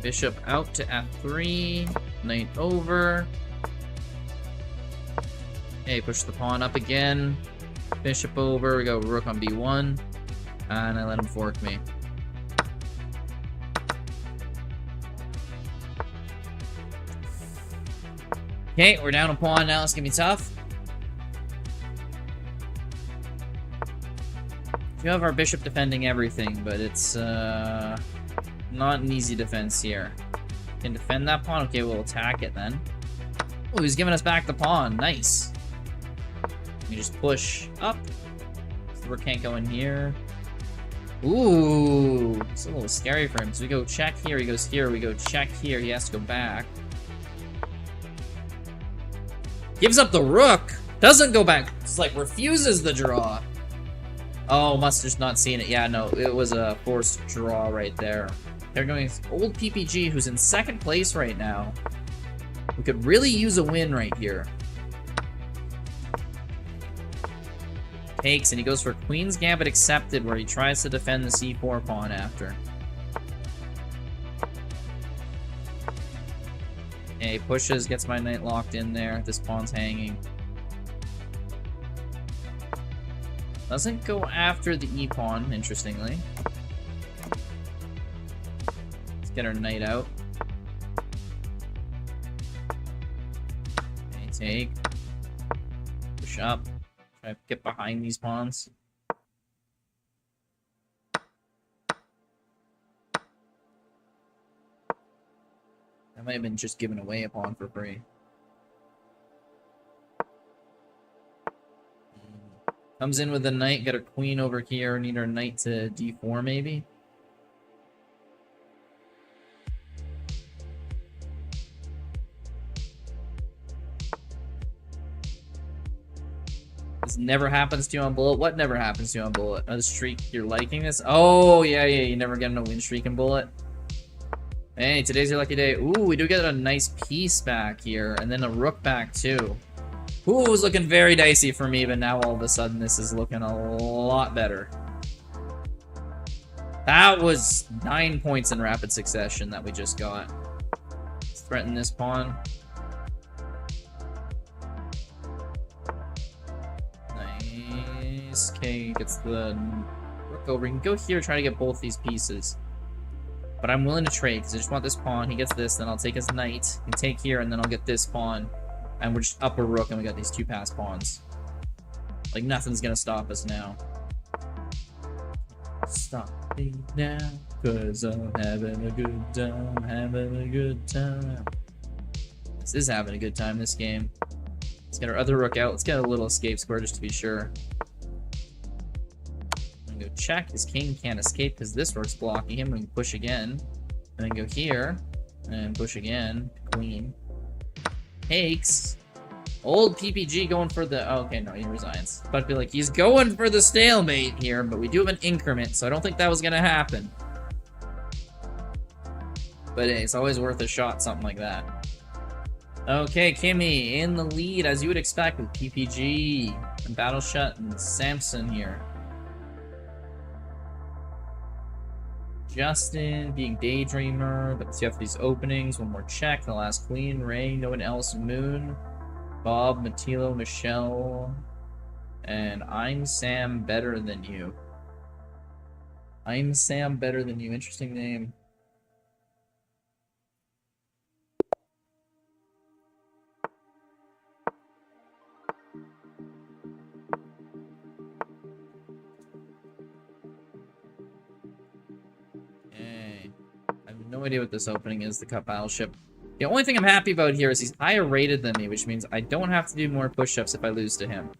Bishop out to f3, knight over. Okay, push the pawn up again. Bishop over, we go rook on b1. And I let him fork me. Okay, we're down a pawn now, it's gonna be tough. We have our bishop defending everything, but it's not an easy defense here. Can defend that pawn? Okay, we'll attack it then. Oh, he's giving us back the pawn. Nice. We just push up. So we can't go in here. Ooh, it's a little scary for him. So we go check here, he goes here. We go check here, he has to go back. Gives up the rook. Doesn't go back. It's like refuses the draw. Oh, must just not seen it. Yeah, no, it was a forced draw right there. They're going old PPG, who's in second place right now. We could really use a win right here. takes, and he goes for Queen's Gambit accepted, where he tries to defend the c4 pawn after. Okay, pushes, gets my knight locked in there. This pawn's hanging. Doesn't go after the e-pawn, interestingly. Let's get our knight out. Okay, take. Push up. Try to get behind these pawns. That might have been just giving away a pawn for free. Comes in with a knight, got a queen over here, need our knight to d4 maybe? This never happens to you on Bullet? What never happens to you on Bullet? Oh, the streak, you're liking this? Oh, yeah, you never get a win streak in Bullet. Hey, today's your lucky day. Ooh, we do get a nice piece back here, and then a rook back too. Ooh, it was looking very dicey for me, but now all of a sudden this is looking a lot better. That was 9 points in rapid succession that we just got. Let's threaten this pawn. Nice. Okay, gets the rook over. He can go here, try to get both these pieces. But I'm willing to trade, because I just want this pawn. He gets this, then I'll take his knight. And take here, and then I'll get this pawn. And we're just up a rook, and we got these two passed pawns. Like, nothing's gonna stop us now. Stop me now, cause I'm having a good time, having a good time. This is having a good time, this game. Let's get our other rook out. Let's get a little escape square just to be sure. I'm gonna go check. His king can't escape because this rook's blocking him. We can push again. And then go here. And push again. Queen. Takes. Old PPG going for the... Oh, okay, no, he resigns. But I feel like he's going for the stalemate here, but we do have an increment, so I don't think that was going to happen. But hey, it's always worth a shot, something like that. Okay, Kimmy in the lead, as you would expect, with PPG and Battleshut and Samson here. Justin being Daydreamer, but you have these openings. One more check, the last queen, Ray, no one else, Moon, Bob, Matilo, Michelle, and I'm Sam Better Than You. I'm Sam Better Than You, interesting name. No idea what this opening is, the Cup Battleship. The only thing I'm happy about here is he's higher rated than me, which means I don't have to do more push-ups if I lose to him.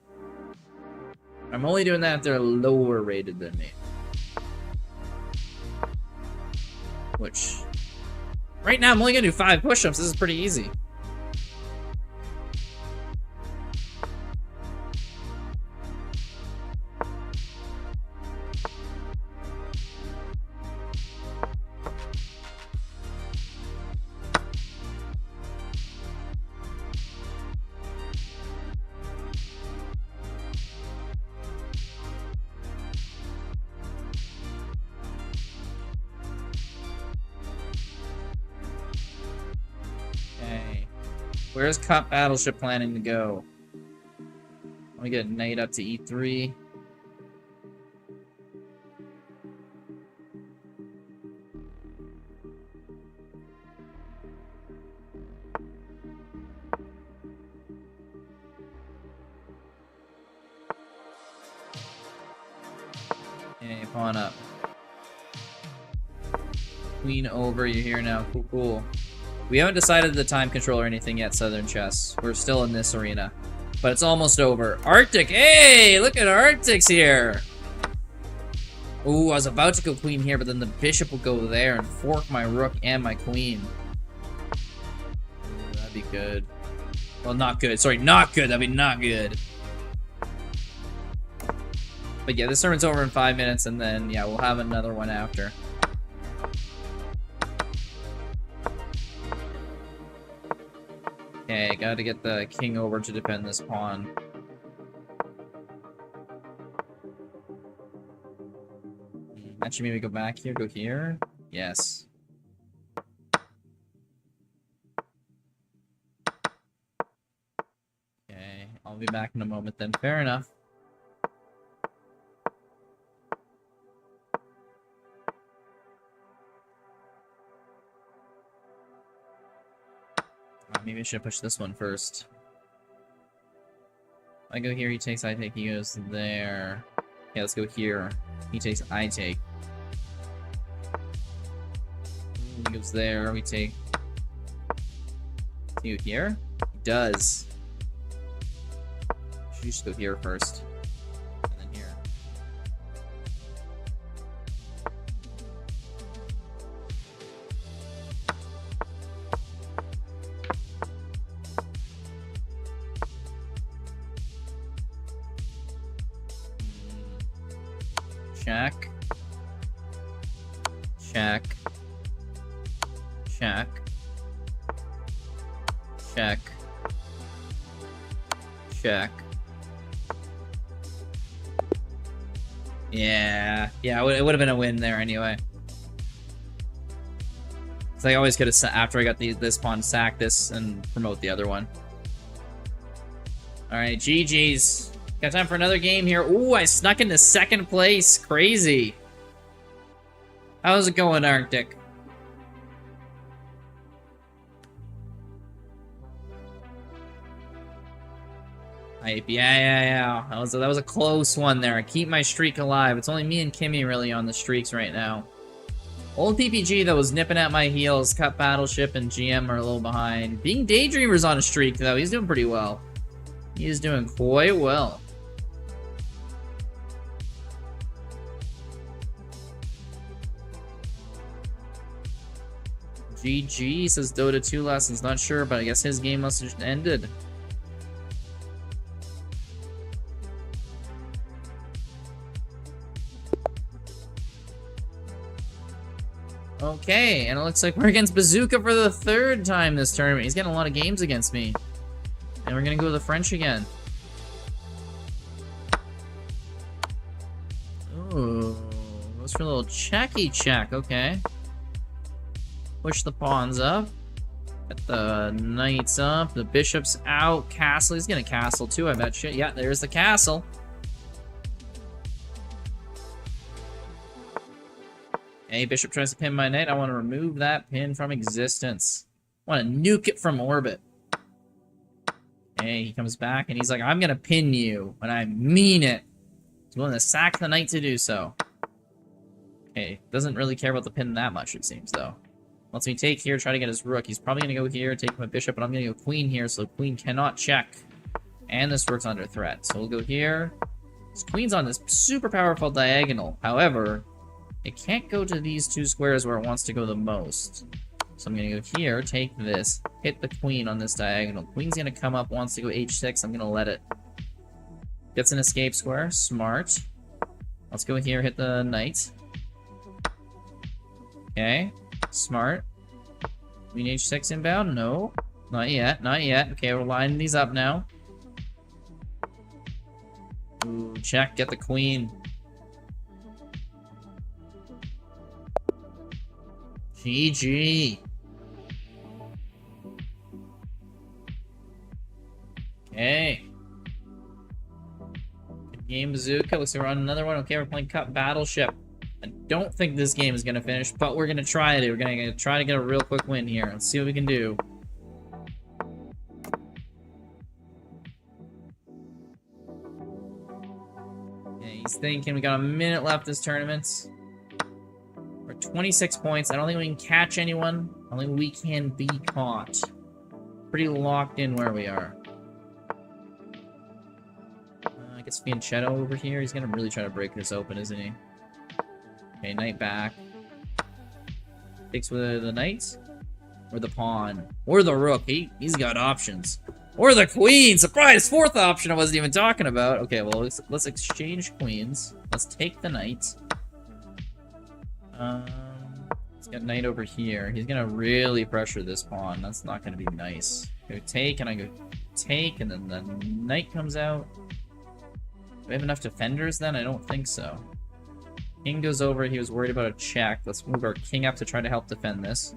I'm only doing that if they're lower rated than me. Which... right now I'm only gonna do 5 push-ups, this is pretty easy. Where's Cup Battleship planning to go? Let me get knight up to e3. Okay, pawn up. Queen over, you're here now. Cool, cool. We haven't decided the time control or anything yet, Southern Chess. We're still in this arena. But it's almost over. Arctic! Hey! Look at Arctic's here! Ooh, I was about to go queen here, but then the bishop will go there and fork my rook and my queen. Ooh, that'd be good. Well, not good. Sorry, not good. That'd be not good. But yeah, this tournament's over in 5 minutes, and then, yeah, we'll have another one after. Okay, gotta get the king over to defend this pawn. Actually, maybe go back here, go here. Yes. Okay, I'll be back in a moment then. Fair enough. Maybe I should push this one first. I go here, he takes, I take, he goes there. Yeah, let's go here. He takes, I take. He goes there, we take. Does he go here? He does. Should just go here first. And then here. Check. Check. Check. Check. Check. Yeah. Yeah, it would have been a win there anyway. So I always could have, after I got this pawn, sack this and promote the other one. Alright, GG's. Got time for another game here. Ooh, I snuck into second place. Crazy. How's it going, Arctic? Hype. Yeah. That was a close one there. I keep my streak alive. It's only me and Kimmy really on the streaks right now. Old PPG, though, was nipping at my heels. Cut Battleship and GM are a little behind. Being Daydreamer's on a streak, though. He's doing pretty well. He is doing quite well. GG, says Dota 2 lessons. Not sure, but I guess his game must have just ended. Okay, and it looks like we're against Bazooka for the third time this tournament. He's getting a lot of games against me. And we're gonna go with the French again. Ooh, goes for a little checky check, okay. Push the pawns up. Get the knights up. The bishop's out. Castle. He's gonna castle too, I bet shit. Yeah, there's the castle. Hey, bishop tries to pin my knight. I want to remove that pin from existence. I want to nuke it from orbit. Hey, he comes back and he's like, I'm gonna pin you. And I mean it. He's willing to sack the knight to do so. Okay, doesn't really care about the pin that much, it seems, though. Lets me take here, try to get his rook. He's probably going to go here, take my bishop, but I'm going to go queen here, so the queen cannot check. And this rook's under threat. So we'll go here. This queen's on this super powerful diagonal. However, it can't go to these two squares where it wants to go the most. So I'm going to go here, take this, hit the queen on this diagonal. Queen's going to come up, wants to go h6. I'm going to let it. Gets an escape square. Smart. Let's go here, hit the knight. Okay. Smart. Queen h6 inbound? No. Not yet. Not yet. Okay, we're lining these up now. Ooh, check. Get the queen. GG. Okay. Good game, Bazooka. Looks like we're on another one. Okay, we're playing Cup Battleship. I don't think this game is going to finish, but we're going to try it. We're going to try to get a real quick win here. Let's see what we can do. Okay, he's thinking. We got a minute left this tournament. We're 26 points. I don't think we can catch anyone. I don't think we can be caught. Pretty locked in where we are. I guess Fianchetto over here. He's going to really try to break this open, isn't he? Okay, knight back. Takes with the knight. Or the pawn. Or the rook. He's got options. Or the queen! Surprise! Fourth option I wasn't even talking about. Okay, well, let's exchange queens. Let's take the knight. He's got knight over here. He's gonna really pressure this pawn. That's not gonna be nice. Go take, and I go take, and then the knight comes out. Do we have enough defenders then? I don't think so. King goes over. He was worried about a check. Let's move our king up to try to help defend this.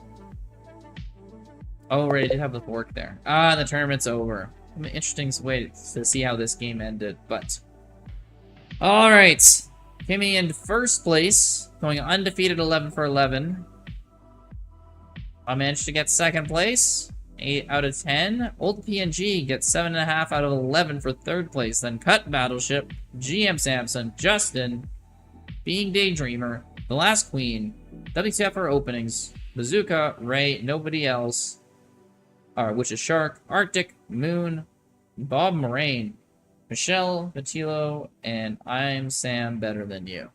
Oh, right, I did have the fork there. Ah, the tournament's over. An interesting way to see how this game ended, but... Alright. Kimmy in first place, going undefeated 11 for 11. I managed to get second place, 8 out of 10. Old PNG gets 7.5 out of 11 for third place. Then Cut Battleship, GM Samson, Justin, Being Daydreamer, The Last Queen, WTFR Openings, Bazooka, Ray, nobody else. Which is Shark, Arctic, Moon, Bob Moraine, Michelle, Matilo, and I'm Sam Better Than You.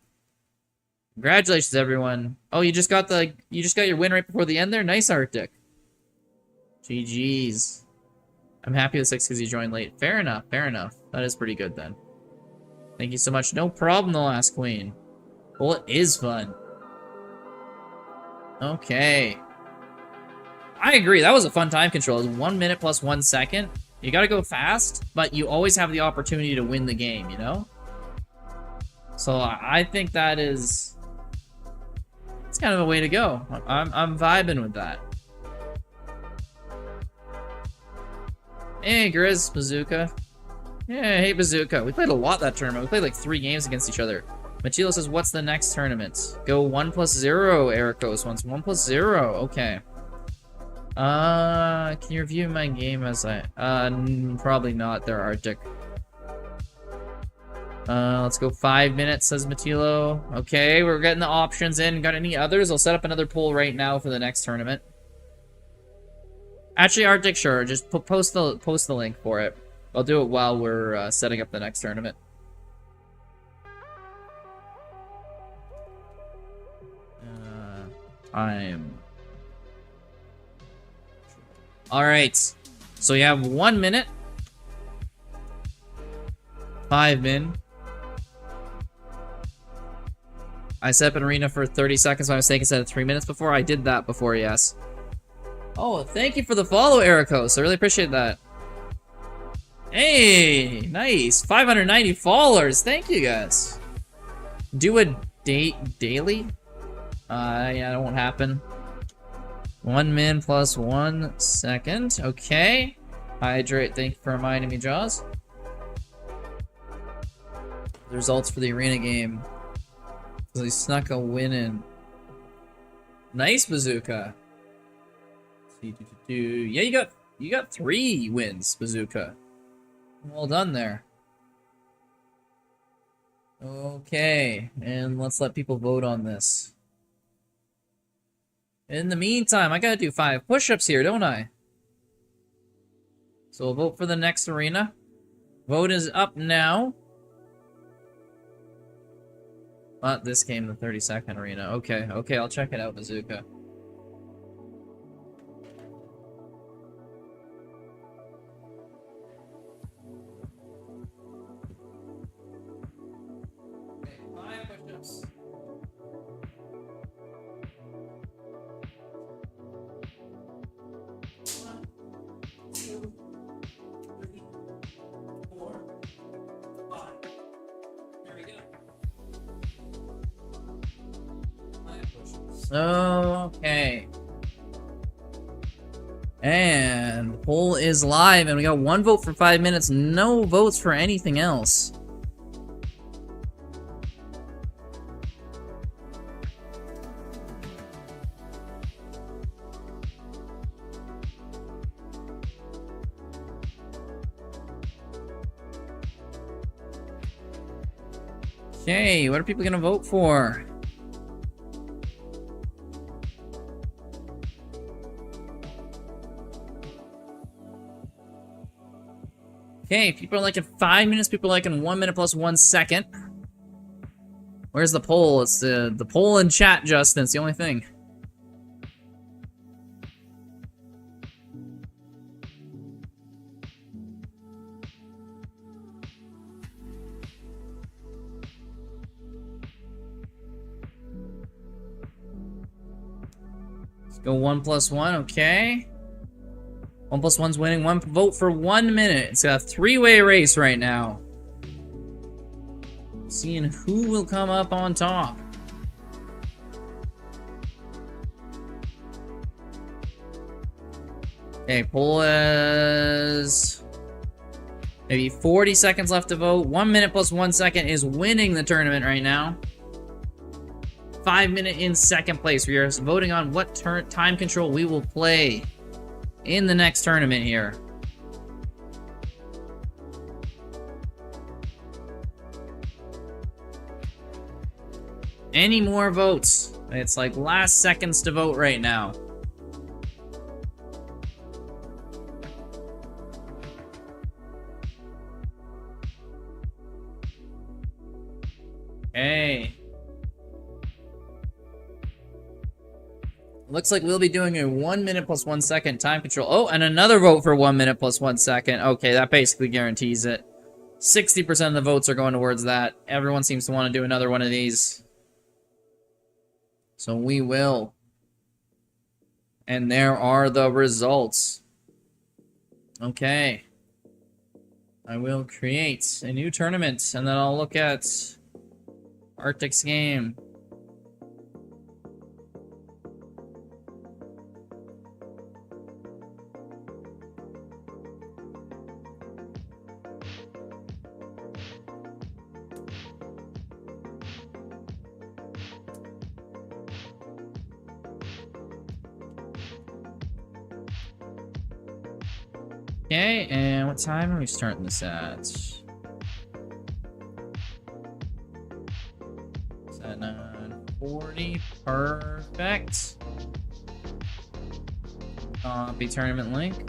Congratulations, everyone. Oh, you just got your win right before the end there? Nice, Arctic. GG's. I'm happy with 6 because you joined late. Fair enough, fair enough. That is pretty good then. Thank you so much. No problem, The Last Queen. Well, it is fun. Okay. I agree. That was a fun time control. It was 1 minute plus 1 second. You gotta go fast, but you always have the opportunity to win the game, you know? So I think that is... It's kind of a way to go. I'm vibing with that. Hey, Grizz, Bazooka. Yeah, hey, Bazooka. We played a lot that tournament. We played like 3 games against each other. Machilo says, what's the next tournament? Go 1+0, Ericos wants 1+0. Okay. Can you review my game as I... probably not there, Arctic. Let's go 5 minutes, says Matilo. Okay, we're getting the options in. Got any others? I'll set up another poll right now for the next tournament. Actually, Arctic, sure. Just post the link for it. I'll do it while we're setting up the next tournament. Alright. So you have 1 minute. 5 min. I set up an arena for 30 seconds by mistake instead of 3 minutes before. I did that before, yes. Oh, thank you for the follow, Ericos. I really appreciate that. Hey, nice. 590 followers. Thank you, guys. Do a date daily? Yeah, that won't happen. 1 min plus 1 second. Okay. Hydrate, thank you for reminding me, Jaws. The results for the arena game. So he snuck a win in. Nice, Bazooka. Yeah, you got 3 wins, Bazooka. Well done there. Okay, and let's let people vote on this. In the meantime, I gotta do 5 push-ups here, don't I? So we'll vote for the next arena. Vote is up now. But this came the 32nd arena. Okay, I'll check it out, Bazooka. Okay, 5 push-ups. Okay. And poll is live, and we got 1 vote for 5 minutes, no votes for anything else. Okay, what are people gonna vote for? Okay, people are liking 5 minutes, people are liking 1 minute plus 1 second. Where's the poll? It's the poll in chat, Justin. It's the only thing. Let's go 1 plus 1, okay. 1 plus 1's winning. 1 vote for 1 minute. It's a 3-way race right now. Seeing who will come up on top. Okay, poll is maybe 40 seconds left to vote. 1 minute plus 1 second is winning the tournament right now. 5 minute in second place. We are voting on what time control we will play in the next tournament here. Any more votes? It's like last seconds to vote right now. Hey. Looks like we'll be doing a 1 minute plus 1 second time control. Oh, and another vote for 1 minute plus 1 second. Okay, that basically guarantees it. 60% of the votes are going towards that. Everyone seems to want to do another one of these. So we will. And there are the results. Okay. I will create a new tournament, and then I'll look at Arctic's game. Okay, and what time are we starting this at? It's at 9:40. Perfect. Copy tournament link.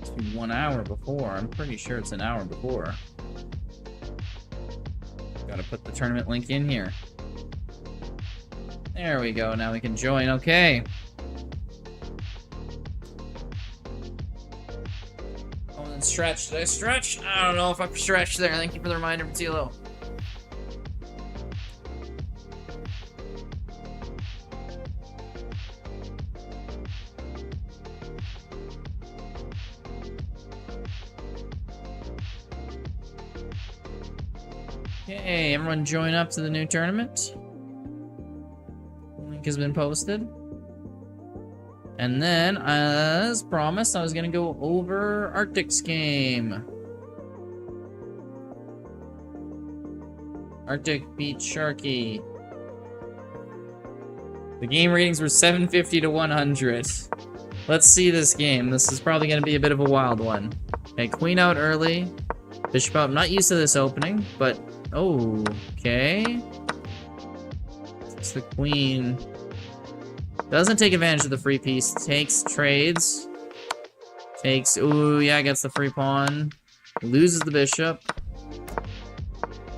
It's 1 hour before. I'm pretty sure it's an hour before. Gotta put the tournament link in here. There we go. Now we can join. Okay. Stretch. Did I stretch? I don't know if I stretched there. Thank you for the reminder, Matilo. Okay, everyone join up to the new tournament. Link has been posted. And then, as promised, I was gonna go over Arctic's game. Arctic beat Sharky. The game ratings were 750 to 100. Let's see this game. This is probably gonna be a bit of a wild one. Okay, queen out early. Bishop out. I'm not used to this opening, but okay. It's the queen. Doesn't take advantage of the free piece. Takes trades. Takes. Ooh, yeah, gets the free pawn. Loses the bishop.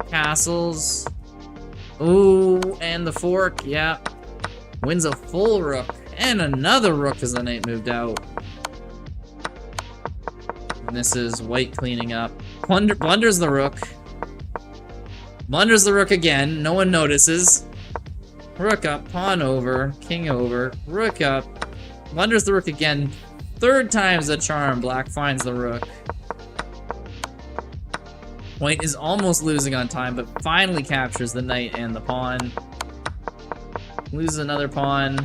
Castles. Ooh, and the fork. Yeah. Wins a full rook. And another rook as the knight moved out. And this is white cleaning up. Blunders the rook. Blunders the rook again. No one notices. Rook up, pawn over, king over, rook up, blunders the rook again. Third time's a charm. Black finds the rook. White is almost losing on time, but finally captures the knight and the pawn. Loses another pawn.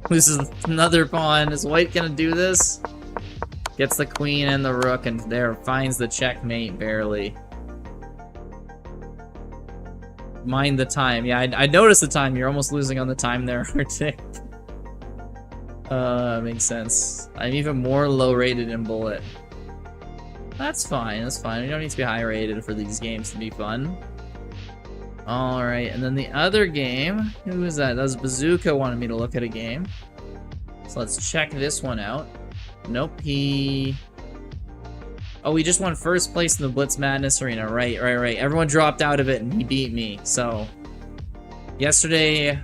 Loses another pawn. Is white gonna do this? Gets the queen and the rook, and there finds the checkmate barely. Mind the time. Yeah, I noticed the time. You're almost losing on the time there, Arctic. Makes sense. I'm even more low rated in Bullet. That's fine, that's fine. You don't need to be high rated for these games to be fun. Alright, and then the other game, who was that? That was Bazooka wanted me to look at a game. So let's check this one out. Nope, oh, he just won first place in the Blitz Madness Arena. Right. Everyone dropped out of it and he beat me. So, yesterday,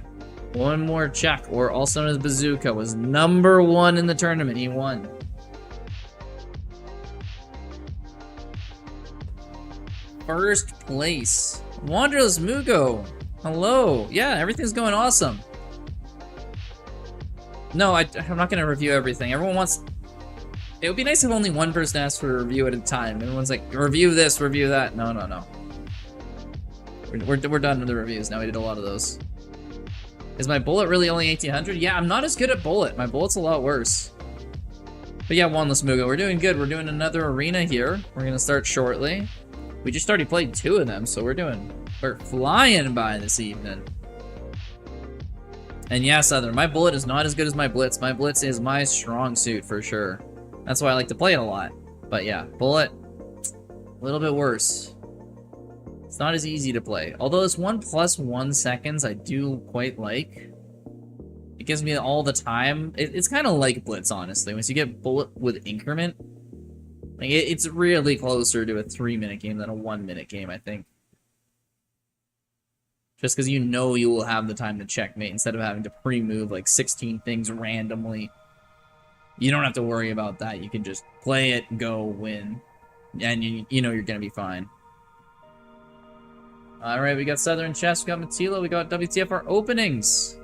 one more check, or also known as Bazooka, was #1 in the tournament. He won. First place. Wanderless Mugo. Hello. Yeah, everything's going awesome. No, I'm not going to review everything. Everyone wants... It would be nice if only one person asked for a review at a time. Everyone's like, review this, review that. No. We're done with the reviews now. We did a lot of those. Is my bullet really only 1800? Yeah, I'm not as good at bullet. My bullet's a lot worse. But yeah, Wanless Mugo, we're doing good. We're doing another arena here. We're gonna start shortly. We just already played 2 of them, so we're flying by this evening. And yeah, Southern, my bullet is not as good as my blitz. My blitz is my strong suit for sure. That's why I like to play it a lot. But yeah, bullet, a little bit worse. It's not as easy to play. Although this 1+1 seconds I do quite like. It gives me all the time. It's kind of like blitz, honestly. Once you get bullet with increment, like it's really closer to a 3-minute game than a 1-minute game, I think. Just because you know you will have the time to checkmate instead of having to pre-move like 16 things randomly. You don't have to worry about that. You can just play it, go, win. And you know you're going to be fine. Alright, we got Southern Chess, we got Matila, we got WTFR openings.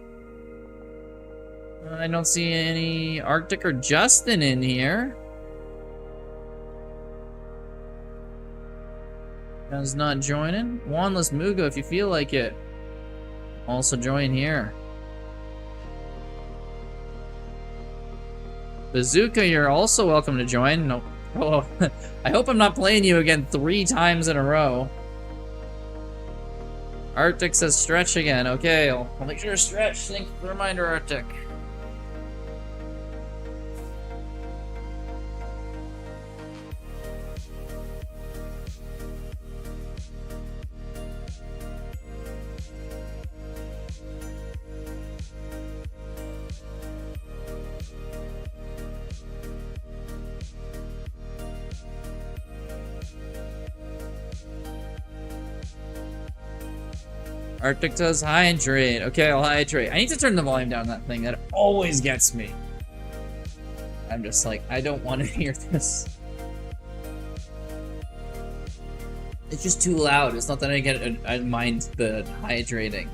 I don't see any Arctic or Justin in here. Guys not joining. Wanless Mugo, if you feel like it. Also join here. Bazooka, you're also welcome to join. No, oh, I hope I'm not playing you again 3 times in a row. Arctic says stretch again. Okay, I'll make sure to stretch. Thanks for the reminder, Arctic. Arctic does hydrate. Okay, I'll hydrate. I need to turn the volume down on that thing. That always gets me. I'm just like, I don't want to hear this. It's just too loud. It's not that I mind the hydrating.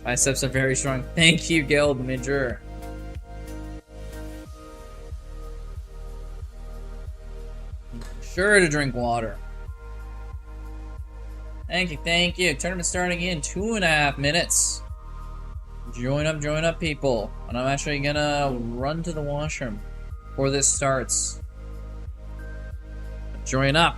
Biceps are very strong. Thank you, Guild Major. Sure to drink water. Thank you, thank you. Tournament starting in 2.5 minutes. Join up, people. And I'm actually gonna run to the washroom before this starts. Join up.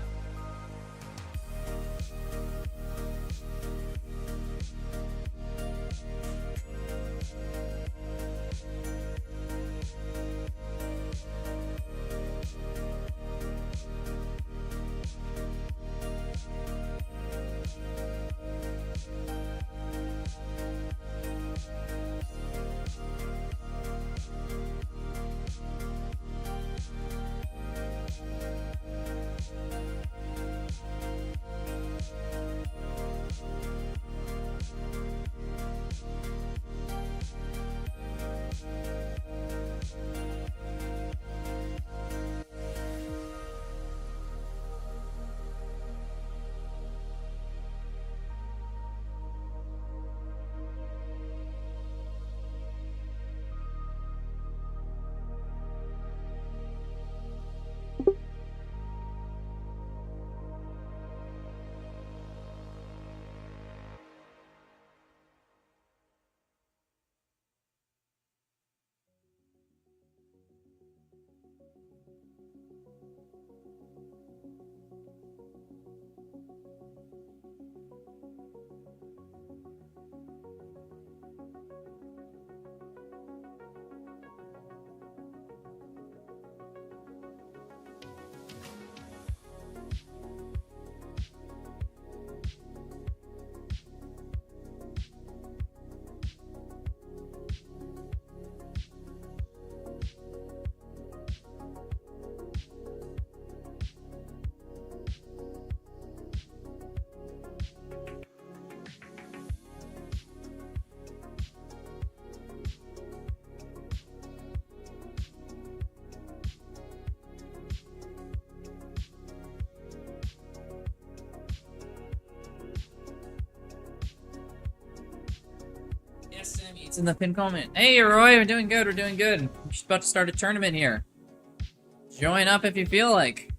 Yes, Sammy, it's in the pin comment. Hey, Roy, we're doing good, we're doing good. We're just about to start a tournament here. Join up if you feel like.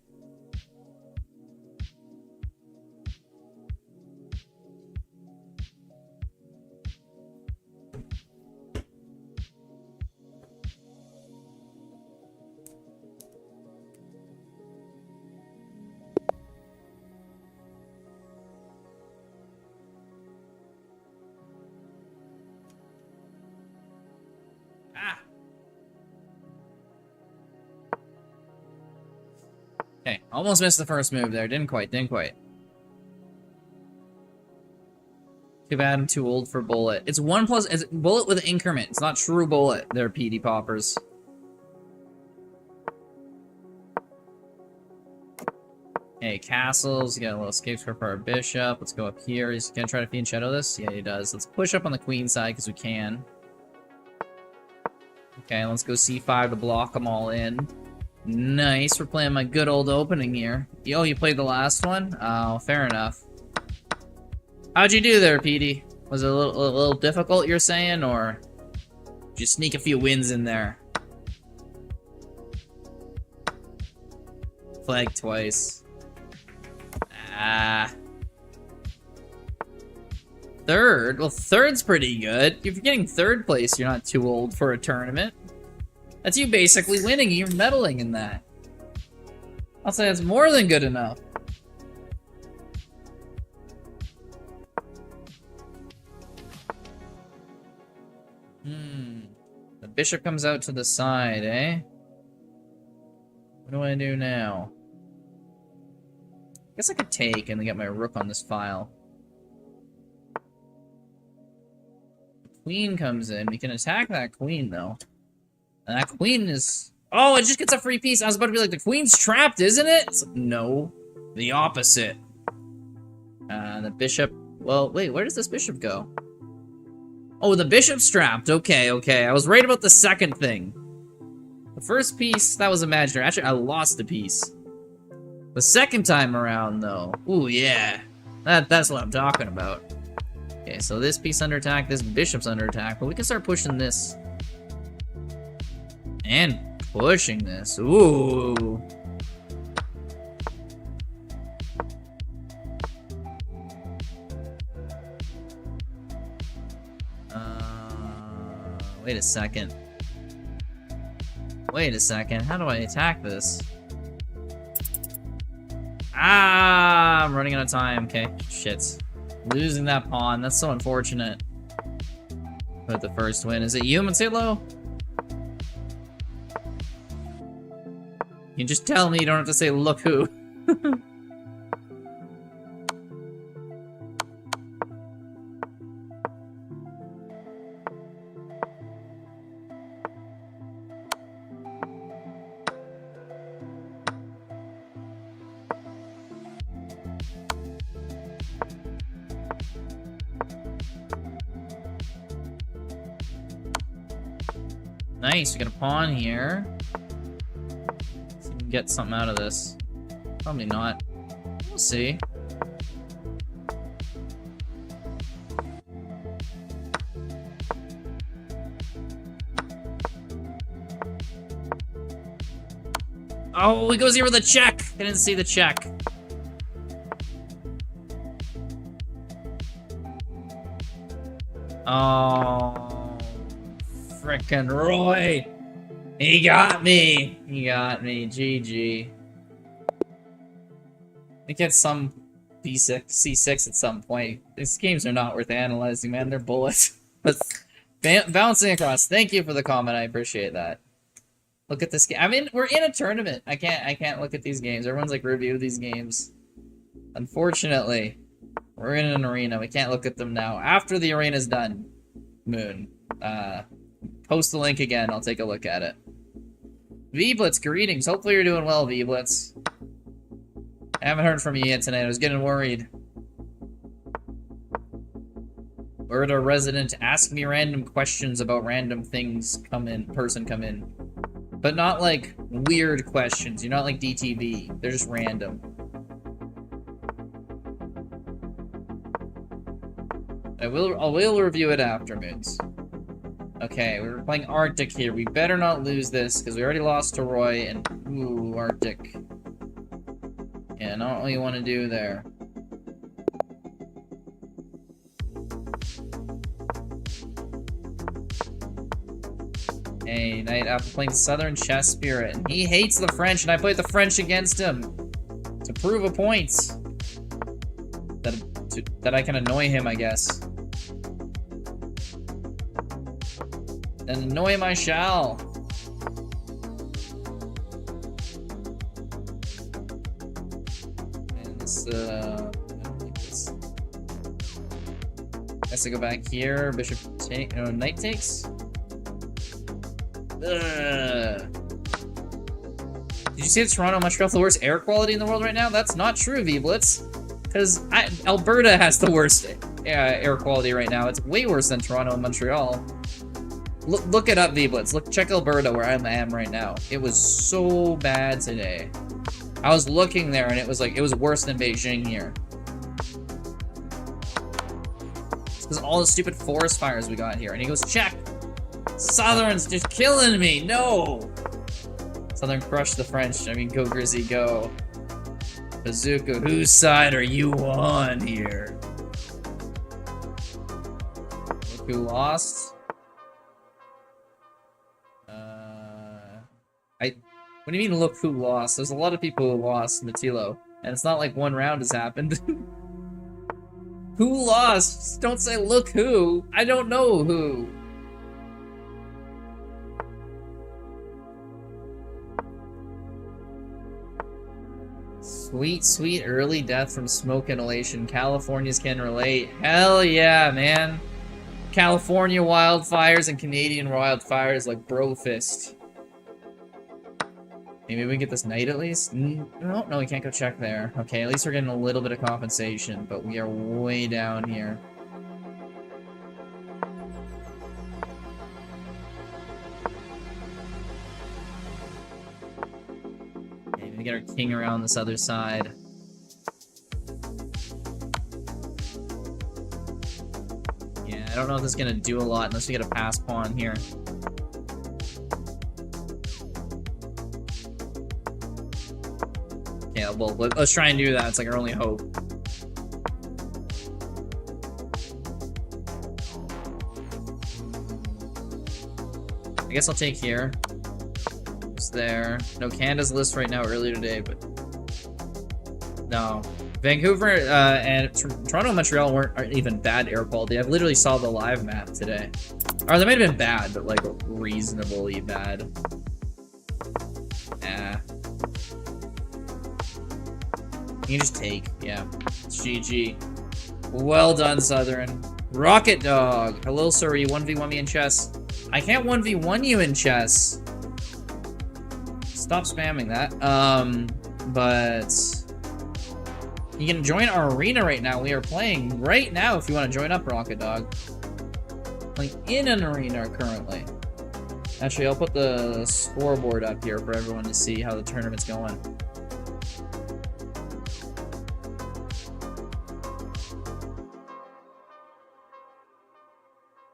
Okay, almost missed the first move there. Didn't quite. Too bad I'm too old for bullet. It's 1 plus. It's bullet with increment. It's not true bullet. They're PD poppers. Okay, castles. You got a little escape square for our bishop. Let's go up here. He's gonna try to fiend shadow this. Yeah, he does. Let's push up on the queen side because we can. Okay, let's go c5 to block them all in. Nice. We're playing my good old opening here. Yo, you played the last one? Oh, fair enough. How'd you do there, PD? Was it a little difficult, you're saying, or did you sneak a few wins in there? Flag twice. Ah. Third? Well, third's pretty good. If you're getting third place, you're not too old for a tournament. That's you basically winning. You're medaling in that. I'll say that's more than good enough. The bishop comes out to the side, eh? What do I do now? I guess I could take and get my rook on this file. Queen comes in. We can attack that queen, though. And that queen is... Oh, it just gets a free piece. I was about to be like, the queen's trapped, isn't it? It's like, no. The opposite. The bishop... Well, wait, where does this bishop go? Oh, the bishop's trapped. Okay, okay. I was right about the second thing. The first piece, that was imaginary. Actually, I lost a piece. The second time around, though. Ooh, yeah. That's what I'm talking about. Okay, so this piece under attack, this bishop's under attack, but we can start pushing this. And pushing this. Ooh. Wait a second. Wait a second. How do I attack this? Ah, I'm running out of time. Okay, shit. Losing that pawn. That's so unfortunate. But the first win. Is it you, Mansilo? You can just tell me. You don't have to say, look who. Nice, we got a pawn here. Let's see if we can get something out of this. Probably not. We'll see. Oh, he goes here with a check! I didn't see the check. Oh. Frickin' Roy! He got me! He got me. GG. I get some B6, C6 at some point. These games are not worth analyzing, man. They're bullets. But bouncing across. Thank you for the comment. I appreciate that. Look at this game. I mean, we're in a tournament. I can't look at these games. Everyone's like review these games. Unfortunately, we're in an arena. We can't look at them now. After the arena's done, Moon. Post the link again. I'll take a look at it. VBlitz, greetings. Hopefully you're doing well, VBlitz. I haven't heard from you yet tonight. I was getting worried. Word or resident, ask me random questions about random things come in. But not like weird questions. You're not like DTV. They're just random. I will review it after, Moons. Okay, we're playing Arctic here. We better not lose this, because we already lost to Roy, and... Ooh, Arctic. Yeah, not what you want to do there. Hey, Night Apple playing Southern Chess Spirit, and he hates the French, and I played the French against him. To prove a point. That I can annoy him, I guess. And annoy him I shall. This, I don't like this. Has to go back here. Bishop take. No, knight takes. Ugh. Did you see that Toronto, Montreal have the worst air quality in the world right now? That's not true, V-Blitz. Because Alberta has the worst air quality right now. It's way worse than Toronto and Montreal. Look it up, V-Blitz. Check Alberta, where I am right now. It was so bad today. I was looking there, and it was like, it was worse than Beijing here. It's because all the stupid forest fires we got here. And he goes, check! Southern's just killing me! No! Southern crushed the French. I mean, go Grizzy, go. Bazooka, whose side are you on here? Look who lost. What do you mean, look who lost? There's a lot of people who lost, Matilo. And it's not like one round has happened. Who lost? Don't say look who. I don't know who. Sweet, sweet early death from smoke inhalation. Californians can relate. Hell yeah, man. California wildfires and Canadian wildfires like Brofist. Maybe we can get this knight at least? No, we can't go check there. Okay, at least we're getting a little bit of compensation, but we are way down here. Okay, we get our king around this other side. Yeah, I don't know if this is gonna do a lot unless we get a pass pawn here. Yeah, well, let's try and do that. It's like our only hope. I guess I'll take here. It's there. No, Canada's list right now earlier today, but... No. Vancouver and Toronto and Montreal aren't even bad air quality. I literally saw the live map today. Or they might have been bad, but like reasonably bad. You can just take, yeah. It's GG. Well done, Southern. Rocket Dog. Hello, sir. You 1v1 me in chess. I can't 1v1 you in chess. Stop spamming that. But you can join our arena right now. We are playing right now if you want to join up, Rocket Dog. Like in an arena currently. Actually, I'll put the scoreboard up here for everyone to see how the tournament's going.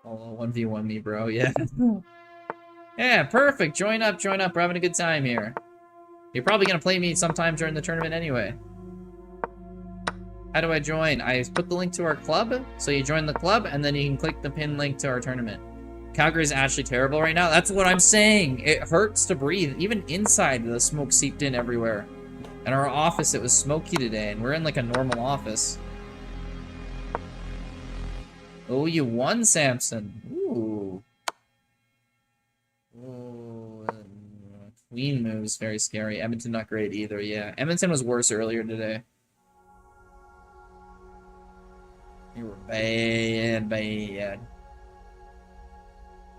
Oh, 1v1 me, bro. Yeah. Yeah, perfect. Join up, join up. We're having a good time here. You're probably going to play me sometime during the tournament anyway. How do I join? I put the link to our club. So you join the club, and then you can click the pin link to our tournament. Calgary is actually terrible right now. That's what I'm saying. It hurts to breathe. Even inside, the smoke seeped in everywhere. In our office, it was smoky today, and we're in like a normal office. Oh, you won, Samson. Ooh. Ooh. Queen moves, very scary. Edmonton, not great either, yeah. Edmonton was worse earlier today. You were bad.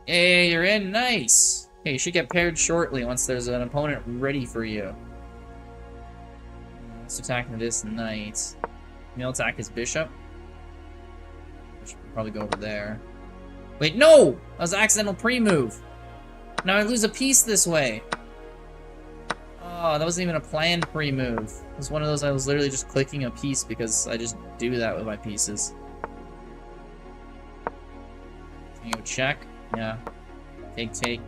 Hey, you're in. Nice. Okay, you should get paired shortly once there's an opponent ready for you. Let's attack this knight. He'll attack his bishop. Should probably go over there. Wait, no! That was an accidental pre-move. Now I lose a piece this way. Oh, that wasn't even a planned pre-move. It was one of those I was literally just clicking a piece because I just do that with my pieces. Can you go check? Yeah. Take.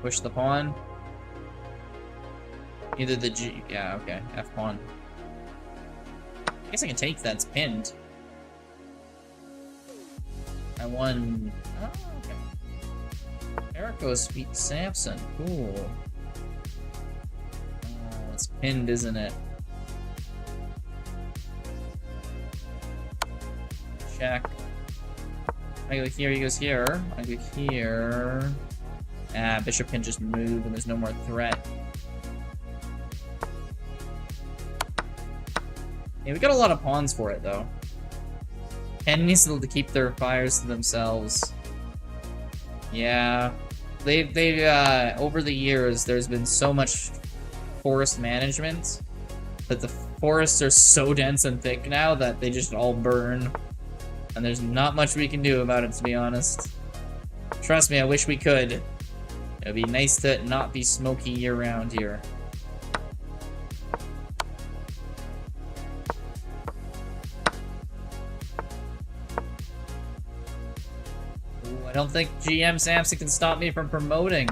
Push the pawn. Either the G... Yeah, okay. F pawn. I guess I can take that. It's pinned. I won. Oh, okay. Erico's beat Samson. Cool. Oh, it's pinned, isn't it? Check. I go here, he goes here. I go here. Ah, bishop can just move and there's no more threat. Yeah, we got a lot of pawns for it, though. Ken needs to keep their fires to themselves. Yeah. They've over the years, there's been so much forest management that the forests are so dense and thick now that they just all burn. And there's not much we can do about it, to be honest. Trust me, I wish we could. It'd be nice to not be smoky year-round here. Ooh, I don't think GM Samson can stop me from promoting.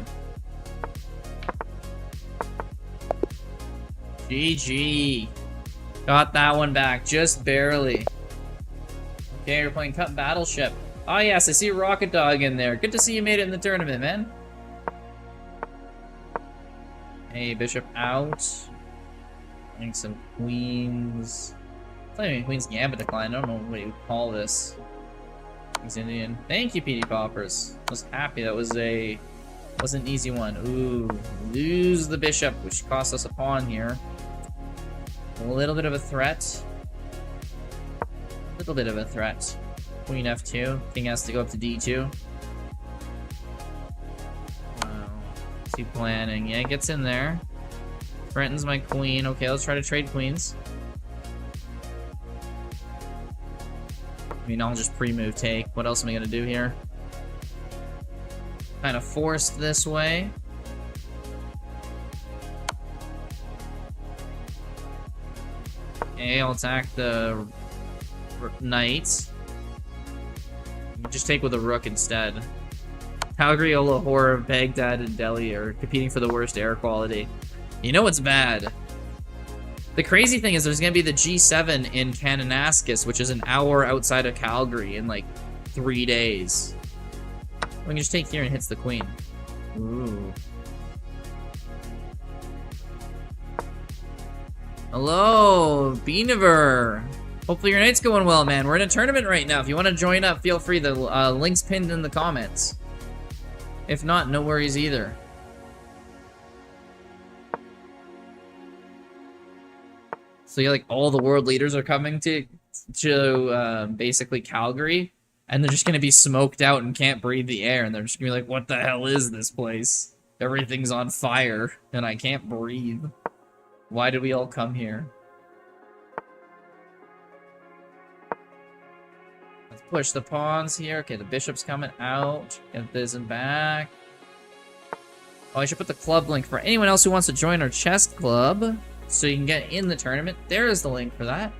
GG. Got that one back, just barely. Okay, you're playing Cup Battleship. Oh yes, I see Rocket Dog in there. Good to see you made it in the tournament, man. Hey, Bishop out. Playing some Queens. Playing Queen's Gambit decline. I don't know what you would call this. He's Indian. Thank you, PD Poppers. I was happy that was an easy one. Ooh, lose the bishop, which cost us a pawn here. A little bit of a threat. A little bit of a threat. Queen F2. King has to go up to D2. Wow. What's he planning? Yeah, gets in there. Threatens my queen. Okay, let's try to trade queens. I mean, I'll just pre-move take. What else am I gonna do here? Kind of forced this way. Okay, I'll attack the knight. Just take with a rook instead. Calgary, Lahore, Baghdad, and Delhi are competing for the worst air quality. You know what's bad? The crazy thing is there's going to be the G7 in Kananaskis, which is an hour outside of Calgary in like 3 days. We can just take here and hits the queen. Ooh. Hello, Beaniver. Hopefully your night's going well, man. We're in a tournament right now. If you want to join up, feel free. The link's pinned in the comments. If not, no worries either. So yeah, like all the world leaders are coming to basically Calgary, and they're just gonna be smoked out and can't breathe the air, and they're just gonna be like, "What the hell is this place? Everything's on fire, and I can't breathe. Why did we all come here?" Push the pawns here. Okay, the bishop's coming out. Get this and back. Oh, I should put the club link for anyone else who wants to join our chess club so you can get in the tournament. There is the link for that.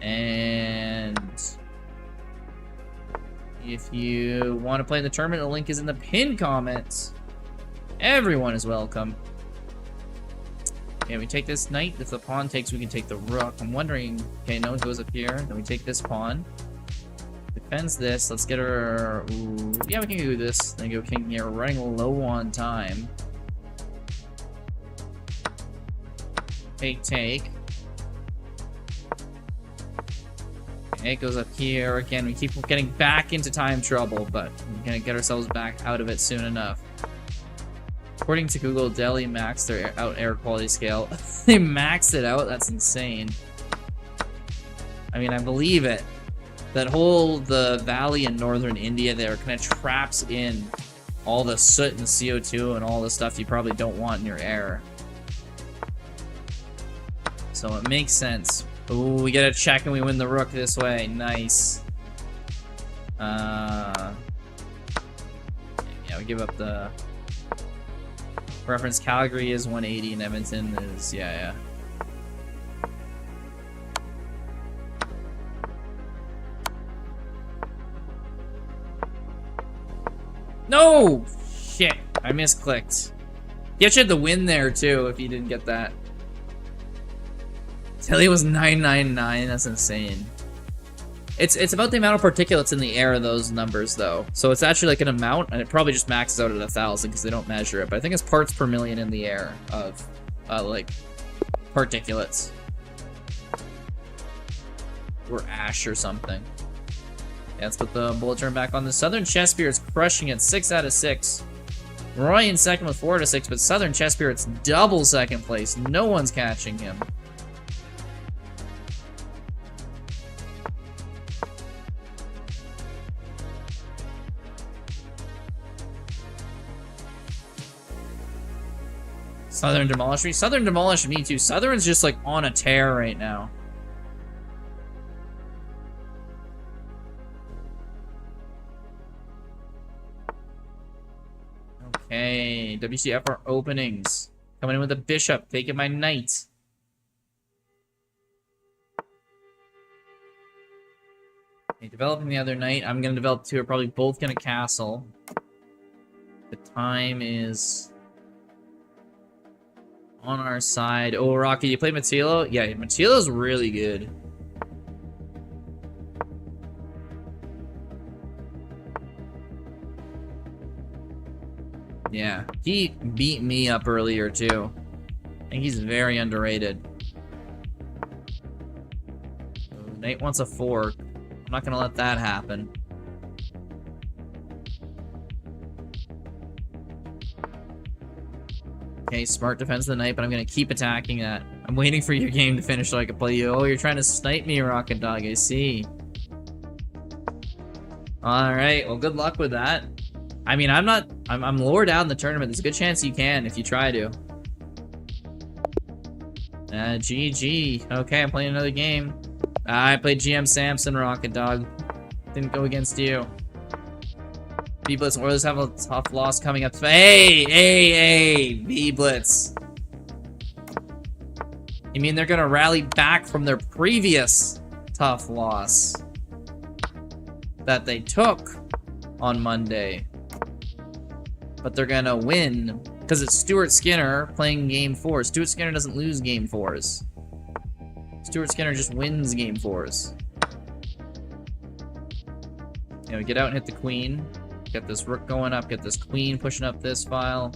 And if you want to play in the tournament, the link is in the pinned comments. Everyone is welcome. Okay, we take this knight. If the pawn takes, we can take the rook. I'm wondering, okay, no one goes up here. Then we take this pawn. Defends this. Let's get her. Ooh, yeah, we can do this. Then go king here. We're running low on time. Take. Okay, it goes up here again. We keep getting back into time trouble, but we're gonna get ourselves back out of it soon enough. According to Google, Delhi maxed their air quality scale. They maxed it out. That's insane. I mean, I believe it. The valley in northern India there kind of traps in all the soot and CO2 and all the stuff you probably don't want in your air. So it makes sense. Ooh, we get a check and we win the rook this way. Nice. Yeah, we give up the reference. Calgary is 180 and Edmonton is, yeah. No! Shit. I misclicked. You actually had the win there, too, if you didn't get that. Tilly was 999. That's insane. It's about the amount of particulates in the air of those numbers, though. So it's actually like an amount, and it probably just maxes out at 1,000 because they don't measure it. But I think it's parts per million in the air of, like, particulates. Or ash or something. Yeah, let's put the bullet turn back on. The Southern Chess Spirit's crushing it, 6 out of 6. Roy in second with 4 out of 6, but Southern Chess Spirit's double second place. No one's catching him. Southern demolish me. Southern demolish me too. Southern's just like on a tear right now. Okay, WCF are openings. Coming in with a bishop, taking my knight. Okay, developing the other knight. I'm gonna develop two. We're probably both gonna castle. The time is on our side. Oh, Rocky, you play Matilo? Yeah, Matilo's really good. Yeah, he beat me up earlier too. I think he's very underrated. Nate wants a fork. I'm not gonna let that happen. Okay, smart defense of the knight, but I'm gonna keep attacking that. I'm waiting for your game to finish so I can play you. Oh, you're trying to snipe me, Rocket Dog, I see. Alright, well good luck with that. I mean, I'm lower down in the tournament. There's a good chance you can if you try to. GG. Okay, I'm playing another game. I played GM Samson, Rocket Dog. Didn't go against you. V-Blitz and Oilers have a tough loss coming up. Hey, V-Blitz. You mean they're gonna rally back from their previous tough loss that they took on Monday? But they're gonna win because it's Stuart Skinner playing game 4. Stuart Skinner doesn't lose game 4s. Stuart Skinner just wins game 4s. You know, get out and hit the queen. Get this rook going up. Get this queen pushing up this file.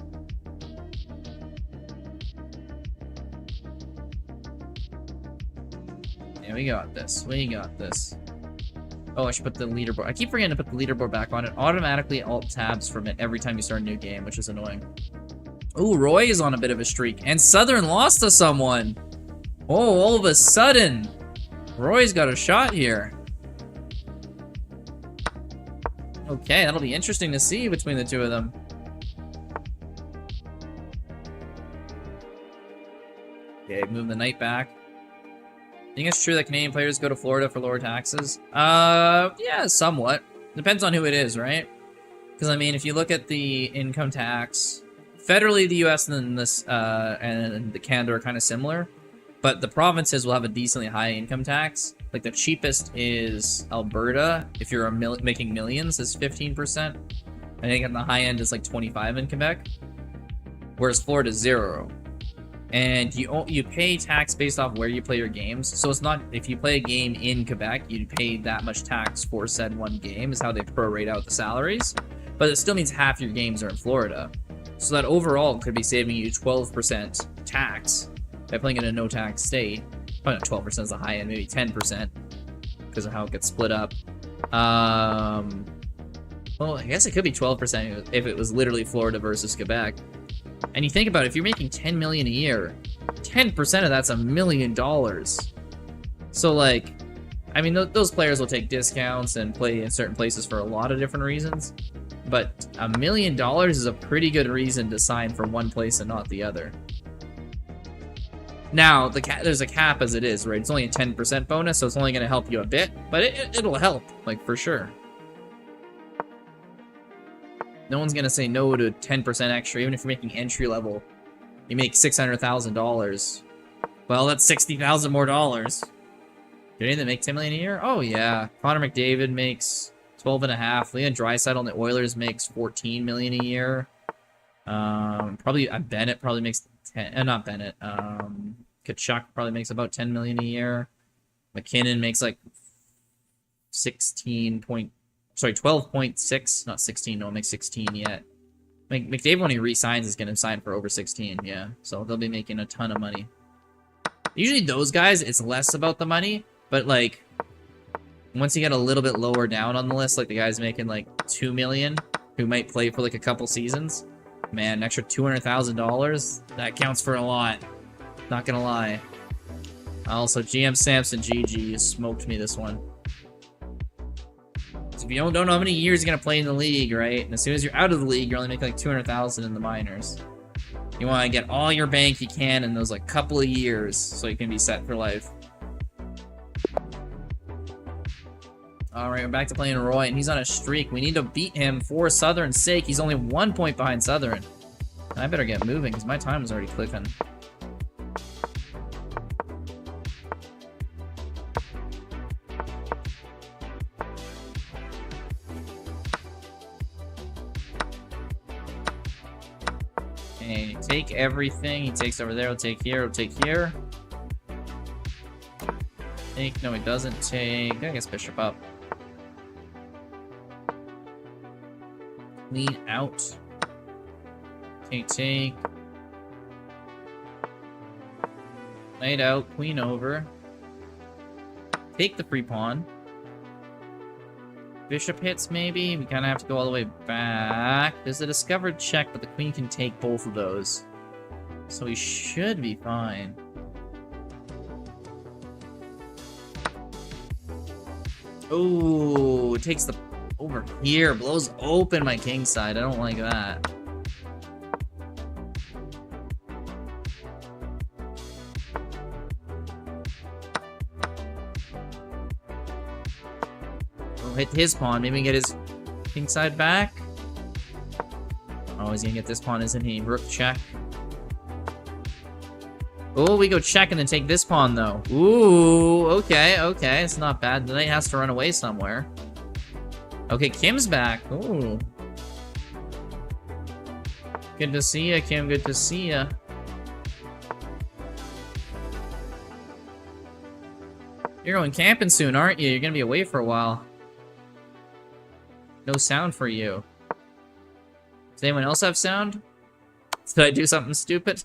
Yeah, we got this. We got this. Oh, I should put the leaderboard. I keep forgetting to put the leaderboard back on. It automatically alt tabs from it every time you start a new game, which is annoying. Ooh, Roy is on a bit of a streak. And Southern lost to someone. Oh, all of a sudden, Roy's got a shot here. Okay, that'll be interesting to see between the two of them. Okay, move the knight back. I think it's true that Canadian players go to Florida for lower taxes. Yeah, somewhat. Depends on who it is, right? Because I mean, if you look at the income tax, federally the U.S. and this and the Canada are kind of similar, but the provinces will have a decently high income tax. Like the cheapest is Alberta. If you're making millions, is 15%. I think at the high end is like 25 in Quebec, whereas Florida is 0. And you pay tax based off where you play your games. So it's not, if you play a game in Quebec, you pay that much tax for said one game, is how they prorate out the salaries. But it still means half your games are in Florida. So that overall could be saving you 12% tax by playing in a no-tax state. Probably not 12% is the high end, maybe 10% because of how it gets split up. Well, I guess it could be 12% if it was literally Florida versus Quebec. And you think about it, if you're making $10 million a year, 10% of that's $1 million. So like, I mean, those players will take discounts and play in certain places for a lot of different reasons. But $1 million is a pretty good reason to sign for one place and not the other. Now, there's a cap as it is, right? It's only a 10% bonus, so it's only going to help you a bit, but it'll help, like, for sure. No one's going to say no to 10% extra, even if you're making entry level. You make $600,000. Well, that's $60,000 more dollars. Did anything make $10 million a year? Oh, yeah. Connor McDavid makes 12.5. Leon Draisaitl on the Oilers makes $14 million a year. Probably Bennett probably makes 10. Not Bennett. Kachuk probably makes about $10 million a year. McKinnon makes like 12.6, not 16. No, it makes 16 yet. McDavid, when he re-signs, is going to sign for over 16. Yeah, so they'll be making a ton of money. Usually, those guys, it's less about the money, but like once you get a little bit lower down on the list, like the guys making like $2 million, who might play for like a couple seasons. Man, an extra $200,000, that counts for a lot. Not gonna lie. Also, GM Samson GG smoked me this one. So if you don't know how many years you're gonna play in the league, right? And as soon as you're out of the league, you're only making like $200,000 in the minors. You want to get all your bank you can in those like couple of years so you can be set for life. Alright, we're back to playing Roy, and he's on a streak. We need to beat him for Southern's sake. He's only 1 point behind Southern. I better get moving because my time is already clicking. Okay, take everything. He takes over there. We'll take here. We'll take here. Take. No, he doesn't take. I guess Bishop up. Queen out. Take. Knight out. Queen over. Take the free pawn. Bishop hits, maybe? We kind of have to go all the way back. There's a discovered check, but the queen can take both of those. So we should be fine. Oh, it takes the... over here. Blows open my king side. I don't like that. Hit his pawn, maybe get his king side back. Oh, he's gonna get this pawn, isn't he? Rook check. Oh, we go check and then take this pawn, though. Ooh, okay, it's not bad. The knight has to run away somewhere. Okay, Kim's back. Ooh. Good to see ya, Kim. Good to see ya. You're going camping soon, aren't you? You're gonna be away for a while. No sound for you. Does anyone else have sound? Did I do something stupid?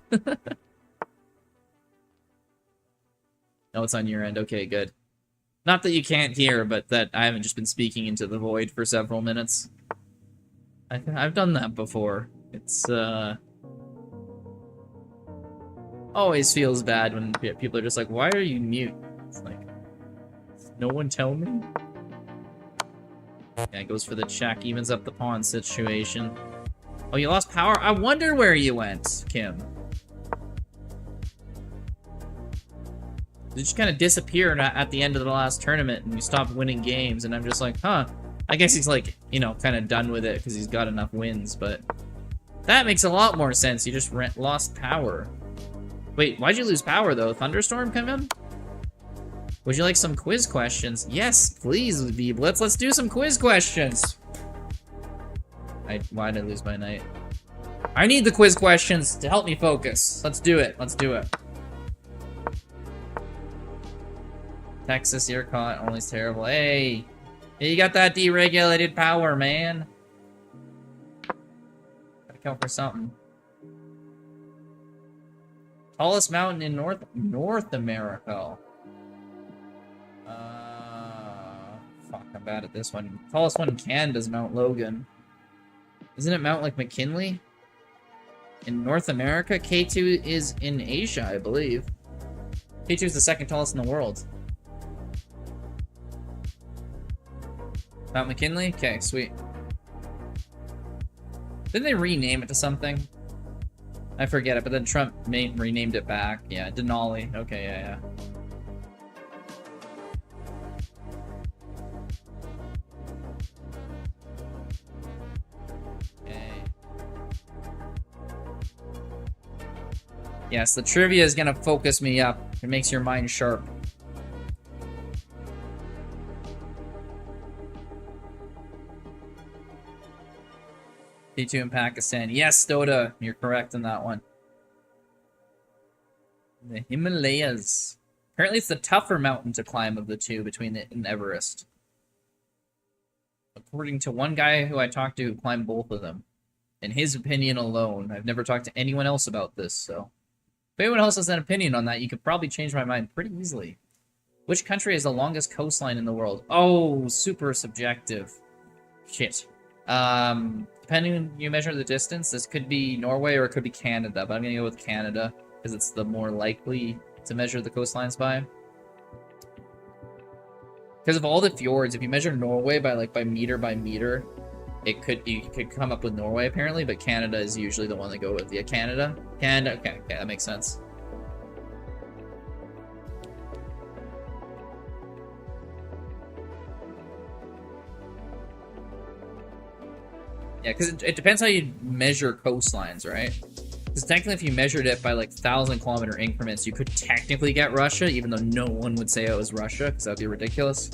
No, it's on your end. Okay, good. Not that you can't hear, but that I haven't just been speaking into the void for several minutes. I've done that before. It's, always feels bad when people are just like, why are you mute? It's like, no one tell me? Yeah, it goes for the check, evens up the pawn situation. Oh, you lost power? I wonder where you went, Kim. You just kind of disappeared at the end of the last tournament and you stopped winning games, and I'm just like, huh. I guess he's like, you know, kind of done with it because he's got enough wins, but that makes a lot more sense. You just lost power. Wait, why'd you lose power, though? Thunderstorm come in? Would you like some quiz questions? Yes, please, Veeb. Let's do some quiz questions. Why'd I lose my knight? I need the quiz questions to help me focus. Let's do it. Let's do it. Texas, you're caught. Only's terrible. Hey, you got that deregulated power, man. Gotta count for something. Tallest mountain in North America. Fuck, I'm bad at this one. Tallest one in Canada is Mount Logan. Isn't it Mount, like, McKinley? In North America? K2 is in Asia, I believe. K2 is the second tallest in the world. Mount McKinley? Okay, sweet. Didn't they rename it to something? I forget it, but then Trump renamed it back. Yeah, Denali. Okay, yeah. Yes, the trivia is gonna focus me up. It makes your mind sharp. K2 in Pakistan. Yes, Dota, you're correct on that one. The Himalayas. Apparently it's the tougher mountain to climb of the two between it and Everest. According to one guy who I talked to who climbed both of them. In his opinion alone. I've never talked to anyone else about this, so... If anyone else has an opinion on that, you could probably change my mind pretty easily. Which country has the longest coastline in the world? Oh, super subjective. Shit. Depending on you measure the distance, this could be Norway or it could be Canada, but I'm gonna go with Canada because it's the more likely to measure the coastlines by. Because of all the fjords, if you measure Norway by meter, you could come up with Norway apparently, but Canada is usually the one they go with. Yeah, Canada. Canada. Okay, that makes sense. Yeah, because it depends how you measure coastlines, right? Because technically, if you measured it by like 1,000-kilometer increments, you could technically get Russia, even though no one would say it was Russia, because that'd be ridiculous.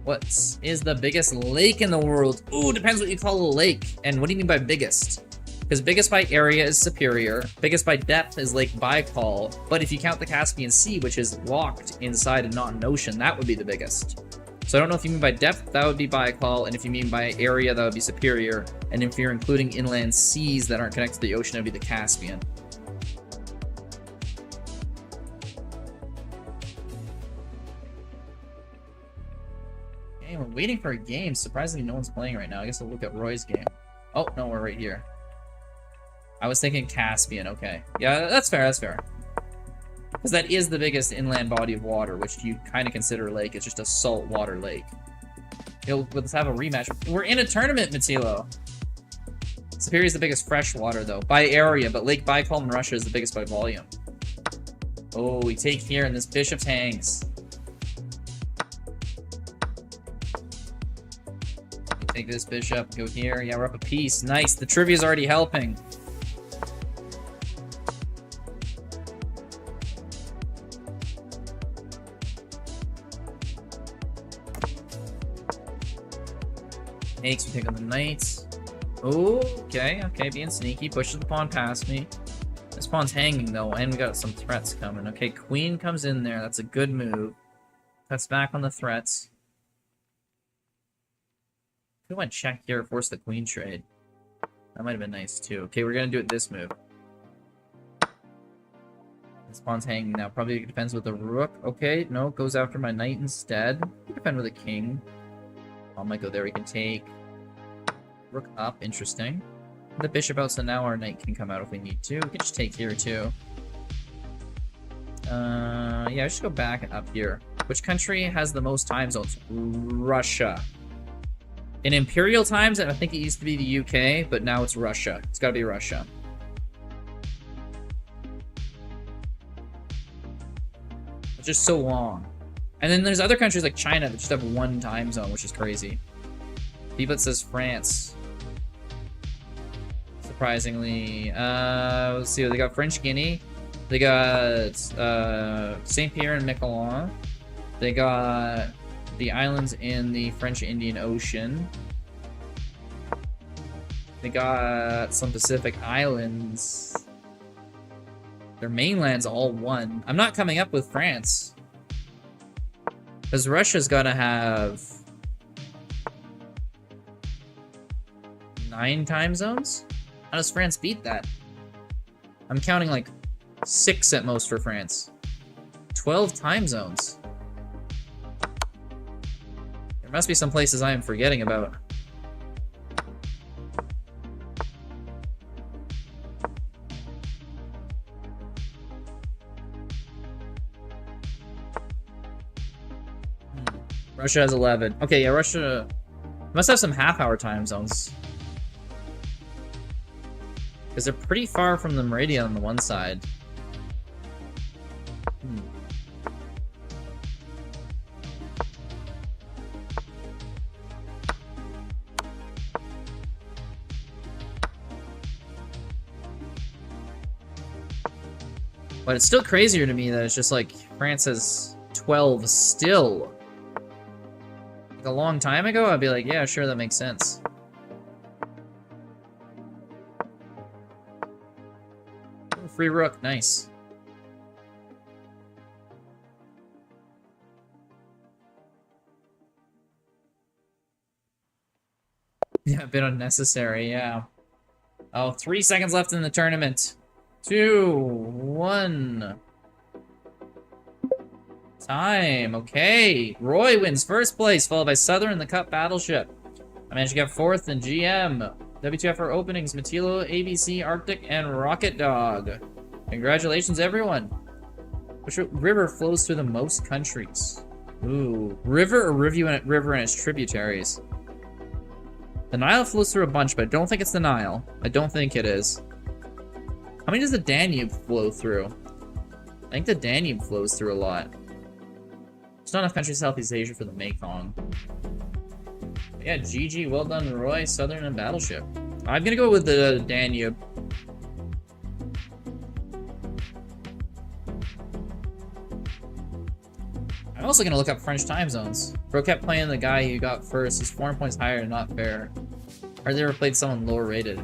What is the biggest lake in the world? Ooh, depends what you call a lake. And what do you mean by biggest? Because biggest by area is Superior. Biggest by depth is Lake Baikal. But if you count the Caspian Sea, which is locked inside and not an ocean, that would be the biggest. So I don't know if you mean by depth, that would be Baikal. And if you mean by area, that would be Superior. And if you're including inland seas that aren't connected to the ocean, that would be the Caspian. We're waiting for a game. Surprisingly, no one's playing right now. I guess I'll look at Roy's game. Oh, no, we're right here. I was thinking Caspian. Okay. Yeah, that's fair. That's fair. Because that is the biggest inland body of water, which you kind of consider a lake. It's just a saltwater lake. Let's have a rematch. We're in a tournament, Matilo. Superior is the biggest freshwater, though, by area, but Lake Baikal in Russia is the biggest by volume. Oh, we take here, and this bishop's hangs. Take this bishop, go here. Yeah, we're up a piece. Nice. The trivia's already helping. Takes, we take on the knights. Oh, okay, being sneaky. Pushes the pawn past me. This pawn's hanging, though, and we got some threats coming. Okay, queen comes in there. That's a good move. Cuts back on the threats. Could have went check here, force the queen trade. That might have been nice too. Okay, we're gonna do it this move. This pawn's hanging now. Probably defends with the rook. Okay, no, goes after my knight instead. Defend with a king. Pawn might go there. We can take rook up. Interesting. The bishop out, so now our knight can come out if we need to. We can just take here too. Yeah, I should go back and up here. Which country has the most time zones? Russia. In imperial times, I think it used to be the UK, but now it's Russia. It's gotta be Russia. It's just so long. And then there's other countries like China that just have one time zone, which is crazy. Beeblet says France. Surprisingly. Let's see, they got French Guinea. They got Saint Pierre and Miquelon. They got the islands in the French Indian Ocean. They got some Pacific islands. Their mainland's all one. I'm not coming up with France. Because Russia's gotta have 9 time zones? How does France beat that? I'm counting like 6 at most for France. 12 time zones. There must be some places I am forgetting about. Russia has 11. Okay, yeah, Russia must have some half-hour time zones. Because they're pretty far from the meridian on the one side. But it's still crazier to me that it's just like France has 12 still. Like a long time ago, I'd be like, yeah, sure, that makes sense. Oh, free rook, nice. Yeah, a bit unnecessary, yeah. Oh, 3 seconds left in the tournament. 2, 1. Time. Okay. Roy wins first place, followed by Southern and the Cup Battleship. I managed to get 4th in GM. W2FR openings, Matilo, ABC, Arctic, and Rocket Dog. Congratulations, everyone. Which river flows through the most countries? Ooh, river or river and its tributaries. The Nile flows through a bunch, but I don't think it's the Nile. I don't think it is. How many does the Danube flow through? I think the Danube flows through a lot. There's not enough countries in Southeast Asia for the Mekong. But yeah, GG, well done, Roy, Southern, and Battleship. I'm gonna go with the Danube. I'm also gonna look up French time zones. Bro kept playing the guy you got first. His 4 points higher, not fair. Or they ever played someone lower rated.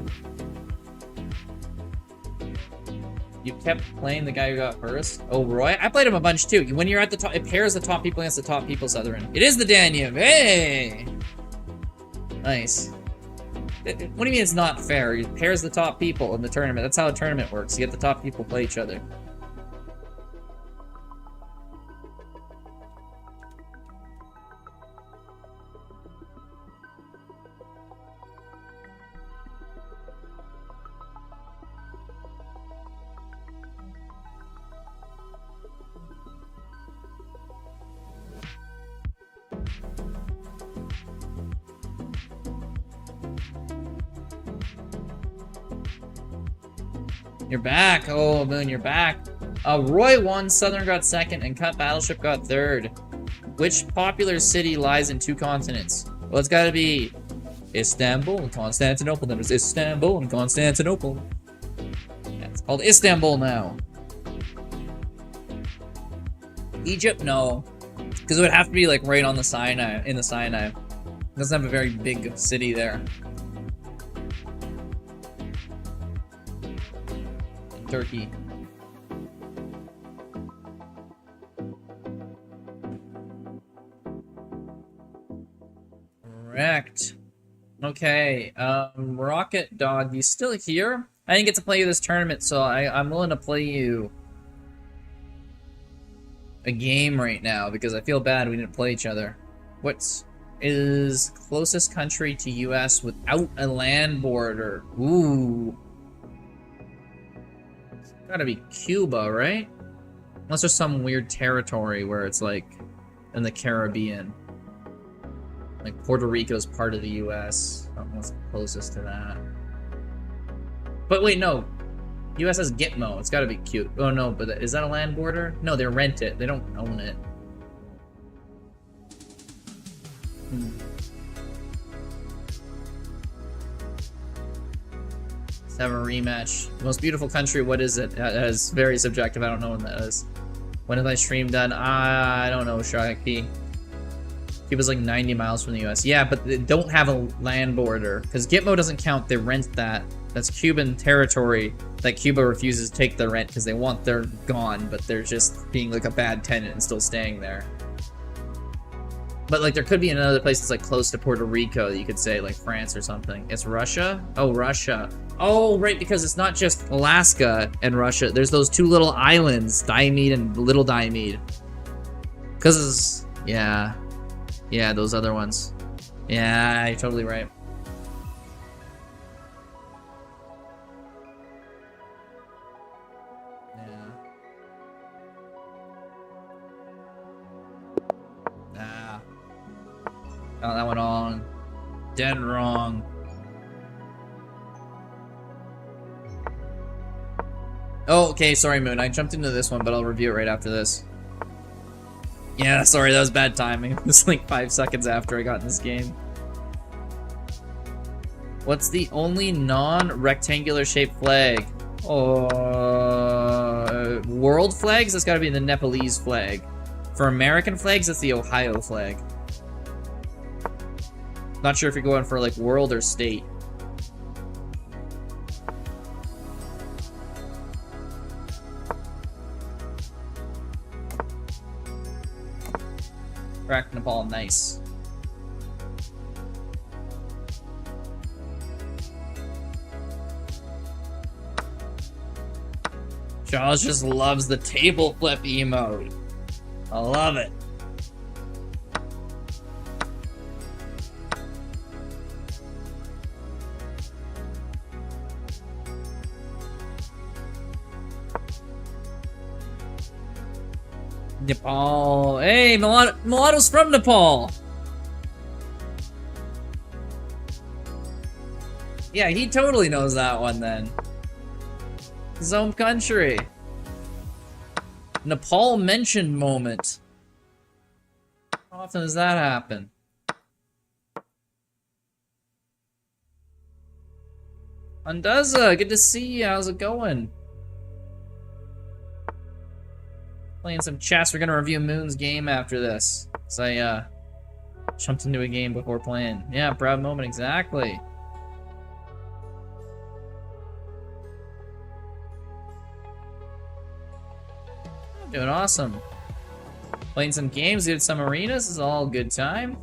You kept playing the guy who got first? Oh, Roy? I played him a bunch too. When you're at the top, it pairs the top people against the top people, Southern. It is the Danube. Hey! Nice. What do you mean it's not fair? It pairs the top people in the tournament. That's how a tournament works. You get the top people play each other. You're back. Oh, Moon, you're back. Roy won, Southern got second, and Cut Battleship got third. Which popular city lies in 2 continents? Well, it's gotta be Istanbul and Constantinople. Then there's Istanbul and Constantinople. Yeah, it's called Istanbul now. Egypt, no. Because it would have to be like right on the Sinai, in the Sinai. It doesn't have a very big city there. Turkey. Correct. Okay, Rocket Dog, you still here? I didn't get to play you this tournament, so I'm willing to play you a game right now because I feel bad we didn't play each other. What is closest country to US without a land border? Ooh. Gotta be Cuba, right? Unless there's some weird territory where it's like in the Caribbean. Like Puerto Rico's part of the US. I don't know what's closest to that. But wait, no. US has Gitmo. It's gotta be cute. Oh no, but is that a land border? No, they rent it. They don't own it. Let's have a rematch. Most beautiful country, what is it? That is very subjective. I don't know when that is. When is my stream done? I don't know, Sharky. Cuba's like 90 miles from the US. Yeah, but they don't have a land border. Because Gitmo doesn't count. They rent that. That's Cuban territory that Cuba refuses to take the rent because they want their gone, but they're just being like a bad tenant and still staying there. But like there could be another place that's like close to Puerto Rico that you could say, like France or something. It's Russia? Oh, Russia. Oh, right, because it's not just Alaska and Russia. There's those 2 little islands, Diomede and Little Diomede. Because, yeah. Yeah, those other ones. Yeah, you're totally right. Yeah. Ah. Got that one on. Dead wrong. Oh, okay, sorry, Moon. I jumped into this one, but I'll review it right after this. Yeah, sorry, that was bad timing. It was like 5 seconds after I got in this game. What's the only non-rectangular shaped flag? Oh, world flags? That's gotta be the Nepalese flag. For American flags, it's the Ohio flag. Not sure if you're going for like world or state. Cracked Nepal, nice. Jaws just loves the table flip emote. I love it. Nepal. Hey, Mulatto's from Nepal. Yeah, he totally knows that one then. His home country. Nepal mentioned moment. How often does that happen? Undaza, good to see you. How's it going? Playing some chess. We're gonna review Moon's game after this. So I jumped into a game before playing. Yeah, proud moment, exactly. I'm doing awesome. Playing some games, did some arenas. Is all good time.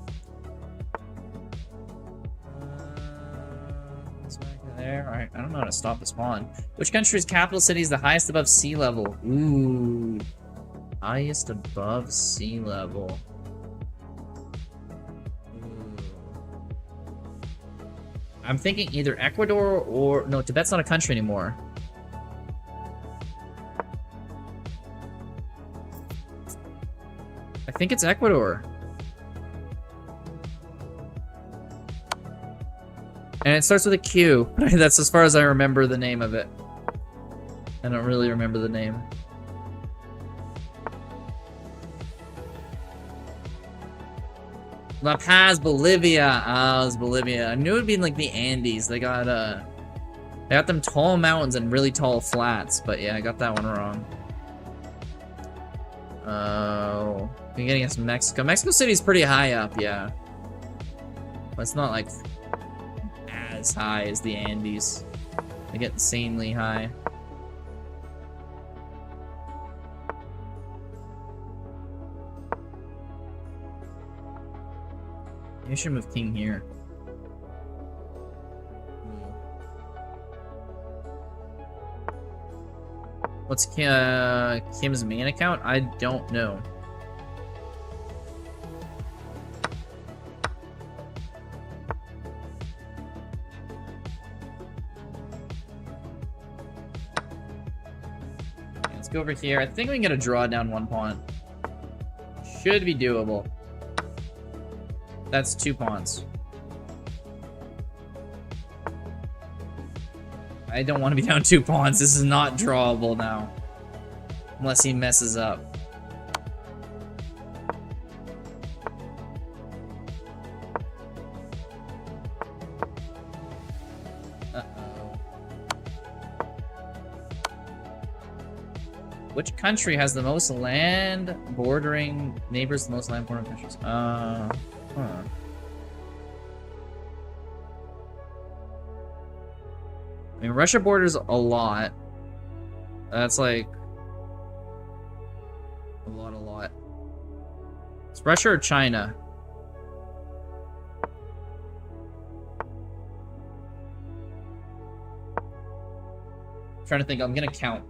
There. Alright, I don't know how to stop the spawn. Which country's capital city is the highest above sea level? Ooh. Highest above sea level. Ooh. I'm thinking either Ecuador or... No, Tibet's not a country anymore. I think it's Ecuador. And it starts with a Q. That's as far as I remember the name of it. I don't really remember the name. La Paz, Bolivia. Oh, it's Bolivia. I knew it'd be in like the Andes. They got them tall mountains and really tall flats, but yeah, I got that one wrong. Oh, we're getting us Mexico. Mexico City's pretty high up, yeah. But it's not like as high as the Andes. They get insanely high. Maybe I should move king here. What's Kim's main account? I don't know. Go over here. I think we can get a draw down one pawn. Should be doable. That's 2 pawns. I don't want to be down 2 pawns. This is not drawable now. Unless he messes up. Which country has the most land bordering neighbors, the most land bordering countries? Huh. I mean, Russia borders a lot. That's like a lot. It's Russia or China? I'm trying to think. I'm gonna count.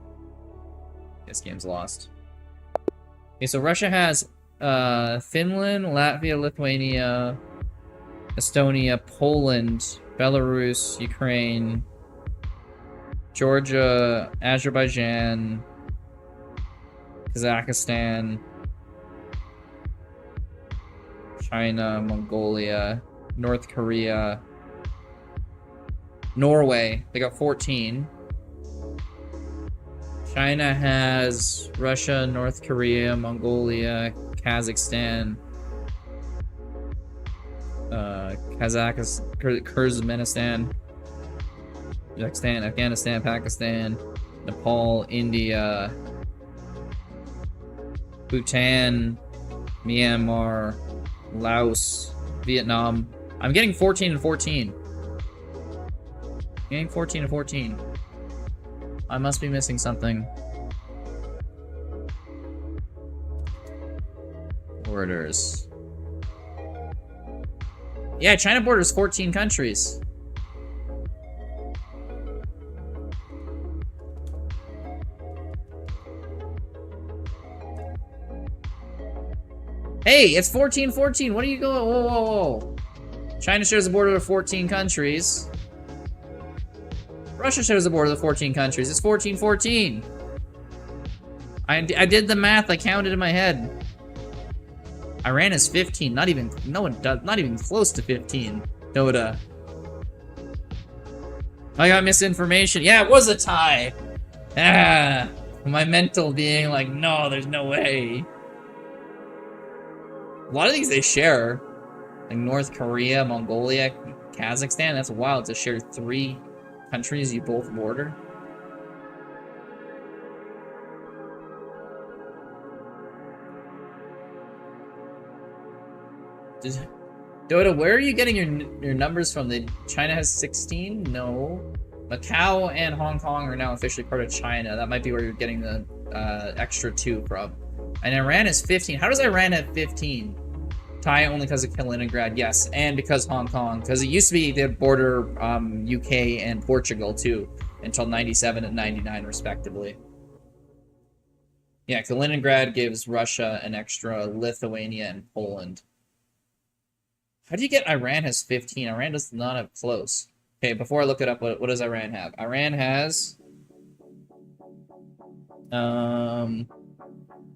This game's lost. Okay, so Russia has Finland, Latvia, Lithuania, Estonia, Poland, Belarus, Ukraine, Georgia, Azerbaijan, Kazakhstan, China, Mongolia, North Korea, Norway. They got 14. China has Russia, North Korea, Mongolia, Kazakhstan, Kyrgyzstan, Afghanistan, Pakistan, Nepal, India, Bhutan, Myanmar, Laos, Vietnam. I'm getting 14 and 14. Getting 14 and 14. I must be missing something. Borders. Yeah, China borders 14 countries. Hey, it's 14-14. What are you going? Whoa. China shares a border with 14 countries. Russia shares a border with 14 countries. It's 14-14. I did the math. I counted in my head. Iran is 15. Not even, no one does, not even close to 15. Dota. I got misinformation. Yeah, it was a tie. Ah, my mental being like, no, there's no way. A lot of these they share. Like North Korea, Mongolia, Kazakhstan. That's wild to share 3 countries you both border. Dota, where are you getting your numbers from? China has 16? No. Macau and Hong Kong are now officially part of China. That might be where you're getting the extra 2 from. And Iran is 15. How does Iran have 15? Tie only because of Kaliningrad, yes, and because Hong Kong. Because it used to be the border UK and Portugal too, until 97 and 99 respectively. Yeah, Kaliningrad gives Russia an extra, Lithuania and Poland. How do you get Iran has 15? Iran does not have close. Okay, before I look it up, what does Iran have? Iran has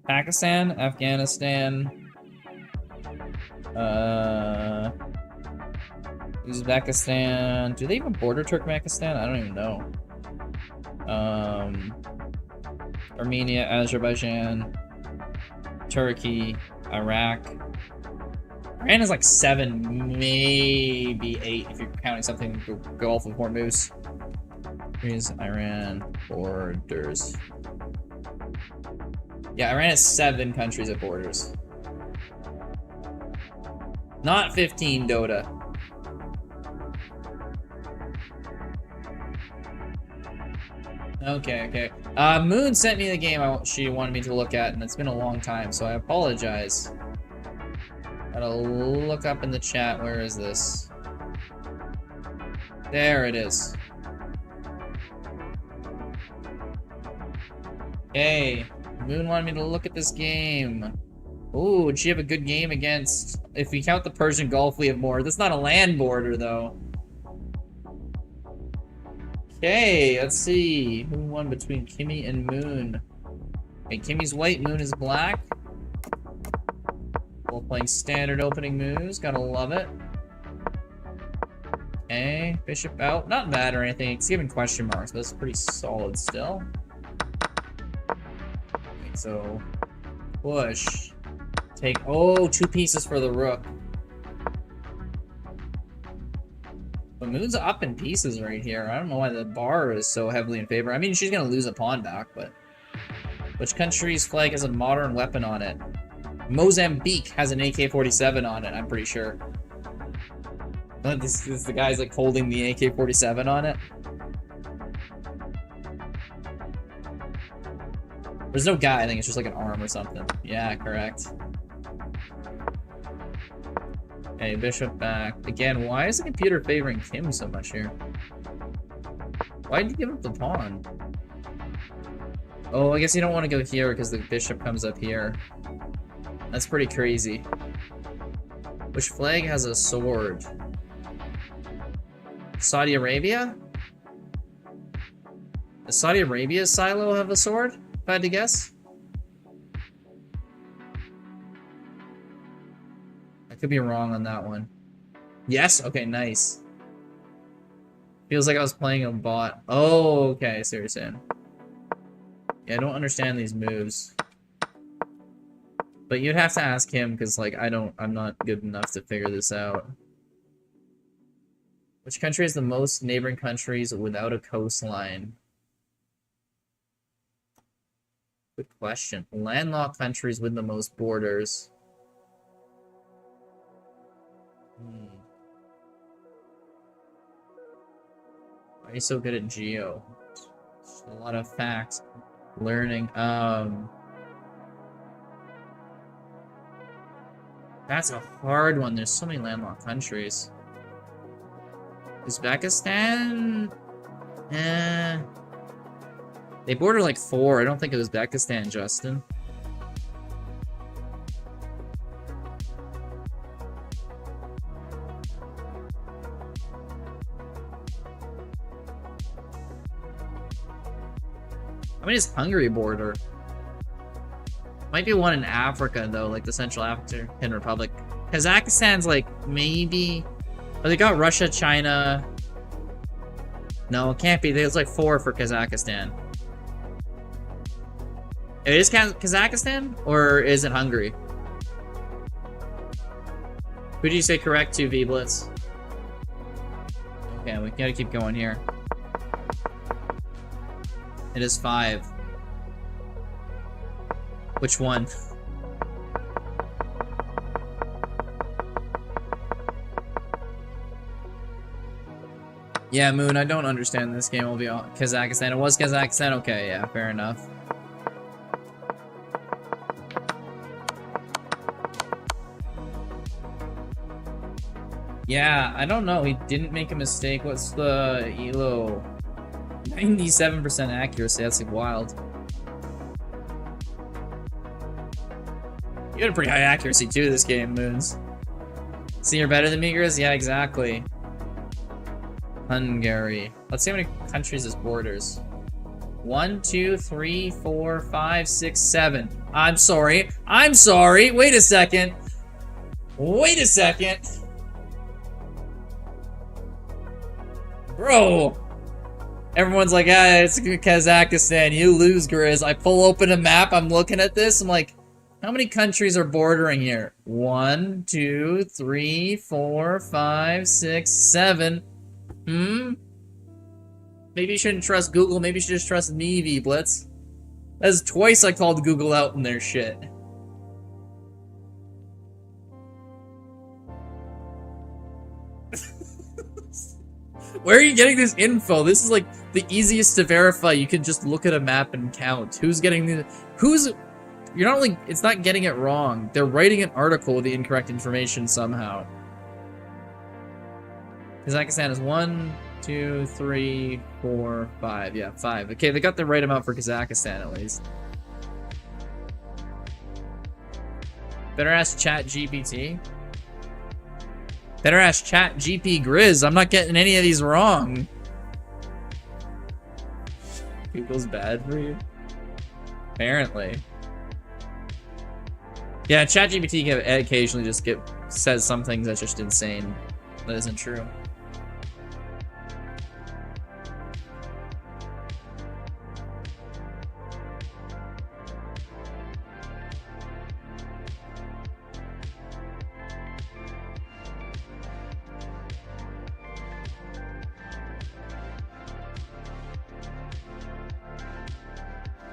Pakistan, Afghanistan, Uzbekistan. Do they even border Turkmenistan? I don't even know. Armenia, Azerbaijan, Turkey, Iraq. Iran is like 7, maybe 8 if you're counting something Gulf of Hormuz. Here's Iran borders. Yeah, Iran has 7 countries at borders. Not 15, Dota. Okay. Moon sent me the game she wanted me to look at, and it's been a long time, so I apologize. Gotta look up in the chat. Where is this? There it is. Okay. Moon wanted me to look at this game. Ooh, did she have a good game against... If we count the Persian Gulf, we have more. That's not a land border, though. Okay, let's see. Who won between Kimmy and Moon? Okay, Kimmy's white, Moon is black. Both playing standard opening moves. Gotta love it. Okay, bishop out. Not bad or anything. It's given question marks, but it's pretty solid still. Okay, so... push. Take... Oh, 2 pieces for the rook. But Moon's up in pieces right here. I don't know why the bar is so heavily in favor. I mean, she's gonna lose a pawn back, but... Which country's flag has a modern weapon on it? Mozambique has an AK-47 on it, I'm pretty sure. This is the guy's like holding the AK-47 on it. There's no guy, I think it's just like an arm or something. Yeah, correct. Hey, bishop back. Again, why is the computer favoring Kim so much here? Why did you give up the pawn? Oh, I guess you don't want to go here because the bishop comes up here. That's pretty crazy. Which flag has a sword? Saudi Arabia? Does Saudi Arabia's silo have a sword, if I had to guess? I could be wrong on that one. Yes? Okay, nice. Feels like I was playing a bot. Oh, okay, I see what you're saying. Yeah, I don't understand these moves. But you'd have to ask him, because, like, I'm not good enough to figure this out. Which country has the most neighboring countries without a coastline? Good question. Landlocked countries with the most borders. Why are you so good at geo? Just a lot of facts. Learning. That's a hard one. There's so many landlocked countries. Uzbekistan? They border like 4. I don't think it was Uzbekistan, Justin. How many does Hungary border? Might be one in Africa though, like the Central African Republic. Kazakhstan's like maybe. Oh, they got Russia, China. No, it can't be. There's like 4 for Kazakhstan. It is Kazakhstan, or is it Hungary? Who do you say correct to, V-Blitz? Okay, we gotta keep going here. It is 5. Which one? Yeah, Moon, I don't understand this game. Will be all Kazakhstan. It was Kazakhstan? Okay, yeah, fair enough. Yeah, I don't know. He didn't make a mistake. What's the ELO? 97% accuracy. That's like wild. You had a pretty high accuracy too this game, Moons. See, you're better than me, Grizz? Yeah, exactly. Hungary. Let's see how many countries this borders. 1, 2, 3, 4, 5, 6, 7. I'm sorry. I'm sorry. Wait a second. Wait a second. Bro. Everyone's like, ah, it's Kazakhstan. You lose, Grizz. I pull open a map. I'm looking at this. I'm like, how many countries are bordering here? 1, 2, 3, 4, 5, 6, 7. Maybe you shouldn't trust Google. Maybe you should just trust me, V-Blitz. That's twice I called Google out in their shit. Where are you getting this info? This is like the easiest to verify. You can just look at a map and count. Who's getting the... Who's... You're not like... It's not getting it wrong. They're writing an article with the incorrect information somehow. Kazakhstan is 1, 2, 3, 4, 5. Yeah, 5. Okay, they got the right amount for Kazakhstan at least. Better ask ChatGPT. Better ask ChatGP Grizz. I'm not getting any of these wrong. Google's bad for you? Apparently. Yeah, ChatGPT occasionally just says some things that's just insane. That isn't true.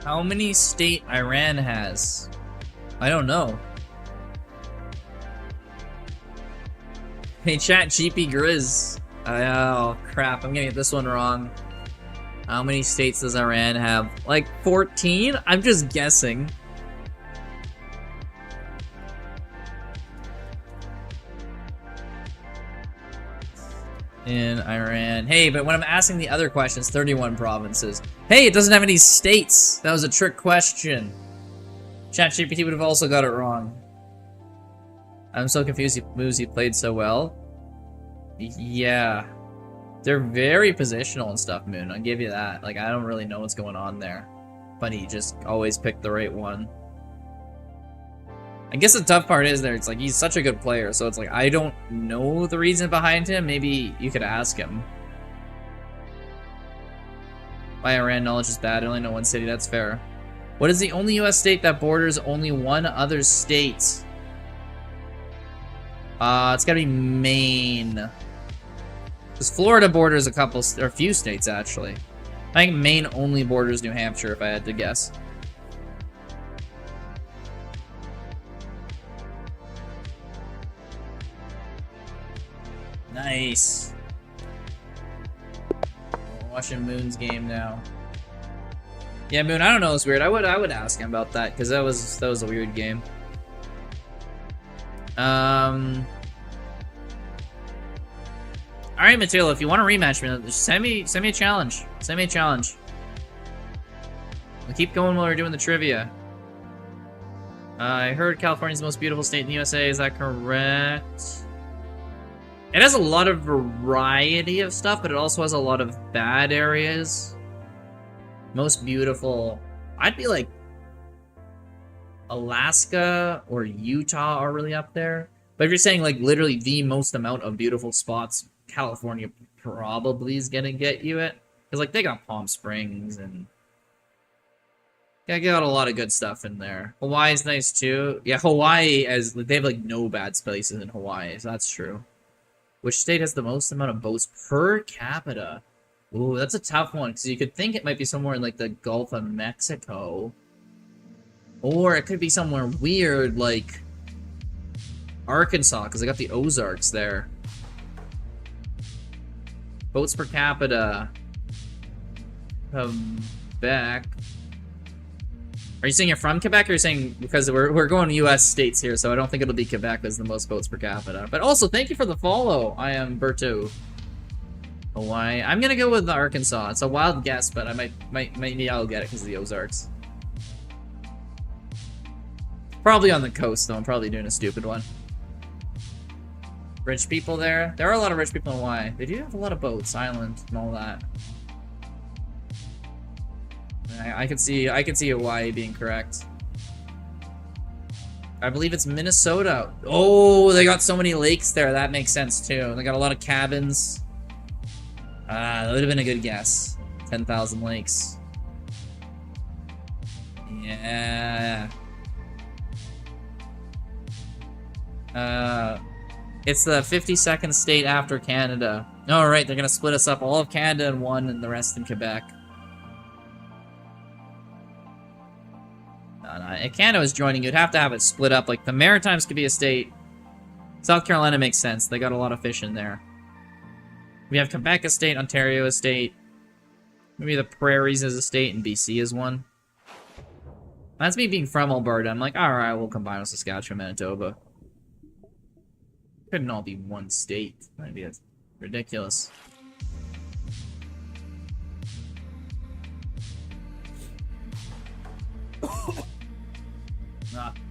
How many state Iran has? I don't know. Hey, chat GP Grizz. Oh, crap. I'm gonna get this one wrong. How many states does Iran have? Like 14? I'm just guessing. In Iran. Hey, but when I'm asking the other questions, 31 provinces. Hey, it doesn't have any states. That was a trick question. ChatGPT would have also got it wrong. I'm so confused. He played so well. Yeah. They're very positional and stuff, Moon. I'll give you that. Like, I don't really know what's going on there. But he just always picked the right one. I guess the tough part is there, it's like, he's such a good player, so it's like, I don't know the reason behind him. Maybe you could ask him. My Iran knowledge is bad. I only know one city. That's fair. What is the only U.S. state that borders only one other state? It's gotta be Maine. Because Florida borders a few states, actually. I think Maine only borders New Hampshire, if I had to guess. Nice. We're watching Moon's game now. Yeah, Moon, I don't know, it's weird. I would ask him about that, because that was a weird game. Alright, Matilda, if you want to rematch me, just send me a challenge. Send me a challenge. We'll keep going while we're doing the trivia. I heard California's the most beautiful state in the USA, is that correct? It has a lot of variety of stuff, but it also has a lot of bad areas. Most beautiful. I'd be like Alaska or Utah are really up there. But if you're saying like literally the most amount of beautiful spots, California probably is gonna get you it. Because like they got Palm Springs and yeah, got a lot of good stuff in there. Hawaii's nice too. Yeah, Hawaii as they have like no bad places in Hawaii, so that's true. Which state has the most amount of boats per capita? Ooh, that's a tough one because you could think it might be somewhere in like the Gulf of Mexico. Or it could be somewhere weird like Arkansas, because they got the Ozarks there. Boats per capita. Quebec. Are you saying you're from Quebec, or are you saying because we're going to U.S. states here, so I don't think it'll be Quebec as the most boats per capita. But also, thank you for the follow. I am Berto. Hawaii. I'm gonna go with Arkansas. It's a wild guess, but I maybe I'll get it because of the Ozarks. Probably on the coast, though. I'm probably doing a stupid one. Rich people there. There are a lot of rich people in Hawaii. They do have a lot of boats, islands, and all that. I can see Hawaii being correct. I believe it's Minnesota. Oh, they got so many lakes there. That makes sense too. They got a lot of cabins. That would have been a good guess. 10,000 lakes. Yeah. It's the 52nd state after Canada. All right, they're gonna split us up. All of Canada in one, and the rest in Quebec. No, if Canada was joining, you'd have to have it split up. Like the Maritimes could be a state. South Carolina makes sense. They got a lot of fish in there. We have Quebec as state, Ontario as state. Maybe the Prairies as a state, and BC as one. That's me being from Alberta. I'm like, all right, we'll combine with Saskatchewan, Manitoba. Couldn't all be one state. That'd be ridiculous.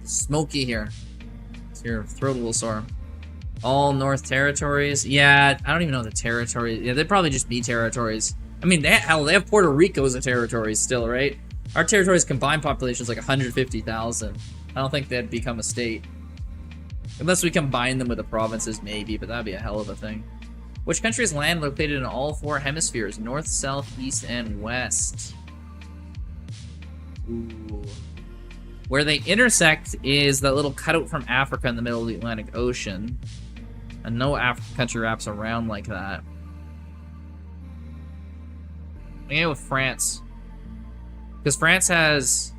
Smoky here. It's your throat a little sore. All North Territories. Yeah, I don't even know the territories. Yeah, they'd probably just be territories. I mean, hell, they have Puerto Rico as a territory still, right? Our territory's combined population is like 150,000. I don't think they'd become a state. Unless we combine them with the provinces, maybe, but that'd be a hell of a thing. Which country is land located in all four hemispheres? North, south, east, and west. Ooh. Where they intersect is that little cutout from Africa in the middle of the Atlantic Ocean. And no African country wraps around like that. I'm gonna go with France. Because France has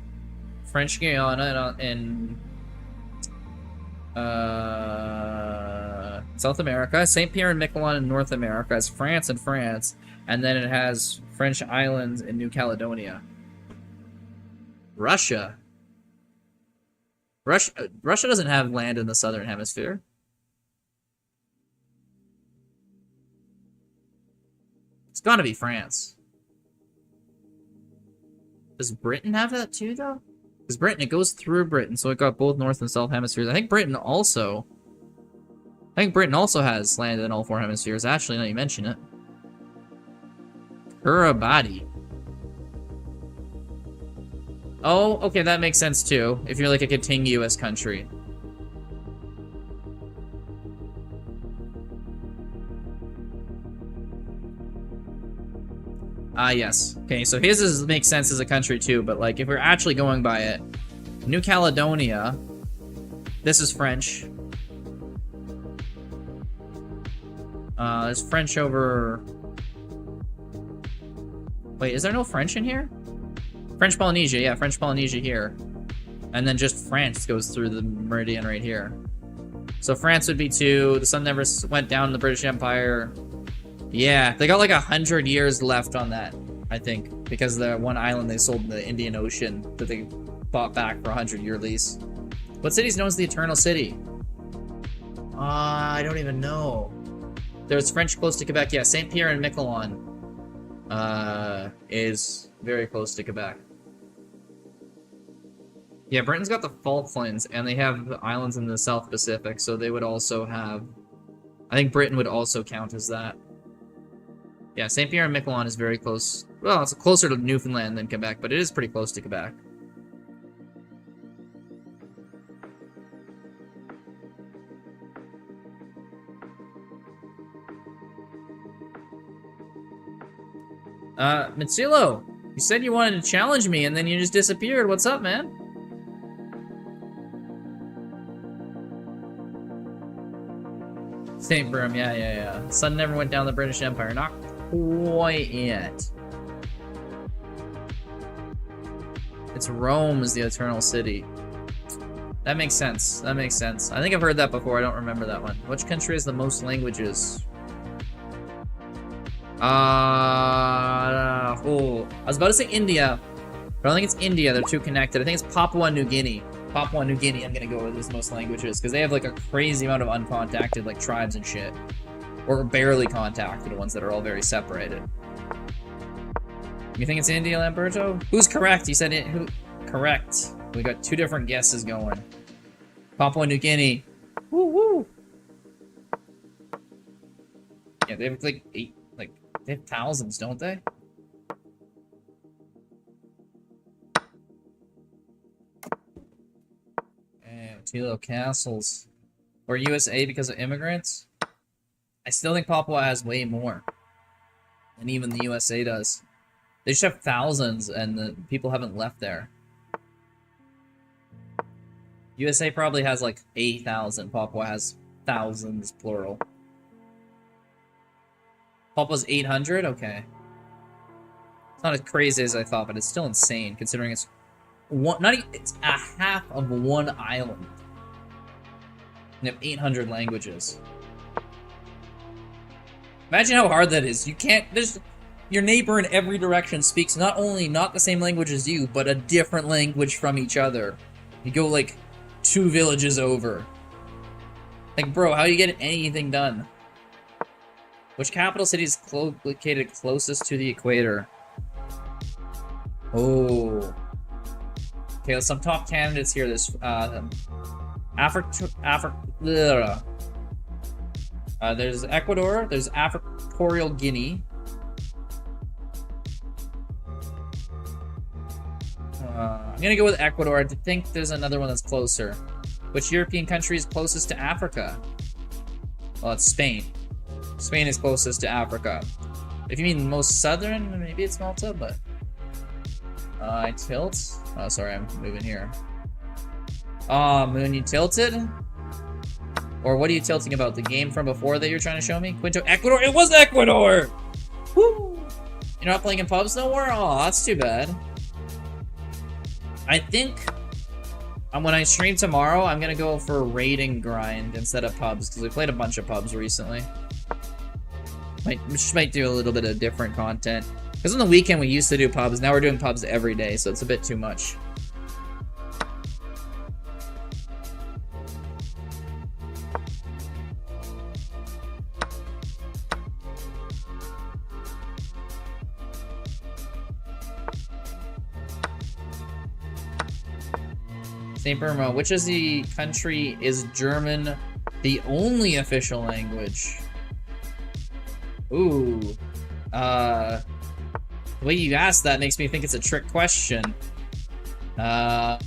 French Guiana and South America. St. Pierre and Miquelon in North America has France and France. And then it has French islands in New Caledonia. Russia. Russia doesn't have land in the southern hemisphere. It's gotta be France. Does Britain have that too, though? Because Britain, it goes through Britain, so it got both north and south hemispheres. I think Britain also has land in all four hemispheres. Actually, now you mention it. Kiribati. Oh, okay, that makes sense too. If you're like a contiguous country. Yes. Okay, so his makes sense as a country too, but like if we're actually going by it, New Caledonia, this is French. There's French over... Wait, is there no French in here? French Polynesia, yeah, French Polynesia here. And then just France goes through the meridian right here. So France would be 2. The sun never went down in the British Empire. Yeah, they got like 100 years left on that, I think. Because the one island they sold in the Indian Ocean that they bought back for a 100-year lease. What city is known as the Eternal City? I don't even know. There's French close to Quebec. Yeah, St. Pierre and Miquelon is very close to Quebec. Yeah, Britain's got the Falklands, and they have the islands in the South Pacific, so they would also have... I think Britain would also count as that. Yeah, St. Pierre and Miquelon is very close. Well, it's closer to Newfoundland than Quebec, but it is pretty close to Quebec. Mitsilo, you said you wanted to challenge me and then you just disappeared. What's up, man? St. Brim, yeah. Sun never went down the British Empire. Not quite yet. It's Rome is the eternal city. That makes sense. That makes sense. I think I've heard that before. I don't remember that one. Which country has the most languages? I was about to say India, but I don't think it's India. They're too connected. I think it's Papua New Guinea. Papua New Guinea, I'm gonna go with as most languages because they have like a crazy amount of uncontacted like tribes and shit, or barely contacted ones that are all very separated. You think it's India, Lamberto? Who's correct? You said it. Who? Correct. We got two different guesses going. Papua New Guinea. Woo woo. Yeah, they have like they have thousands, don't they? Two little castles. Or USA because of immigrants? I still think Papua has way more than even the USA does. They just have thousands and the people haven't left there. USA probably has like 8,000. Papua has thousands, plural. Papua's 800? Okay. It's not as crazy as I thought, but it's still insane considering it's it's a half of one island. And they have 800 languages. Imagine how hard that is. You can't, your neighbor in every direction speaks not only not the same language as you, but a different language from each other. You go like 2 villages over. Like, bro, how do you get anything done? Which capital city is located closest to the equator? Oh. Okay, there's some top candidates here. There's there's Ecuador, there's Equatorial Guinea. I'm gonna go with Ecuador. I think there's another one that's closer. Which European country is closest to Africa? Well, it's Spain. Spain is closest to Africa. If you mean most southern, maybe it's Malta, but... I tilt? Oh, sorry, I'm moving here. Oh, Moon, you tilted? Or what are you tilting about? The game from before that you're trying to show me? Quinto, Ecuador? It was Ecuador! Woo! You're not playing in pubs no more? Oh, that's too bad. I think... when I stream tomorrow, I'm gonna go for raiding grind instead of pubs, because we played a bunch of pubs recently. Might do a little bit of different content. Because on the weekend we used to do pubs, now we're doing pubs every day, so it's a bit too much. St. Burma, which is the country is German the only official language? Ooh. The way you asked that makes me think it's a trick question. In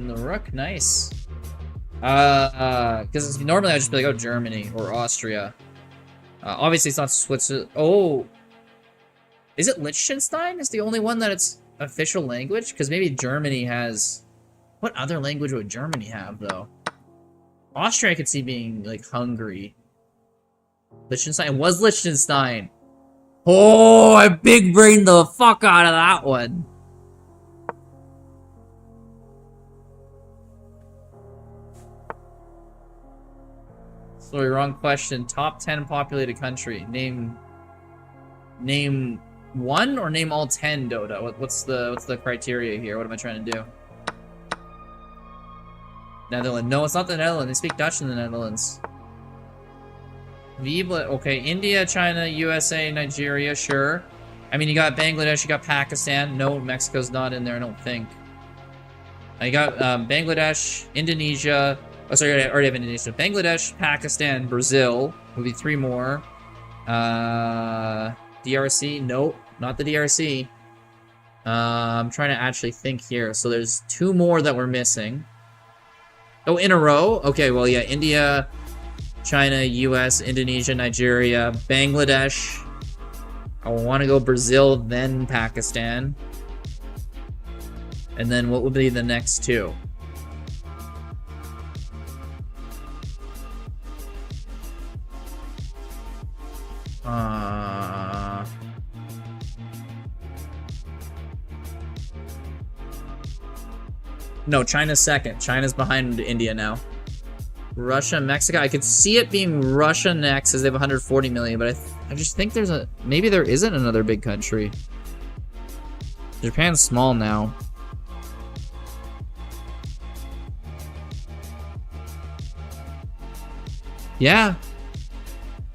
the Rook, nice. Because normally I'd just be like, oh, Germany or Austria. Obviously it's not Switzerland. Oh. Is it Liechtenstein? Is the only one that it's official language? Because maybe Germany has... What other language would Germany have, though? Austria I could see being, like, Hungary. Liechtenstein was Liechtenstein. Oh, I big brained the fuck out of that one. Sorry, wrong question. Top 10 populated country. Name one or name all 10, Dota? What's the criteria here? What am I trying to do? Netherlands. No, it's not the Netherlands. They speak Dutch in the Netherlands. Vibla. Okay, India, China, USA, Nigeria, sure. I mean, you got Bangladesh, you got Pakistan. No, Mexico's not in there, I don't think. You got Bangladesh, Indonesia. Oh, sorry, I already have Indonesia. Bangladesh, Pakistan, Brazil. Would be 3 more. DRC? Nope, not the DRC. I'm trying to actually think here. So there's 2 more that we're missing. Oh, in a row? Okay, well, yeah, India, China, US, Indonesia, Nigeria, Bangladesh, I want to go Brazil, then Pakistan. And then what would be the next two? No, China's second. China's behind India now. Russia and Mexico. I could see it being Russia next, as they have 140 million, but I just think there's a... Maybe there isn't another big country. Japan's small now. Yeah.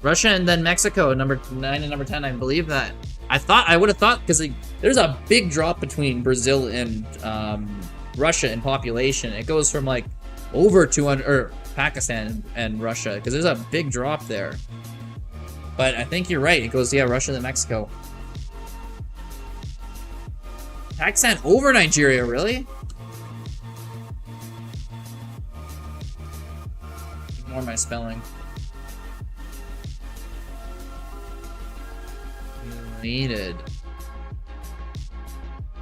Russia and then Mexico, number 9 and number 10. I believe that. I would have thought, because there's a big drop between Brazil and Russia in population. It goes from like over 200, or Pakistan and Russia, because there's a big drop there. But I think you're right. It goes, yeah, Russia and Mexico. Pakistan over Nigeria, really? Ignore my spelling. Needed.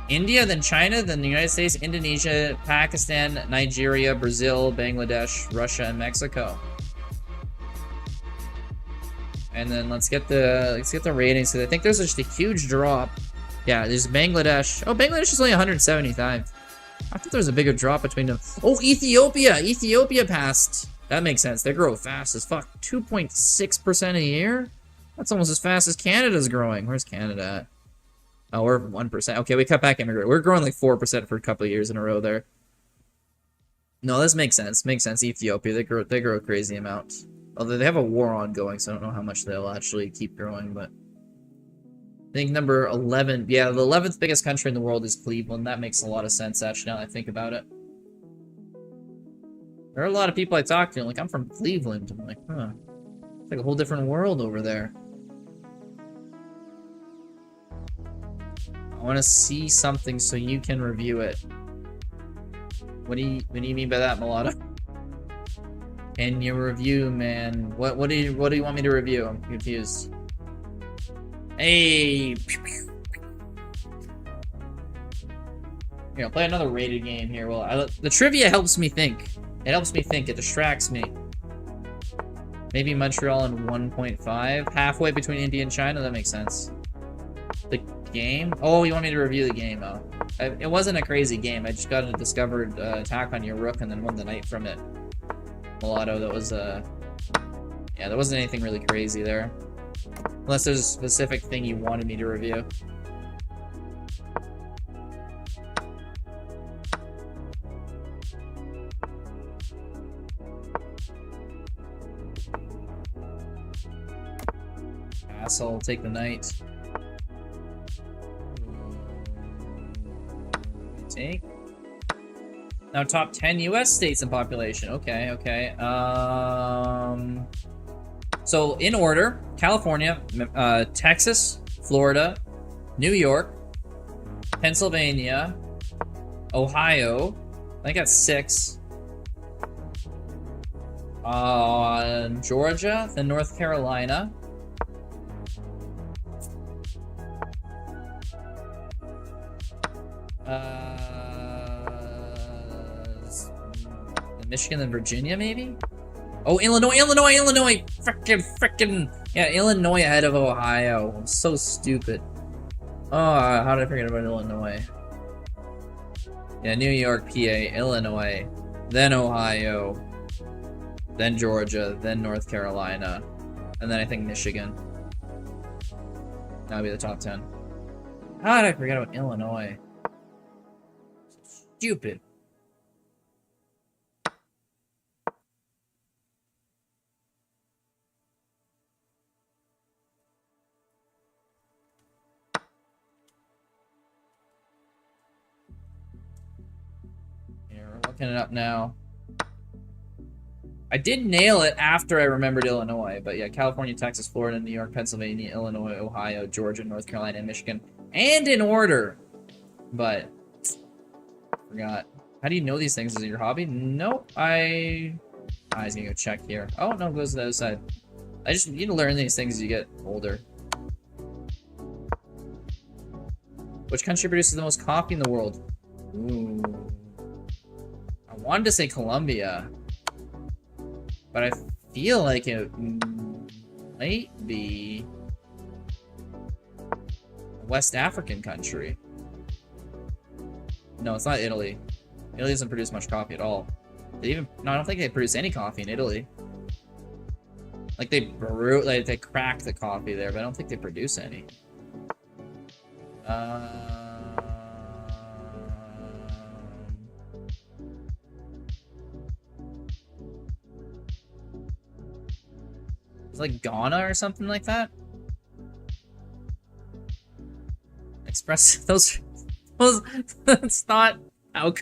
India, then China, then the United States, Indonesia, Pakistan, Nigeria, Brazil, Bangladesh, Russia, and Mexico. And then let's get the ratings, because I think there's just a huge drop. Yeah, there's Bangladesh. Oh, Bangladesh is only 175. I thought there was a bigger drop between them. Oh, Ethiopia! Ethiopia passed. That makes sense. They grow fast as fuck. 2.6% a year? That's almost as fast as Canada's growing. Where's Canada at? Oh, we're 1%. Okay, we cut back immigrant. We're growing like 4% for a couple of years in a row there. No, this makes sense. Makes sense. Ethiopia, they grow a crazy amount. Although they have a war ongoing, so I don't know how much they'll actually keep growing, but I think number 11, yeah, the 11th biggest country in the world is Cleveland. That makes a lot of sense, actually, now that I think about it. There are a lot of people I talk to, like, I'm from Cleveland. I'm like, huh. It's like a whole different world over there. I want to see something so you can review it. What do you mean by that, Mulatto? Can you review, man? What do you want me to review? I'm confused. Hey. Here, I'll play another rated game here. Well, the trivia helps me think. It helps me think. It distracts me. Maybe Montreal in 1.5. Halfway between India and China. That makes sense. The game? Oh, you want me to review the game? Oh. It wasn't a crazy game. I just got a discovered attack on your rook and then won the knight from it. Mulatto, that was yeah, there wasn't anything really crazy there. Unless there's a specific thing you wanted me to review. Castle, take the knight. Take. Now top 10 US states in population. Okay, okay. So in order, California, Texas, Florida, New York, Pennsylvania, Ohio. I think that's 6. Georgia, then North Carolina. Michigan and Virginia, maybe? Oh, Illinois! Frickin'. Yeah, Illinois ahead of Ohio. I'm so stupid. Oh, how did I forget about Illinois? Yeah, New York, PA, Illinois, then Ohio, then Georgia, then North Carolina, and then I think Michigan. That would be the top 10. How did I forget about Illinois? Stupid. Looking it up now. I did nail it after I remembered Illinois, but yeah, California, Texas, Florida, New York, Pennsylvania, Illinois, Ohio, Georgia, North Carolina, and Michigan. And in order. But forgot. How do you know these things? Is it your hobby? Nope. I was gonna go check here. Oh no, it goes to the other side. I just need to learn these things as you get older. Which country produces the most coffee in the world? Ooh. I wanted to say Colombia. But I feel like it might be a West African country. No, it's not Italy. Italy doesn't produce much coffee at all. No, I don't think they produce any coffee in Italy. Like they brew, like they crack the coffee there, but I don't think they produce any. It's like Ghana or something like that. Express those. That's not how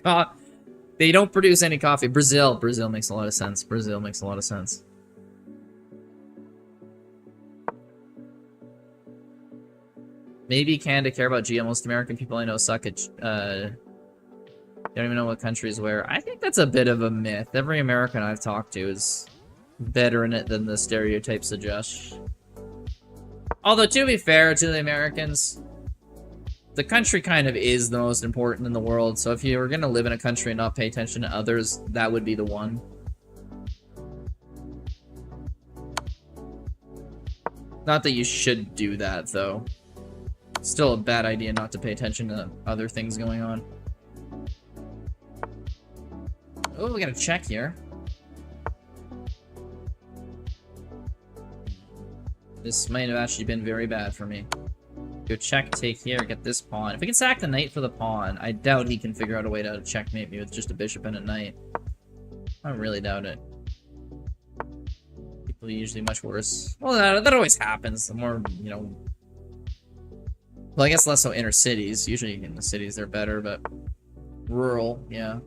they don't produce any coffee. Brazil makes a lot of sense. Brazil makes a lot of sense. Maybe Canada care about GM. Most American people I know suck at don't even know what countries where. I think that's a bit of a myth. Every American I've talked to is better in it than the stereotype suggests. Although, to be fair to the Americans, the country kind of is the most important in the world, so if you were gonna live in a country and not pay attention to others, that would be the one. Not that you should do that, though. Still a bad idea not to pay attention to other things going on. Oh, we got a check here. This might have actually been very bad for me. Go check, take here, get this pawn. If we can sack the knight for the pawn, I doubt he can figure out a way to checkmate me with just a bishop and a knight. I really doubt it. People are usually much worse. Well, that always happens. The more, you know... Well, I guess less so inner cities. Usually in the cities they're better, but... Rural, yeah.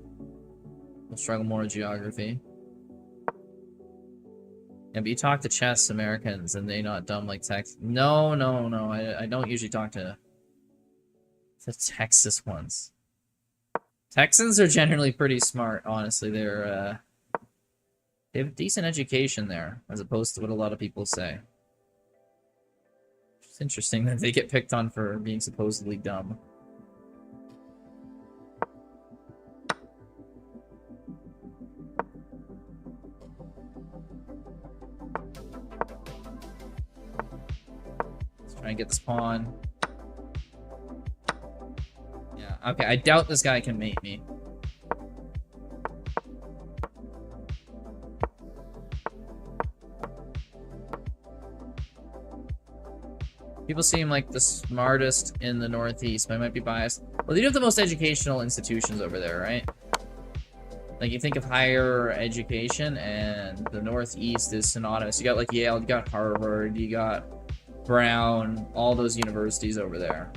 We'll struggle more with geography. Yeah, but you talk to chess Americans and they not dumb like Texas. No. I don't usually talk to the Texas ones. Texans are generally pretty smart, honestly. They have decent education there, as opposed to what a lot of people say. It's interesting that they get picked on for being supposedly dumb. Try and get this pawn. Yeah, okay, I doubt this guy can mate me. People seem like the smartest in the Northeast, but I might be biased. Well, they do have the most educational institutions over there, right? Like, you think of higher education, and the Northeast is synonymous. You got, like, Yale, you got Harvard, you got Brown, all those universities over there.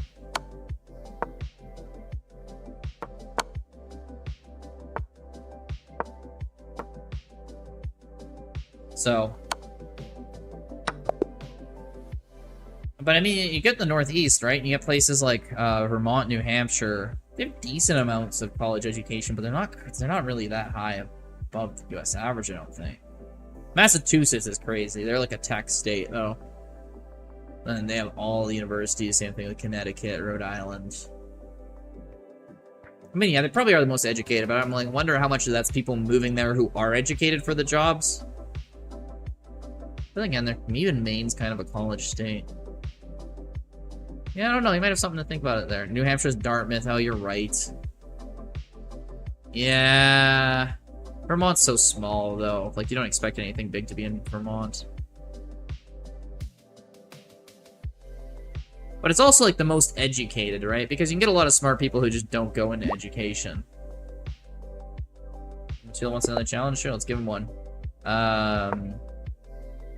So... But I mean, you get the Northeast, right? And you get places like Vermont, New Hampshire. They have decent amounts of college education, but they're not really that high above the U.S. average, I don't think. Massachusetts is crazy. They're like a tech state, though. And they have all the universities. Same thing with Connecticut, Rhode Island. I mean, yeah, they probably are the most educated, but I'm like, wonder how much of that's people moving there who are educated for the jobs. But again, even Maine's kind of a college state. Yeah, I don't know. You might have something to think about it there. New Hampshire's Dartmouth. Oh, you're right. Yeah. Vermont's so small, though. Like, you don't expect anything big to be in Vermont. But it's also, like, the most educated, right? Because you can get a lot of smart people who just don't go into education. Teal wants another challenge? Sure, let's give him one.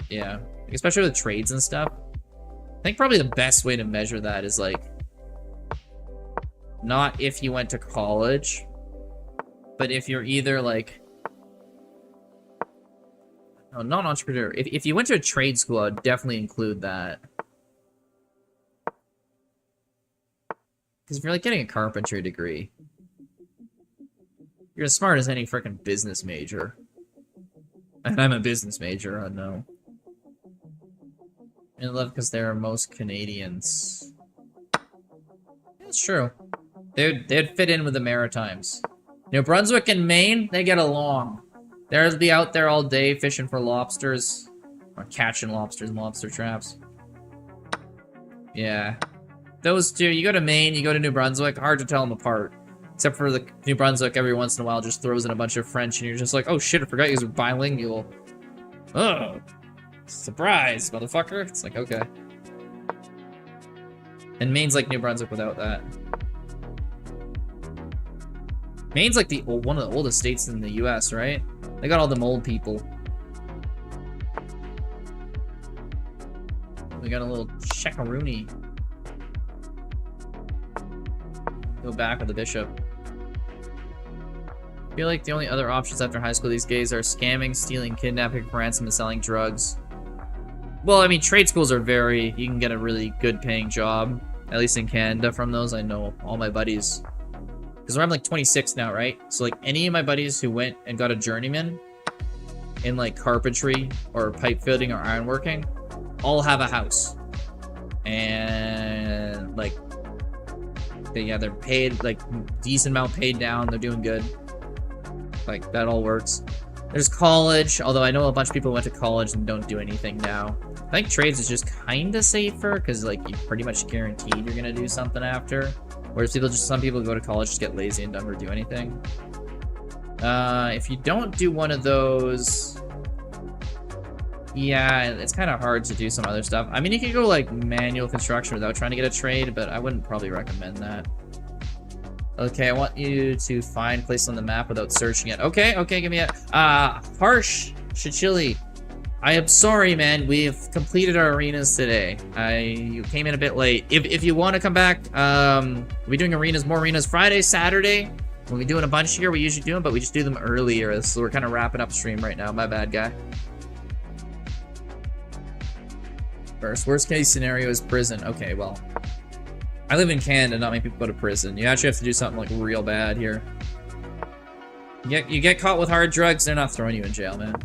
Yeah. Especially with trades and stuff. I think probably the best way to measure that is, like, not if you went to college, but if you're either, like, oh, not an entrepreneur. If you went to a trade school, I'd definitely include that. Because if you're, like, getting a carpentry degree, you're as smart as any freaking business major. And I'm a business major, I know. And I love because there are most Canadians. Yeah, It's true. They'd fit in with the Maritimes. New Brunswick and Maine, they get along. They'd be out there all day fishing for lobsters. Or catching lobsters in lobster traps. Yeah. Those two, you go to Maine, you go to New Brunswick, hard to tell them apart. Except for the New Brunswick, every once in a while just throws in a bunch of French and you're just like, oh shit, I forgot you're bilingual. Oh. Surprise, motherfucker. It's like, okay. And Maine's like New Brunswick without that. Maine's like one of the oldest states in the US, right? They got all them old people. We got a little checkaroony. Go back with the bishop. I feel like the only other options after high school these days are scamming, stealing, kidnapping for ransom, and selling drugs. Well, I mean, trade schools are you can get a really good paying job, at least in Canada from those. I know all my buddies. Because I'm like 26 now, right? So like any of my buddies who went and got a journeyman in like carpentry or pipe fitting or ironworking all have a house. And like, they're paid like decent amount paid down. They're doing good. Like that all works. There's college, although I know a bunch of people went to college and don't do anything now. I think trades is just kind of safer because like you pretty much guaranteed you're gonna do something after. Whereas some people go to college, just get lazy and don't ever do anything. If you don't do one of those, yeah, it's kind of hard to do some other stuff. I mean, you could go like manual construction without trying to get a trade, but I wouldn't probably recommend that. Okay, I want you to find place on the map without searching it. Okay, give me a Harsh Chichili. I am sorry, man. We've completed our arenas today. You came in a bit late. If you want to come back, we'll be doing more arenas Friday, Saturday. We'll be doing a bunch here. We usually do them, but we just do them earlier. So we're kind of wrapping up stream right now. My bad, guy. Worst case scenario is prison. Okay, well, I live in Canada. Not many people go to prison. You actually have to do something like real bad here. You get caught with hard drugs, they're not throwing you in jail, man.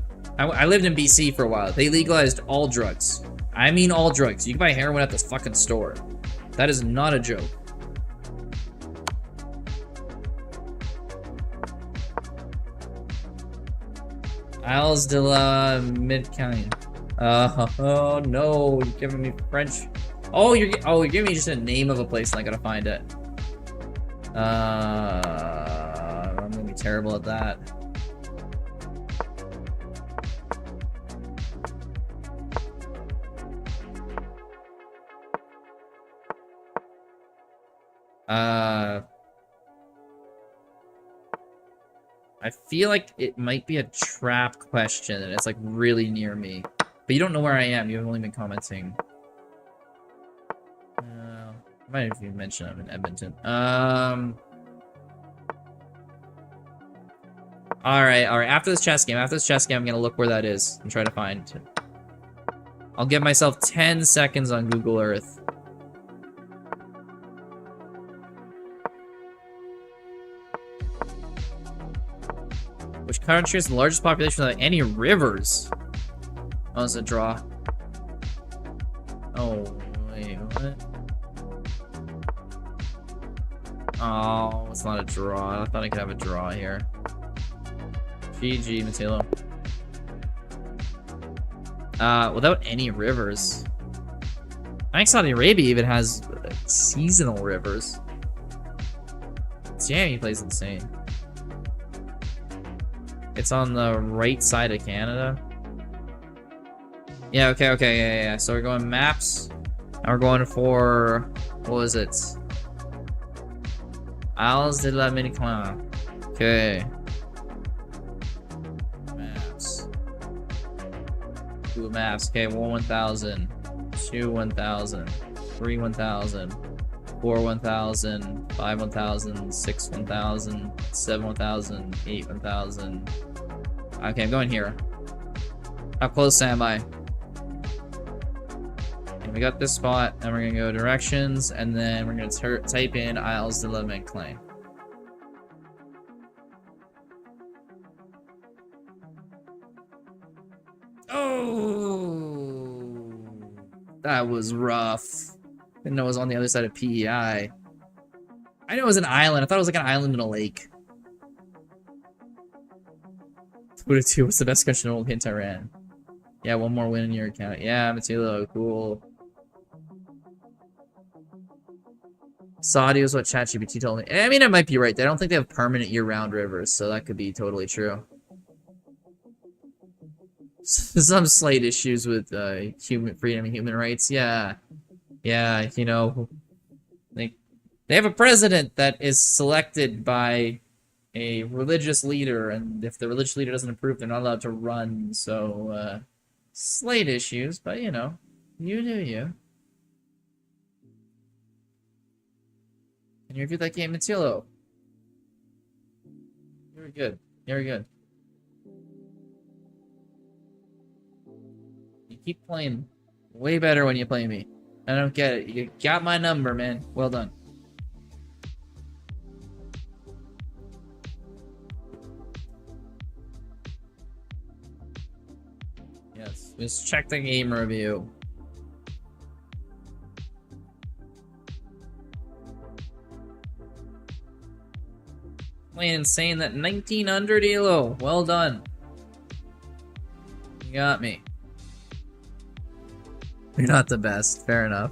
I lived in BC for a while. They legalized all drugs. I mean all drugs. You can buy heroin at this fucking store. That is not a joke. Isles de la Midcaine. Oh no, you're giving me French. Oh, you're giving me just a name of a place and I gotta find it. I'm gonna be terrible at that. I feel like it might be a trap question and it's like really near me. But you don't know where I am, you've only been commenting. I might have even mentioned I'm in Edmonton. Alright, after this chess game, I'm gonna look where that is and try to find it. I'll give myself 10 seconds on Google Earth. Which country has the largest population without any rivers? Oh, it's a draw. Oh, wait, what? Oh, it's not a draw. I thought I could have a draw here. GG, Matilo. Without any rivers. I think Saudi Arabia even has seasonal rivers. Miami plays insane. It's on the right side of Canada. Yeah, okay, yeah. So we're going maps. And we're going for, what was it? Isles de la Midcaine. Okay. Maps. Google Maps. Okay, 1,000. 2, 1,000. 3, 1,000. 4, 1,000. 5, 1,000. 6, 1,000. 7, 1,000. 8, 1,000. Okay, I'm going here. How close am I? And we got this spot, and we're gonna go directions, and then we're gonna type in Isles de la Midcaine. Oh, that was rough. Didn't know it was on the other side of PEI. I know it was an island. I thought it was like an island in a lake. Buddha 2, what's the best country in the world? Hint Iran. Yeah, one more win in your account. Yeah, Matilo, cool. Saudi was what ChatGPT told me. I mean, I might be right. They don't think they have permanent year-round rivers, so that could be totally true. Some slight issues with human freedom and human rights. Yeah, yeah. You know, they have a president that is selected by a religious leader, and if the religious leader doesn't approve, they're not allowed to run. So, slight issues, but you know, you do you. Can you review that game, Matillo? Very good. Very good. You keep playing way better when you play me. I don't get it. You got my number, man. Well done. Yes. Just check the game review. Playing insane that 1900 elo. Well done. You got me. You're not the best. Fair enough.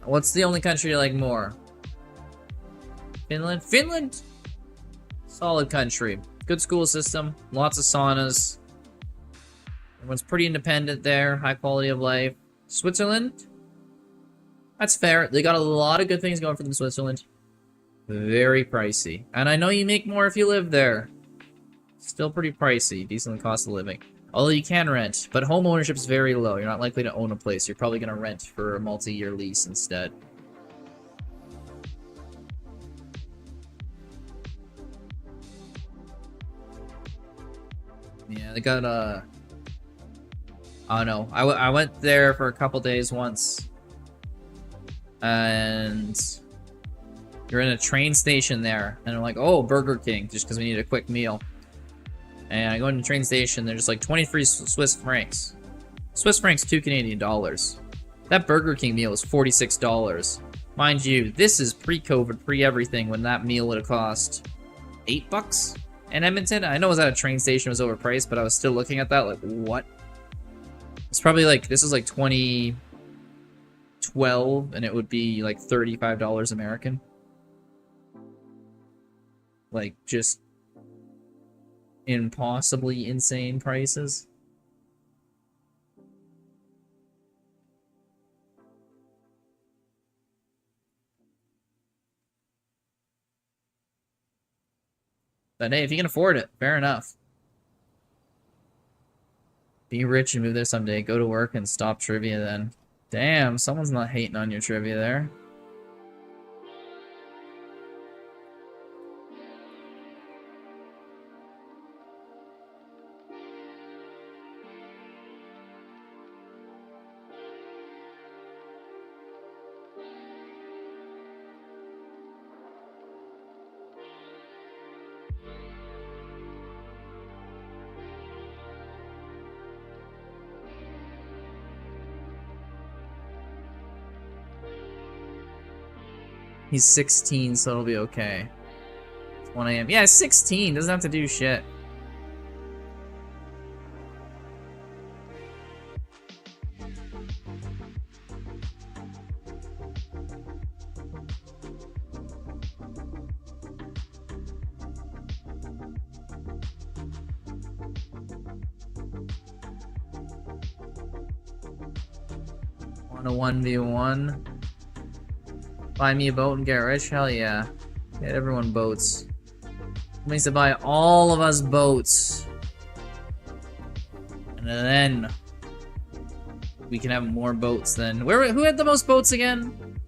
What's the only country you like more? Finland? Finland? Solid country. Good school system. Lots of saunas. Everyone's pretty independent there. High quality of life. Switzerland? That's fair. They got a lot of good things going for them, Switzerland. Very pricey. And I know you make more if you live there. Still pretty pricey. Decent cost of living. Although you can rent. But home ownership is very low. You're not likely to own a place. You're probably going to rent for a multi-year lease instead. Yeah, they got I don't know. I went there for a couple days once. And you're in a train station there, and I'm like, oh, Burger King, just because we need a quick meal. And I go into the train station, they're just like 23 Swiss francs. Swiss francs, $2 Canadian. That Burger King meal was $46. Mind you, this is pre-COVID, pre-everything, when that meal would have cost $8 in Edmonton. I know it was at a train station, it was overpriced, but I was still looking at that like, what? It's probably like, this is like 2012, and it would be like $35 American. Like, just impossibly insane prices. But hey, if you can afford it, fair enough. Be rich and move there someday. Go to work and stop trivia then. Damn, someone's not hating on your trivia there. He's 16, so it'll be okay. It's 1 a.m. Yeah, 16. Doesn't have to do shit. Want a 1v1? Buy me a boat and get rich? Hell yeah. Get everyone boats. It means to buy all of us boats. And then we can have more boats then. Who had the most boats again?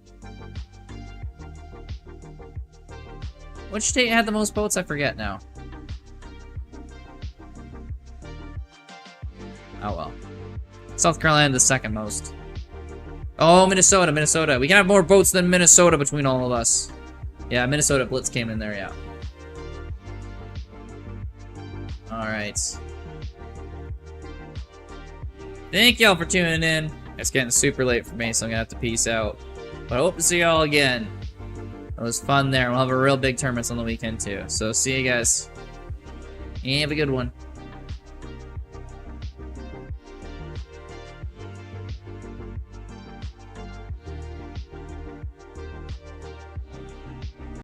Which state had the most boats? I forget now. Oh well. South Carolina the second most. Oh, Minnesota. We can have more boats than Minnesota between all of us. Yeah, Minnesota Blitz came in there, yeah. Alright. Thank y'all for tuning in. It's getting super late for me, so I'm gonna have to peace out. But I hope to see you all again. It was fun there. We'll have a real big tournament on the weekend too. So see you guys. And have a good one.